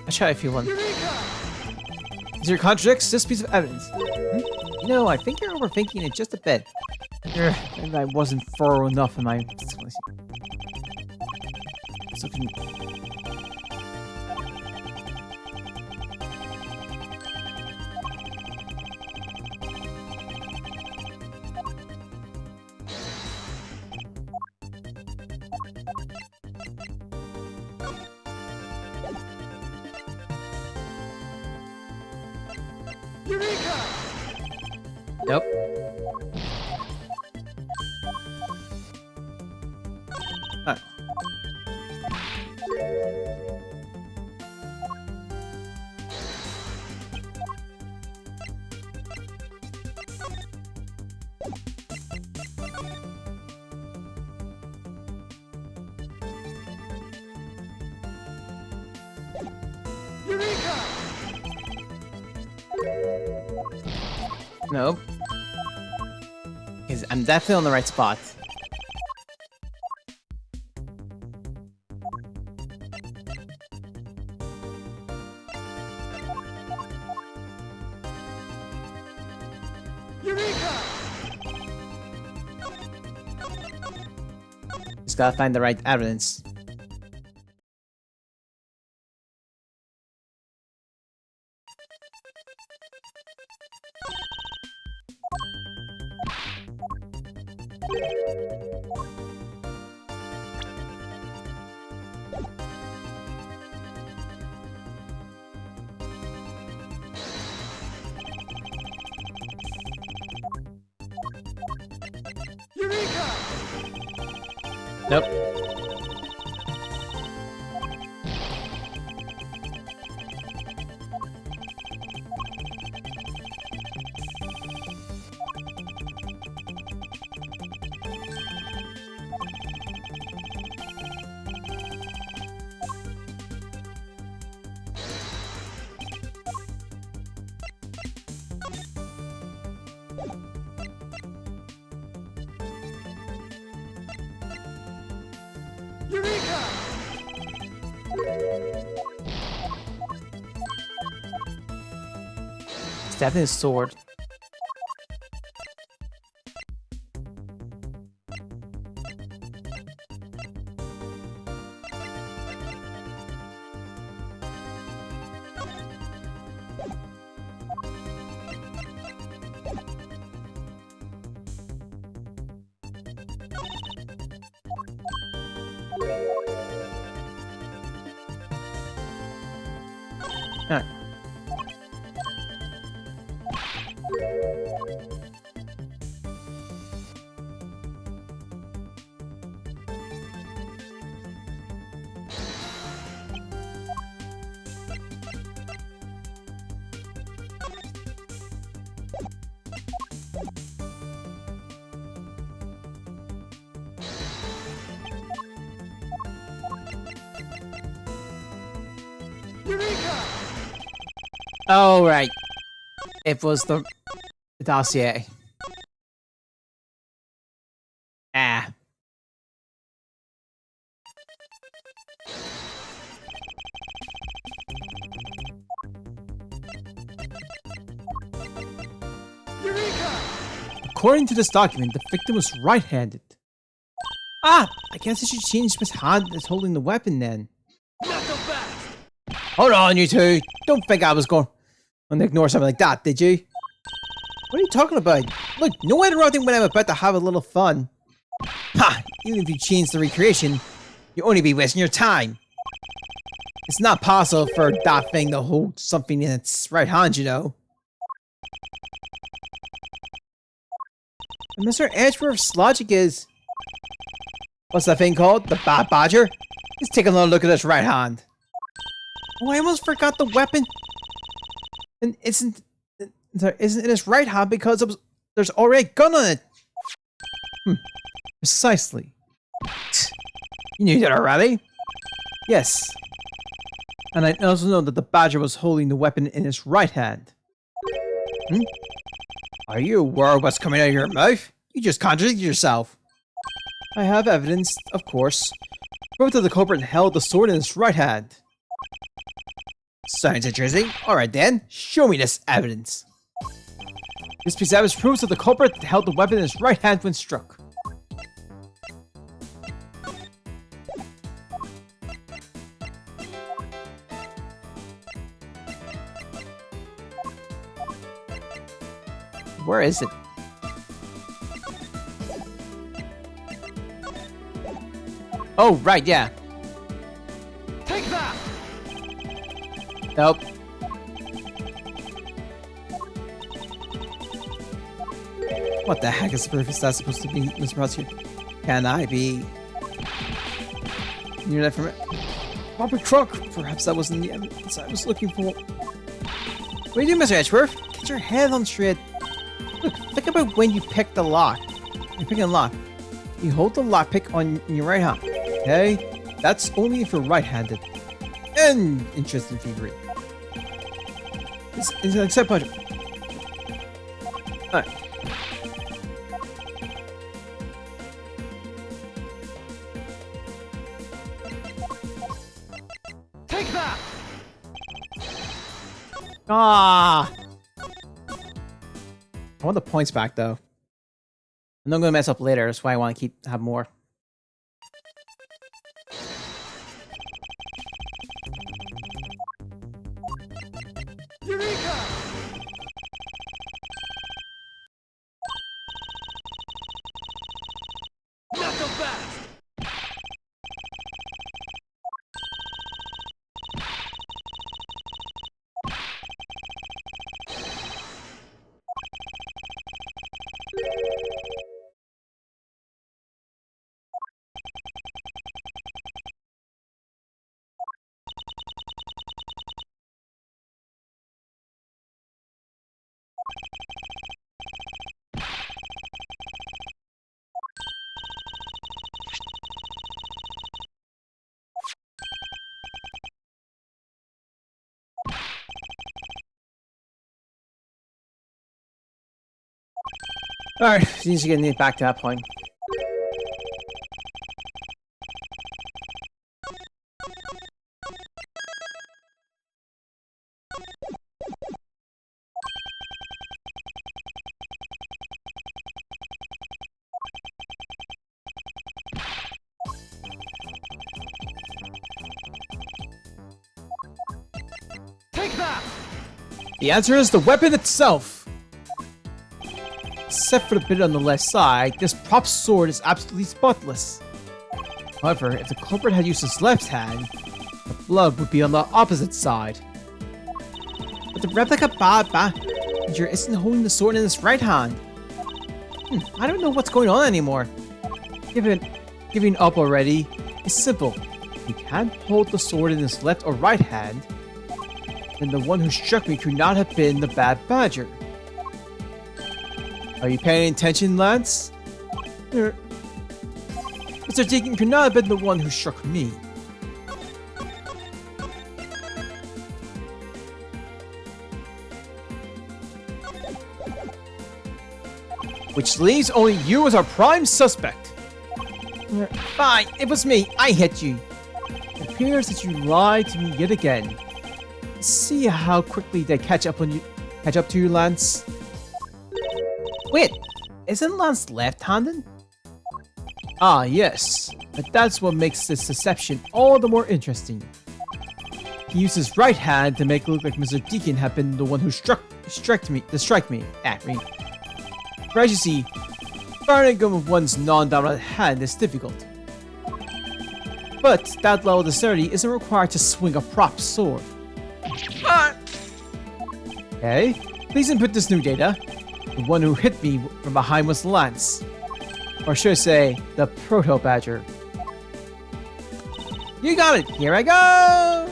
A: I'll try if you want.
B: Eureka!
A: Zero contradicts this piece of evidence. You know, I think you're overthinking it just a bit. Maybe I wasn't thorough enough in my... So can...
B: Eureka!
A: Nope. Huh.
B: Eureka!
A: Nope. Because I'm definitely on the right spot.
B: Eureka!
A: Just gotta find the right evidence.
B: Eureka!
A: Nope.
B: Eureka!
A: It's definitely a sword. Alright.
B: Eureka!
A: Oh, right. It was the dossier. Ah.
B: Eureka!
A: According to this document, the victim was right-handed. Ah! I guess I should change which hand that's holding the weapon then.
B: Not so fast!
A: Hold on, you two. Don't think I was going to ignore something like that, did you? What are you talking about? Look, no interrupting when I'm about to have a little fun. Ha! Even if you change the recreation, you'll only be wasting your time. It's not possible for that thing to hold something in its right hand, you know. And Mr. Edgeworth's logic is... What's that thing called? The Bad Badger? Let's take a little look at his right hand. Oh, I almost forgot the weapon. And isn't in his right hand because there's already a gun on it. Precisely. You knew that already? Yes. And I also know that the badger was holding the weapon in his right hand. Are you aware of what's coming out of your mouth? You just contradicted yourself. I have evidence, of course. Proof that the culprit held the sword in his right hand. Sounds interesting. Alright then, show me this evidence. This piece of evidence proves that the culprit held the weapon in his right hand when struck. Where is it? Oh, right, yeah.
B: Take that!
A: Nope. What the heck is proof? Is that supposed to be, Mr. Prosecutor? Can I be near that from it? Robert Crook! Perhaps that wasn't the evidence I was looking for. What are you doing, Mr. Edgeworth? Get your head on straight. Look, think about when you pick the lock. You're picking a lock. You hold the lockpick in your right hand. Okay? That's only if you're right-handed. And interesting thievery. It's an accept punch. Alright.
B: Take that!
A: Ah! I want the points back though. I'm not gonna mess up later, that's why I want to have more.
B: Eureka! Not so fast!
A: Alright, seems to get back to that point.
B: Take that!
A: The answer is the weapon itself! Except for the bit on the left side, this prop sword is absolutely spotless. However, if the culprit had used his left hand, the blood would be on the opposite side. But the replica badger isn't holding the sword in his right hand. I don't know what's going on anymore. Giving up already is simple. If he can't hold the sword in his left or right hand, then the one who struck me could not have been the bad badger. Are you paying attention, Lance? Mr. Deacon could not have been the one who struck me. Which leaves only you as our prime suspect. Fine, it was me. I hit you. It appears that you lied to me yet again. See how quickly they catch up to you, Lance. Wait, isn't Lance left-handed? Ah, yes, but that's what makes this deception all the more interesting. He used his right hand to make it look like Mr. Deacon had been the one who struck me at me. For as you see, firing gun with one's non-dominant hand is difficult. But that level of dexterity isn't required to swing a prop sword. Okay, please input this new data. The one who hit me from behind was Lance. Or should I say, the Proto-Badger. You got it! Here I go!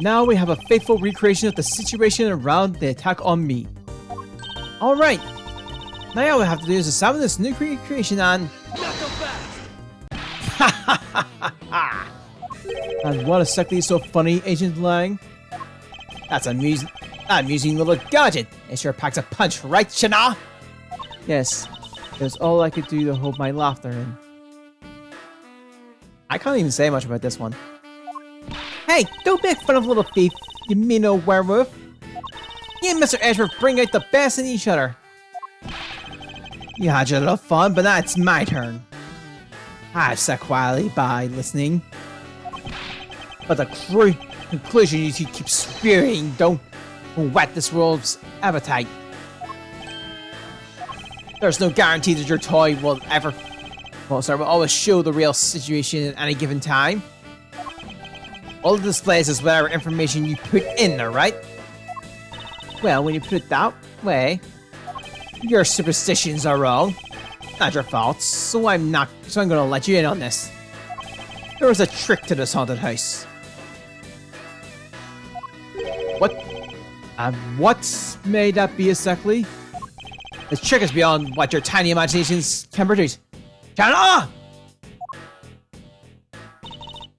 A: Now we have a faithful recreation of the situation around the attack on me. Alright. Now all we have to do is examine this new recreation and...
B: Not so fast!
A: And what exactly is so funny, Agent Lang? That's amusing. That amusing little gadget. It sure packs a punch, right, Shana? Yes, it was all I could do to hold my laughter in. I can't even say much about this one. Hey, don't make fun of little thief, you mean old werewolf. You and Mr. Edgeworth bring out the best in each other. You had your little fun, but now it's my turn. I've sat quietly by, listening. But the conclusion you two keep spewing don't whet this world's appetite. There's no guarantee that your toy will will always show the real situation at any given time. All it displays is whatever information you put in there, right? Well, when you put it that way, your superstitions are wrong. Not your fault, so I'm gonna let you in on this. There was a trick to this haunted house. What? What may that be exactly? The trick is beyond what your tiny imaginations can produce. Chana!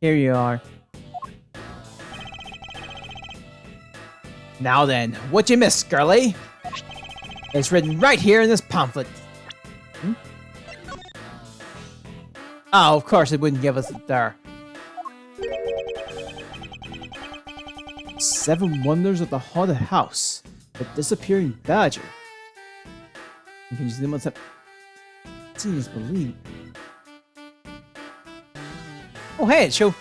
A: Here you are. Now then, what you missed, girlie? It's written right here in this pamphlet. Oh, of course it wouldn't give us it there. 7 Wonders of the Haunted House. The Disappearing Badger. Can you see them what's up? Seems believe. Oh hey, it showed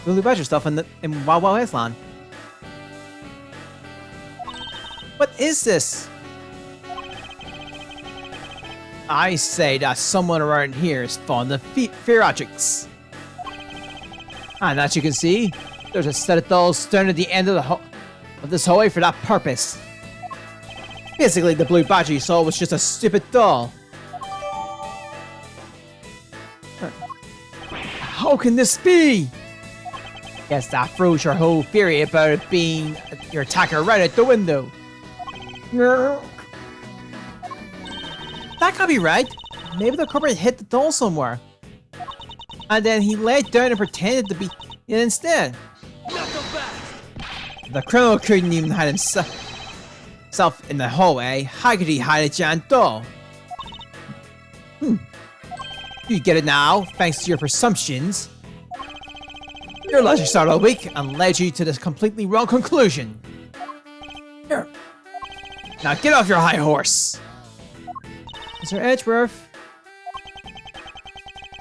A: Lily Badger stuff in Wild Wild Westland. What is this? I say that someone around here is fond of fear objects. And as you can see, there's a set of dolls standing at the end of this hallway for that purpose. Basically, the blue badger you saw was just a stupid doll. How can this be? Guess that throws your whole theory about it being your attacker right out the window. That can't be right. Maybe the culprit hit the doll somewhere. And then he laid down and pretended to be it instead.
B: Not so fast.
A: The criminal couldn't even hide himself in the hallway. How could he hide a giant doll? You get it now, thanks to your presumptions. Your logic started all weak and led you to this completely wrong conclusion. Here. Now get off your high horse. Mr. Edgeworth.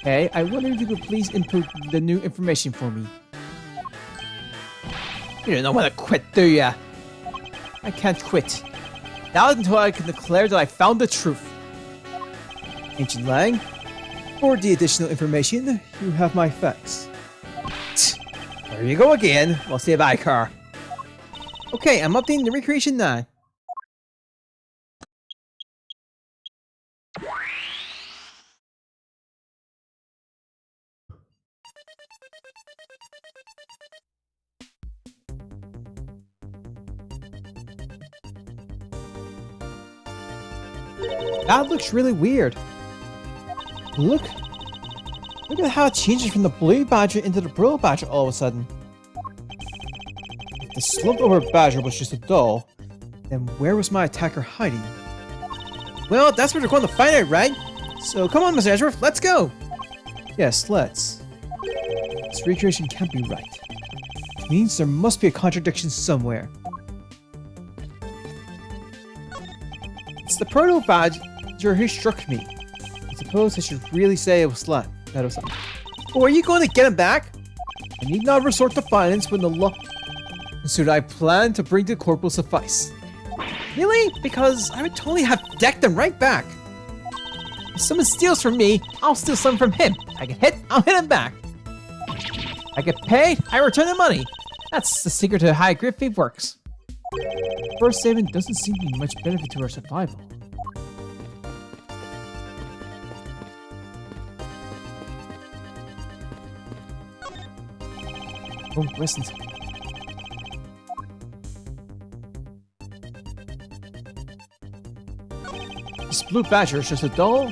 A: Hey, I wonder if you could please input the new information for me. You don't know when to quit, do ya? I can't quit. Not until I can declare that I found the truth. Ancient Lang, for the additional information, you have my facts. There you go again. We'll say bye, car. Okay, I'm updating the recreation now. That looks really weird. Look at how it changes from the blue badger into the brillo badger all of a sudden. If the slumped over badger was just a doll, then where was my attacker hiding? Well, that's what we're going to find out, right? So come on, Mr. Edgeworth, let's go! Yes, let's. This recreation can't be right. Which means there must be a contradiction somewhere. It's the proto badger who struck me. I suppose I should really say it was that was something. Or are you going to get him back? I need not resort to violence when the law. Should I plan to bring the corporal suffice? Really? Because I would totally have decked him right back. If someone steals from me, I'll steal some from him. I get hit, I'll hit him back. I get paid, I return the money. That's the secret to how Great Thief works. First saving doesn't seem to be much benefit to our survival. Oh, listen. This blue badger is just a doll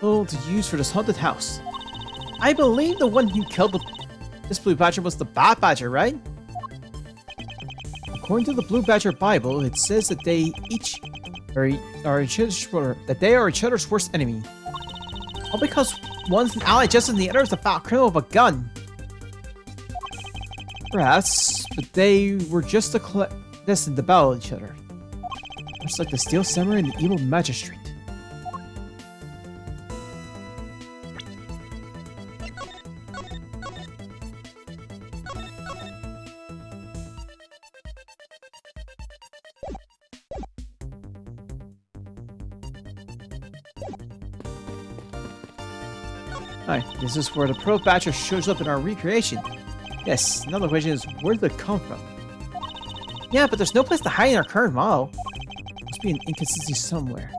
A: to use for this haunted house. I believe the one who killed this blue badger was the bad badger, right? Of According to the Blue Badger Bible, it says that they each are each other's worst enemy. All because one's an ally just as the other is a foul criminal with a gun. Perhaps, but they were just destined to battle each other. Much like the Steel Samurai and the Evil Magistrate. Hi, this is where the Pearl Badger shows up in our recreation. Yes, another question is, where did it come from? Yeah, but there's no place to hide in our current model. Must be an inconsistency somewhere.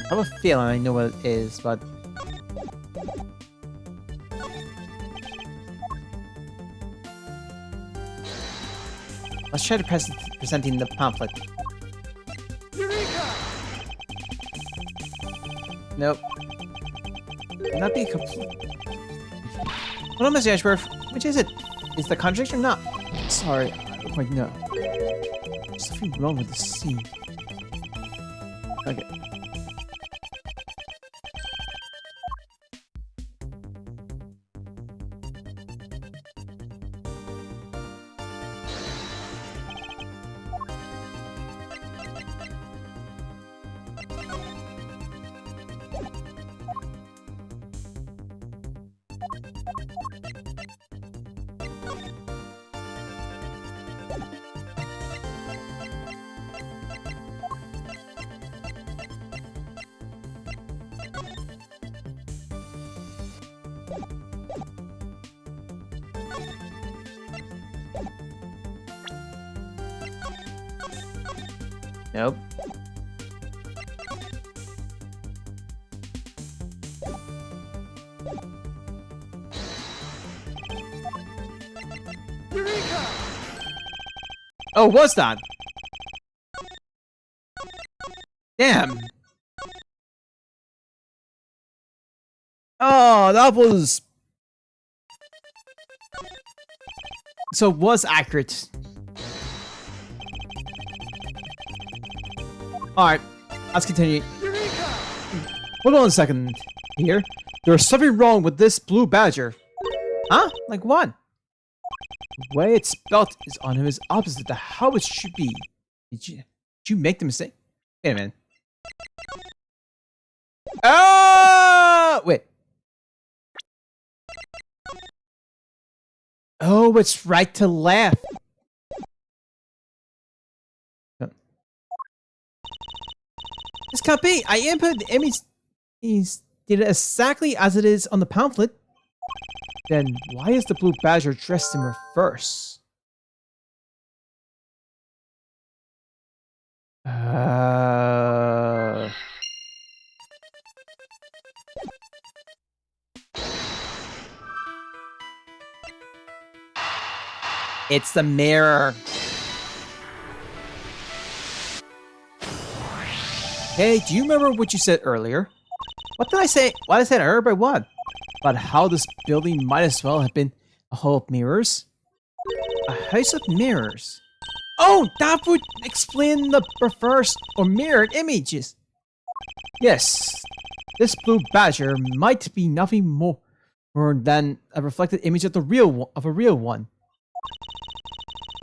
A: I have a feeling I know what it is, but... let's try to presenting the pamphlet.
B: Eureka!
A: Nope. Would not be complete. Hold on, Mr. Ashworth. Which is it? Is the contradiction or not? Sorry, I don't quite know. There's something wrong with the scene. Okay. Nope.
B: Eureka!
A: Oh, was that? Damn. Oh, that was... so it was accurate. Alright, let's continue.
B: Eureka!
A: Hold on a second here. There's something wrong with this Blue Badger. Huh? Like what? The way it's spelled is on him is opposite to how it should be. Did you make the mistake? Wait a minute. Oh! Wait. Oh, it's right to left. This can't be. I input the image. He's did it exactly as it is on the pamphlet. Then why is the Blue Badger dressed in reverse? It's the mirror. Hey, do you remember what you said earlier? What did I say? What I said earlier by what? About how this building might as well have been a hall of mirrors? A house of mirrors? Oh, that would explain the reversed or mirrored images. Yes, this Blue Badger might be nothing more than a reflected image of a real one.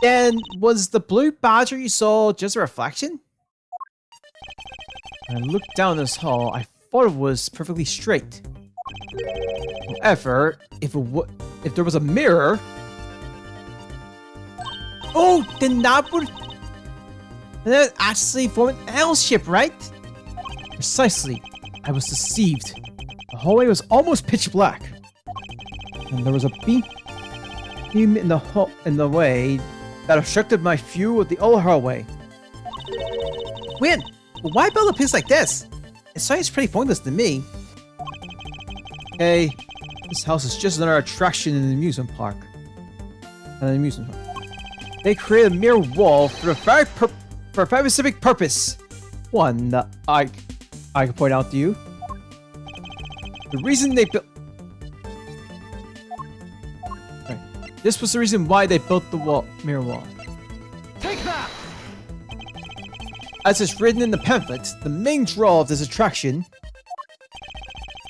A: Then was the Blue Badger you saw just a reflection? When I looked down this hall, I thought it was perfectly straight. However, if there was a mirror... oh, then that would actually form an L shape, right? Precisely. I was deceived. The hallway was almost pitch black. And there was a beam in the way that obstructed my view of the old hallway. Wait, but why build a place like this? It sounds pretty pointless to me. Hey, this house is just another attraction in an amusement park. They created a mirror wall for a very specific purpose. one that I can point out to you. The reason they built... Right. This was the reason why they built the mirror wall.
B: Take that!
A: As is written in the pamphlet, the main draw of this attraction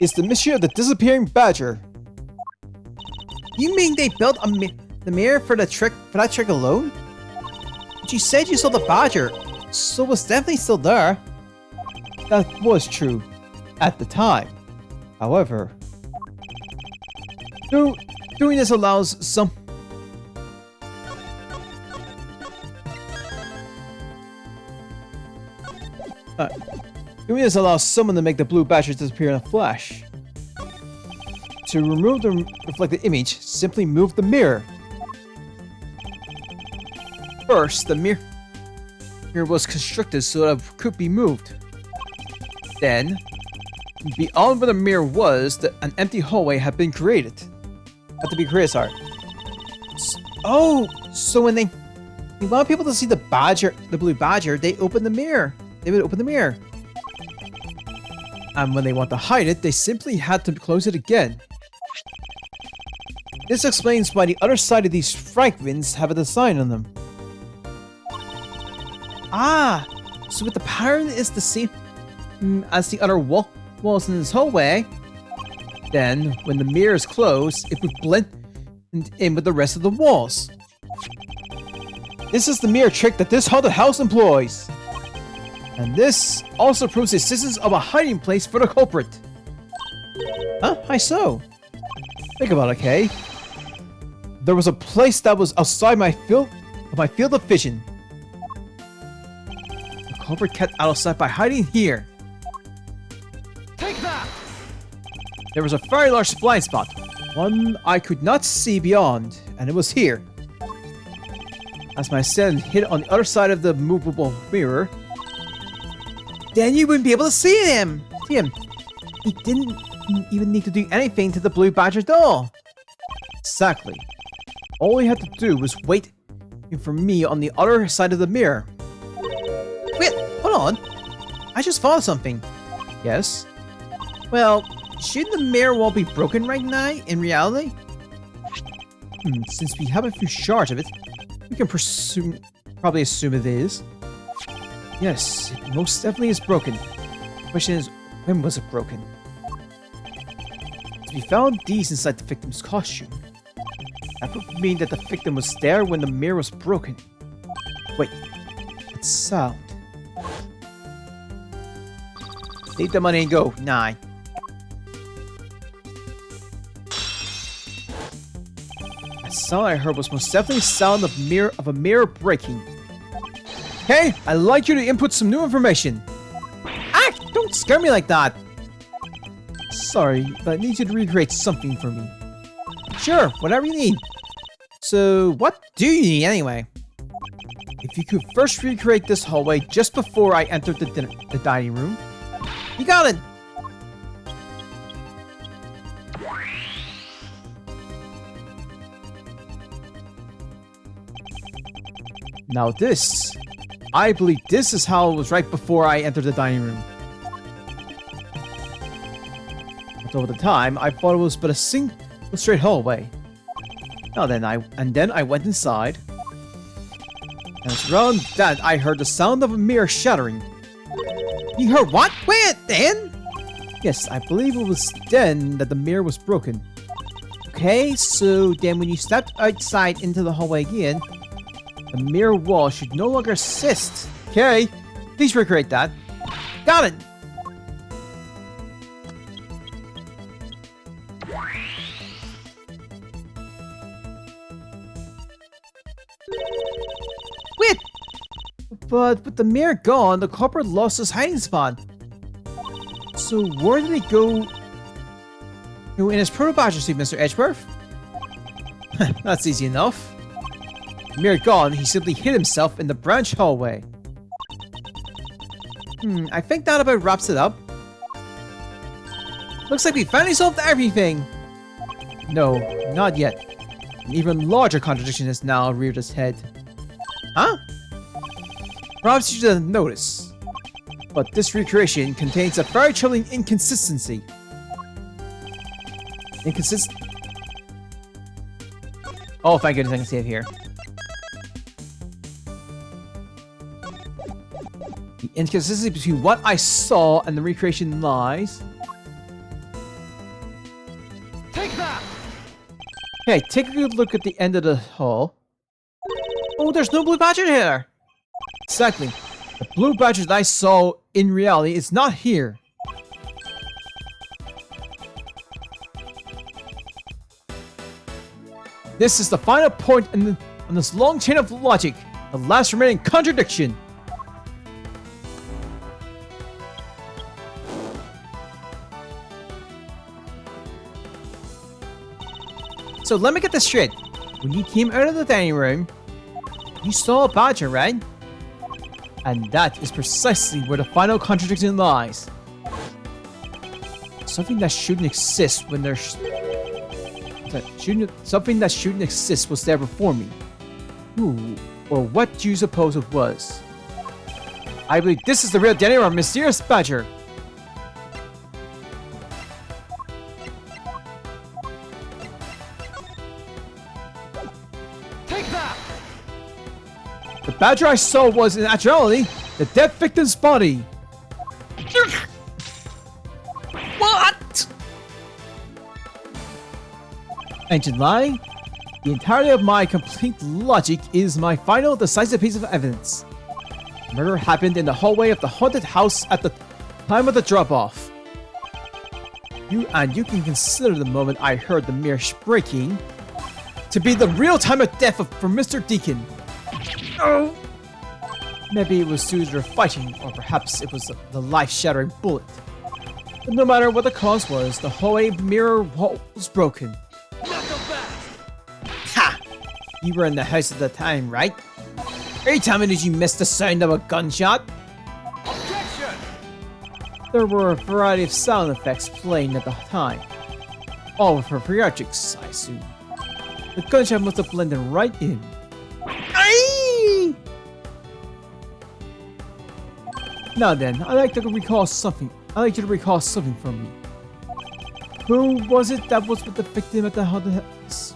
A: is the mystery of the disappearing badger. You mean they built the mirror for that trick alone? But you said you saw the badger, so it was definitely still there. That was true at the time. However, doing this allows some... doing this allows someone to make the blue badger disappear in a flash. To remove the reflected image, simply move the mirror. First, the mirror was constructed so that it could be moved. Then, beyond where the mirror was, an empty hallway had been created. Sorry. So when they want people to see the blue badger, they open the mirror. They would open the mirror. And when they want to hide it, they simply had to close it again. This explains why the other side of these fragments have a design on them. Ah, so if the pattern is the same as the other walls in this hallway, then when the mirror is closed, it would blend in with the rest of the walls. This is the mirror trick that this haunted house employs. And this also proves the existence of a hiding place for the culprit. Huh? Why so? Think about it, okay? There was a place that was outside my field of vision. The culprit kept out of sight by hiding here.
B: Take that!
A: There was a very large blind spot, one I could not see beyond, and it was here. As my son hid on the other side of the movable mirror, then you wouldn't be able to see him. He didn't even need to do anything to the blue badger doll. Exactly. All he had to do was wait for me on the other side of the mirror. Wait, hold on. I just thought of something. Yes? Well, shouldn't the mirror wall be broken right now in reality? Since we have a few shards of it, we can probably assume it is. Yes, it most definitely is broken. The question is, when was it broken? We found these inside the victim's costume. That would mean that the victim was there when the mirror was broken. Wait, that sound. Take the money and go. 9. That sound I heard was most definitely the sound of a mirror breaking. Hey, I'd like you to input some new information. Ah, don't scare me like that. Sorry, but I need you to recreate something for me. Sure, whatever you need. So, what do you need anyway? If you could first recreate this hallway just before I entered the dining room. You got it! Now this. I believe this is how it was right before I entered the dining room. But over the time, I thought it was but a single straight hallway. Then I went inside. And it's around that I heard the sound of a mirror shattering. You heard what? Wait, then? Yes, I believe it was then that the mirror was broken. Okay, so then when you stepped outside into the hallway again, the mirror wall should no longer exist. Okay, please recreate that. Got it! Wait! But with the mirror gone, the culprit lost his hiding spot. So where did he go? In his proto-badger suit, Mr. Edgeworth? That's easy enough. Mirror gone, he simply hid himself in the branch hallway. I think that about wraps it up. Looks like we finally solved everything! No, not yet. An even larger contradiction has now reared its head. Huh? Perhaps you didn't notice. But this recreation contains a very troubling inconsistency. Oh, thank goodness I can save here. The inconsistency between what I saw and the recreation lies.
B: Take that!
A: Okay, take a good look at the end of the hall. Oh, there's no blue badger here! Exactly. The blue badger that I saw in reality is not here. This is the final point in this long chain of logic, the last remaining contradiction. So let me get this straight. When you came out of the dining room, you saw a badger, right? And that is precisely where the final contradiction lies. Something that shouldn't exist when there's... Something that shouldn't exist was there before me. Who or what do you suppose it was? I believe this is the real identity of our mysterious badger.
B: Take that!
A: The badger I saw was, in actuality, the dead victim's body. What? Ancient lie? The entirety of my complete logic is my final decisive piece of evidence. Murder happened in the hallway of the haunted house at the time of the drop-off. You can consider the moment I heard the mirror breaking to be the real time of death for Mr. Deacon. Oh! Maybe it was due to their fighting, or perhaps it was the life-shattering bullet. But no matter what the cause was, the hallway mirror wall was broken. Ha! You were in the house at the time, right? Are you telling me did you miss the sound of a gunshot?
B: Objection!
A: There were a variety of sound effects playing at the time. All for theatrics, I assume. The gunshot must have blended right in. Aye! Now then, I'd like you to recall something from me. Who was it that was with the victim at the haunted house?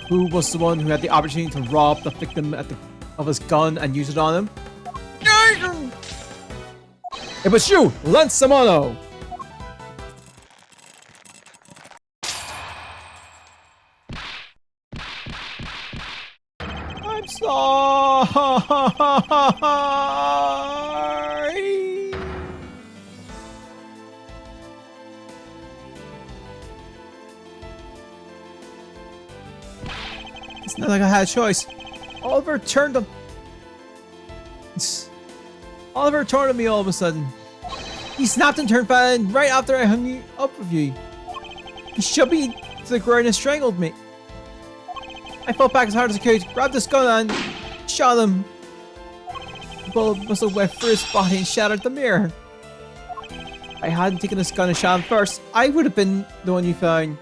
A: Who was the one who had the opportunity to rob the victim of his gun and use it on him? It was you, Lance Samano! I'm sorry! It's not like I had a choice. Oliver turned on me all of a sudden. He snapped and turned violent right after I hung you up with you. He shoved me to the ground and strangled me. I fell back as hard as I could, grabbed his gun and shot him. The bullet must have went through his body and shattered the mirror. If I hadn't taken his gun and shot him first, I would have been the one you found.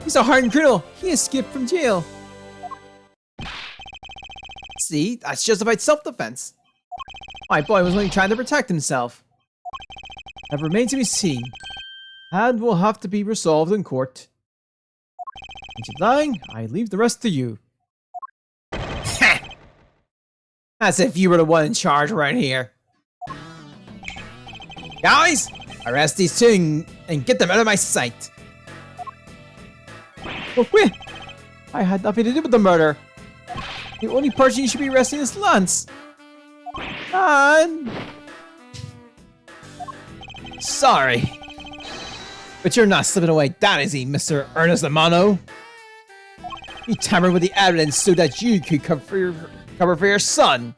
A: He's a hardened criminal. He escaped from jail. See, that's justified self-defense. My boy was only trying to protect himself. That remains to be seen, and will have to be resolved in court. Ancient lying, I leave the rest to you. As if you were the one in charge around here. Guys, arrest these two and get them out of my sight. Oh, wait! I had nothing to do with the murder. The only person you should be arresting is Lance. And... sorry. But you're not slipping away that easy, Mr. Ernest Amano. You tampered with the evidence so that you could cover for your son.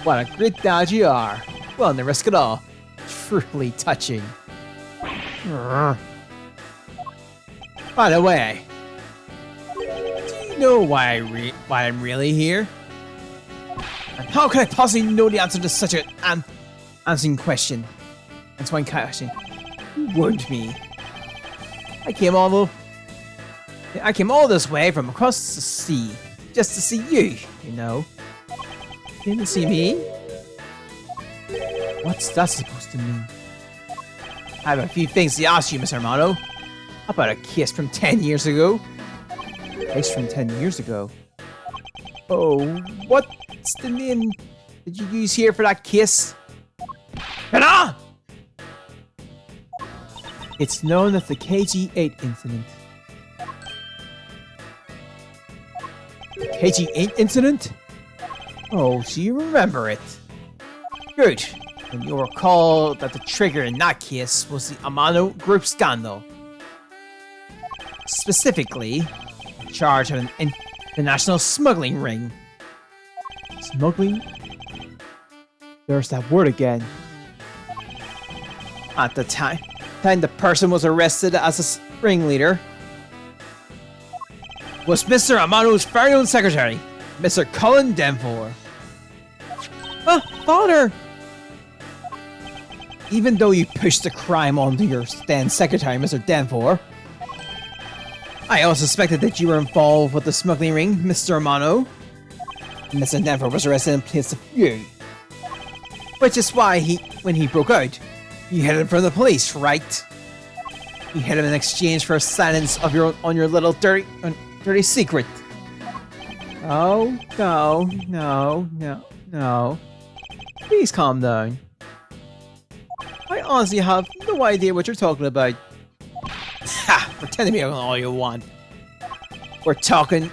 A: What a great dad you are. Willing to risk it all. Truly touching. By the way, do you know why I'm really here? And how can I possibly know the answer to such an answering question? That's one question. You warned me. I came all this way from across the sea just to see you, you know. Didn't see me? What's that supposed to mean? I have a few things to ask you, Mr. Romano. How about a kiss from 10 years ago? A kiss from 10 years ago? Oh, what's the name did you use here for that kiss? Ta-da! It's known as the KG-8 incident. The KG-8 incident? Oh, so you remember it. Good. And you'll recall that the trigger in that case was the Amano Group scandal. Specifically, the charge of an international smuggling ring. Smuggling? There's that word again. At the time the person was arrested as a ringleader was Mr. Amano's very own secretary, Mr. Colin Denfor. Ah, father! Even though you pushed the crime onto your then secretary, Mr. Denfor, I also suspected that you were involved with the smuggling ring, Mr. Amano. Mr. Denfor was arrested in place of you. Which is why when he broke out, you hid him from the police, right? You hid him in exchange for silence on your little dirty secret. Oh, no. Please calm down. I honestly have no idea what you're talking about. Ha! Pretend to be all you want. We're taking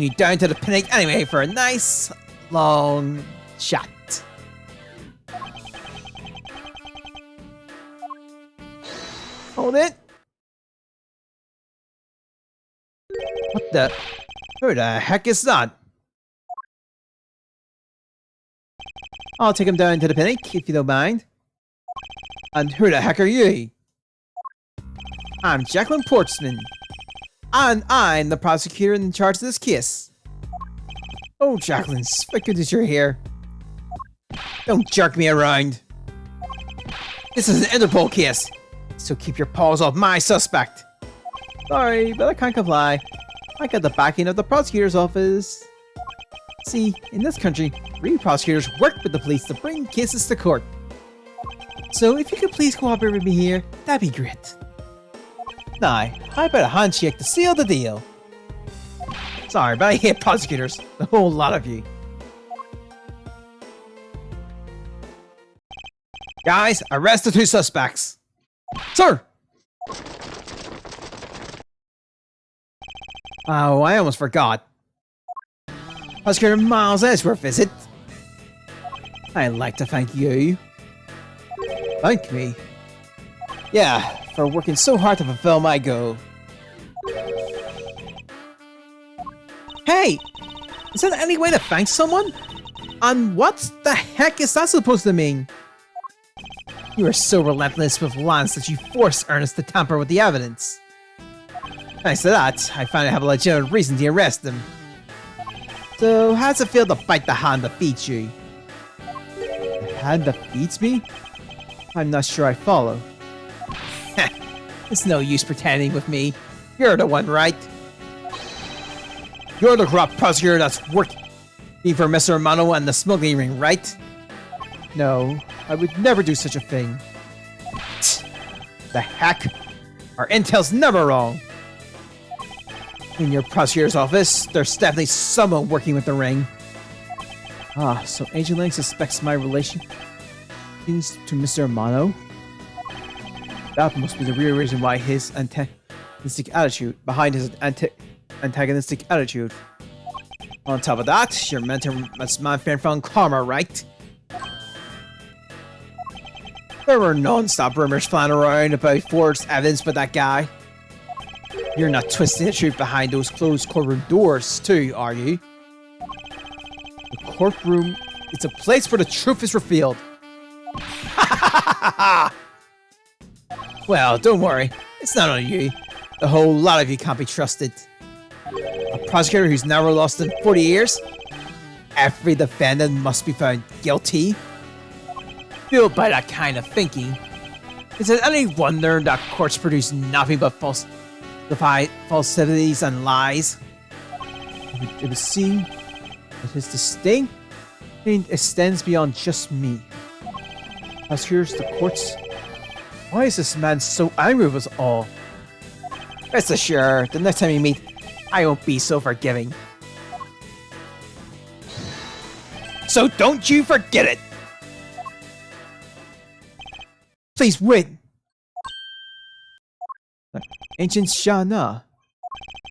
A: you down to the Pinnacle anyway for a nice, long chat. Hold it. What the? Who the heck is that? I'll take him down to the Pinnacle if you don't mind. And who the heck are you? I'm Jacqueline Portsman. And I'm the prosecutor in charge of this case. Oh, Jacqueline, it's so good that you're here. Don't jerk me around. This is an Interpol case, so keep your paws off my suspect. Sorry, but I can't comply. I got the backing of the prosecutor's office. See, in this country, real prosecutors work with the police to bring cases to court. So if you could please cooperate with me here, that'd be great. Now, how about a handshake to seal the deal? Sorry, but I hate prosecutors. The whole lot of you. Guys, arrest the two suspects. Sir! Oh, I almost forgot. Prosecutor Miles Edgeworth, is it? I'd like to thank you. Thank me? Yeah, for working so hard to fulfill my goal. Hey! Is there any way to thank someone? And what the heck is that supposed to mean? You are so relentless with Lance that you forced Ernest to tamper with the evidence. Thanks to that, I finally have a legitimate reason to arrest him. So, how does it feel to bite the hand that feeds you? The hand that feeds me? I'm not sure I follow. It's no use pretending with me. You're the one, right? You're the corrupt prosecutor that's working for Mr. Romano and the smuggling ring, right? No, I would never do such a thing. The heck? Our intel's never wrong. In your prosecutor's office, there's definitely someone working with the ring. Ah, so Agent Lang suspects my relation to Mr. Romano? That must be the real reason why his antagonistic attitude, antagonistic attitude. On top of that, you're meant to man from karma, right? There were non-stop rumors flying around about forged evidence with that guy. You're not twisting the truth behind those closed courtroom doors, too, are you? The courtroom is a place where the truth is revealed. Well, don't worry. It's not on you. The whole lot of you can't be trusted. A prosecutor who's never lost in 40 years? Every defendant must be found guilty? Fueled by that kind of thinking, is it any wonder that courts produce nothing but falsities and lies? It would seem that his distinct It extends beyond just me. As here's the courts. Why is this man so angry with us all? Rest assured, the next time we meet, I won't be so forgiving. So don't you forget it! Please win! Ancient Shana.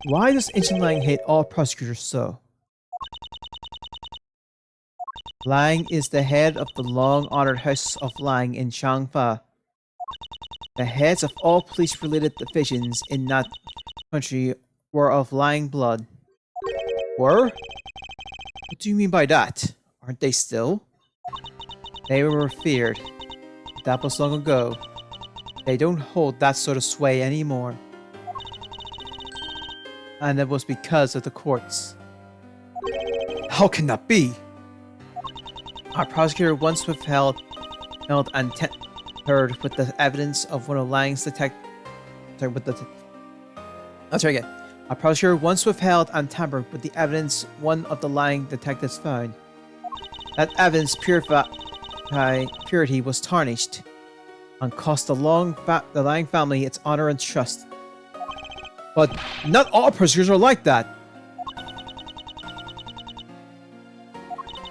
A: Why does Ancient Lang hate all prosecutors so? Lang is the head of the long-honored House of Lang in Changfa. The heads of all police-related divisions in that country were of Lang blood. Were? What do you mean by that? Aren't they still? They were feared. That was long ago. They don't hold that sort of sway anymore. And it was because of the courts. How can that be? Our prosecutor once withheld and tampered with the evidence of one of Lang's Our prosecutor once withheld and tampered with the evidence one of the Lang detectives found. That evidence purity was tarnished and cost the Lang family its honor and trust. But not all prosecutors are like that.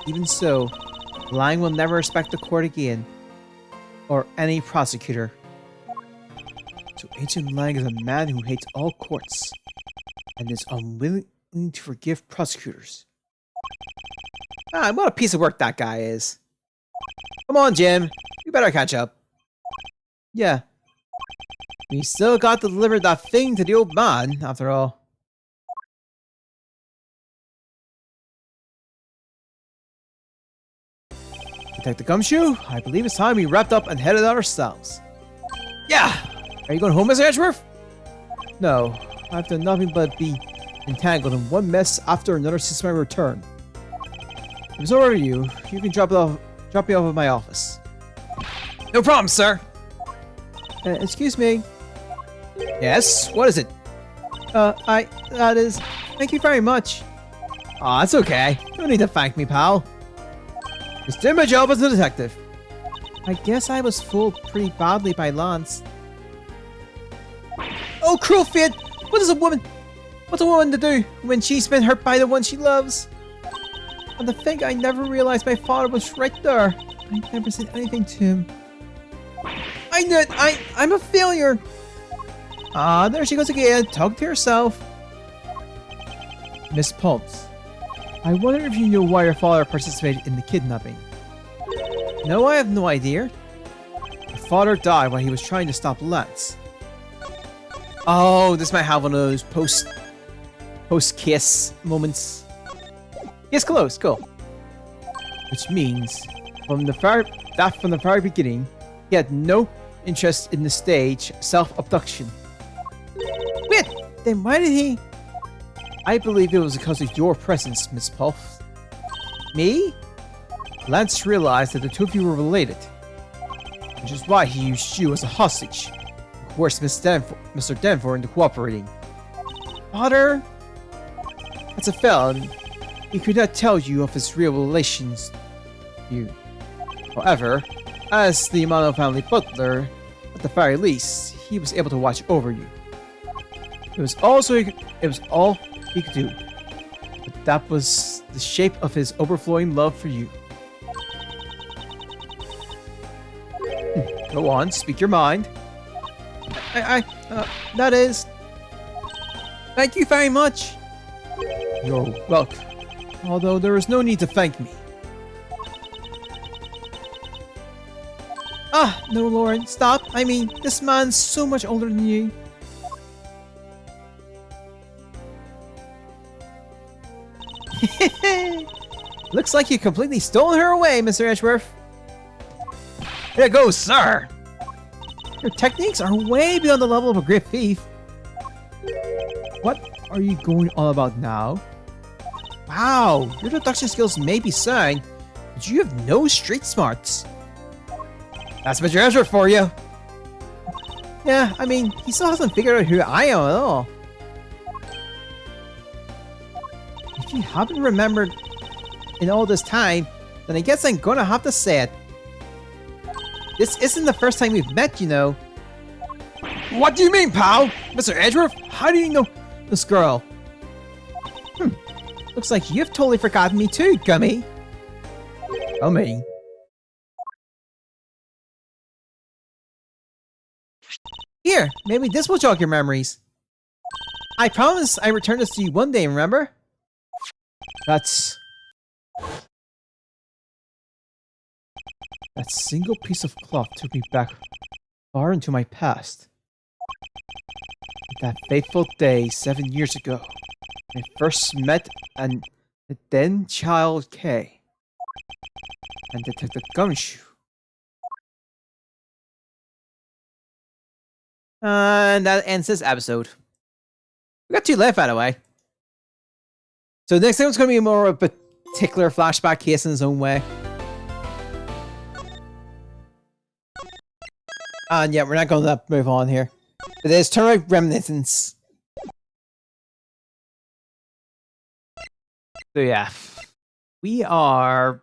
A: Even so, Lang will never respect the court again, or any prosecutor. So Ancient Lang is a man who hates all courts, and is unwilling to forgive prosecutors. Ah, what a piece of work that guy is. Come on, Jim. You better catch up. Yeah. We still got to deliver that thing to the old man, after all. Detective Gumshoe, I believe it's time we wrapped up and headed out ourselves. Yeah! Are you going home, Mr. Edgeworth? No. I've done nothing but be entangled in one mess after another since my return. If it's alright with you, you can drop me off at my office. No problem, sir! Excuse me. Yes? What is it? Thank you very much. Aw, it's okay. No need to thank me, pal. Just did my job as a detective. I guess I was fooled pretty badly by Lance. Oh, cruel fate! What's a woman to do when she's been hurt by the one she loves? And to think I never realized my father was right there. I never said anything to him. I knew it! I'm a failure! Ah, there she goes again. Talk to herself. Miss Pulse, I wonder if you know why your father participated in the kidnapping. No, I have no idea. Your father died while he was trying to stop Lance. Oh, this might have one of those post-kiss moments. Yes, close, go. Which means, from the very beginning, he had no interest in the stage self-abduction. Wait, then why did he? I believe it was because of your presence, Miss Puff. Me? Lance realized that the two of you were related, which is why he used you as a hostage. Of course, Mr. Denver into cooperating. Father? As a felon, he could not tell you of his real relations to you. However, as the Yamano family butler, at the very least, he was able to watch over you. It was all he could do. But that was the shape of his overflowing love for you. Go on, speak your mind. That is... Thank you very much. You're welcome. Although there is no need to thank me. Ah, no, Lauren, stop. I mean, this man's so much older than you. Looks like you completely stolen her away, Mr. Edgeworth. Here goes, sir. Your techniques are way beyond the level of a great thief. What are you going on about now? Wow, your deduction skills may be sound, but you have no street smarts. That's Mr. Edgeworth for you. Yeah, I mean, he still hasn't figured out who I am at all. If you haven't remembered in all this time, then I guess I'm gonna have to say it. This isn't the first time we've met, you know. What do you mean, pal? Mr. Edgeworth? How do you know this girl? Looks like you've totally forgotten me too, Gummy. Gummy? Here, maybe this will jog your memories. I promise I return this to you one day, remember? That single piece of cloth took me back far into my past. That fateful day 7 years ago, I first met the then child Kay and Detective Gumshoe. And that ends this episode. We got 2 left, by the way. So next time it's going to be more of a particular flashback case in its own way. And yeah, we're not going to move on here. But there's Turnabout Reminiscence. So yeah, we are,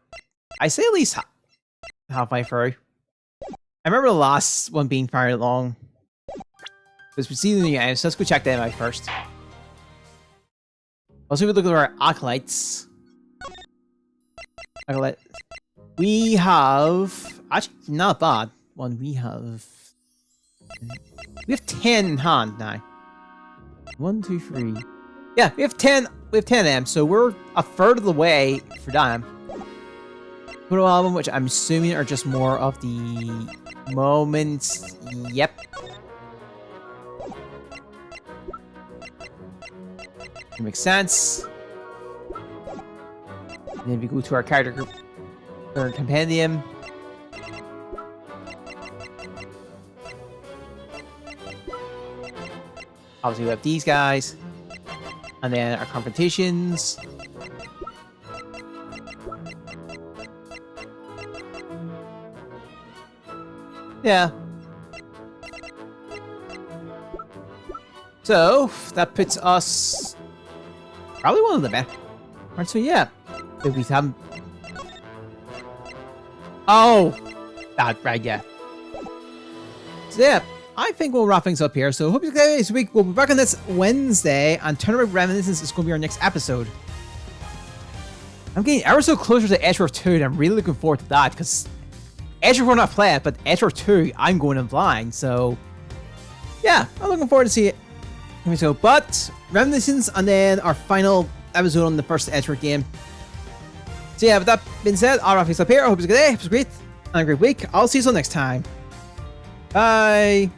A: I say at least halfway through. I remember the last one being fairly long. Because we've seen the new games, so let's go check them out first. Also, we look at our acolytes. We have actually not a bad one. We have 10 in hand now. 1, 2, 3. Yeah, we have 10. We have 10 of them, so we're a third of the way for them. Photo album, which I'm assuming are just more of the moments. Yep. It makes sense. And then we go to our character group, or compendium. Obviously, we have these guys, and then our confrontations. Yeah. So that puts us probably one of the best. Alright, so yeah. If we have. Oh! That, right, yeah. So yeah, I think we'll wrap things up here. So hope you guys this week. We'll be back on this Wednesday, and Turnabout Reminiscence is going to be our next episode. I'm getting ever so closer to Edgeworth 2, and I'm really looking forward to that, because Edgeworth will not play it, but Edgeworth 2, I'm going in blind, so yeah, I'm looking forward to see it. So, but Reminiscence, and then our final episode on the first Edgeworth game. So yeah, with that being said, I'll wrap things up here. I hope it's a good day, hope it's great, and a great week. I'll see you all next time. Bye!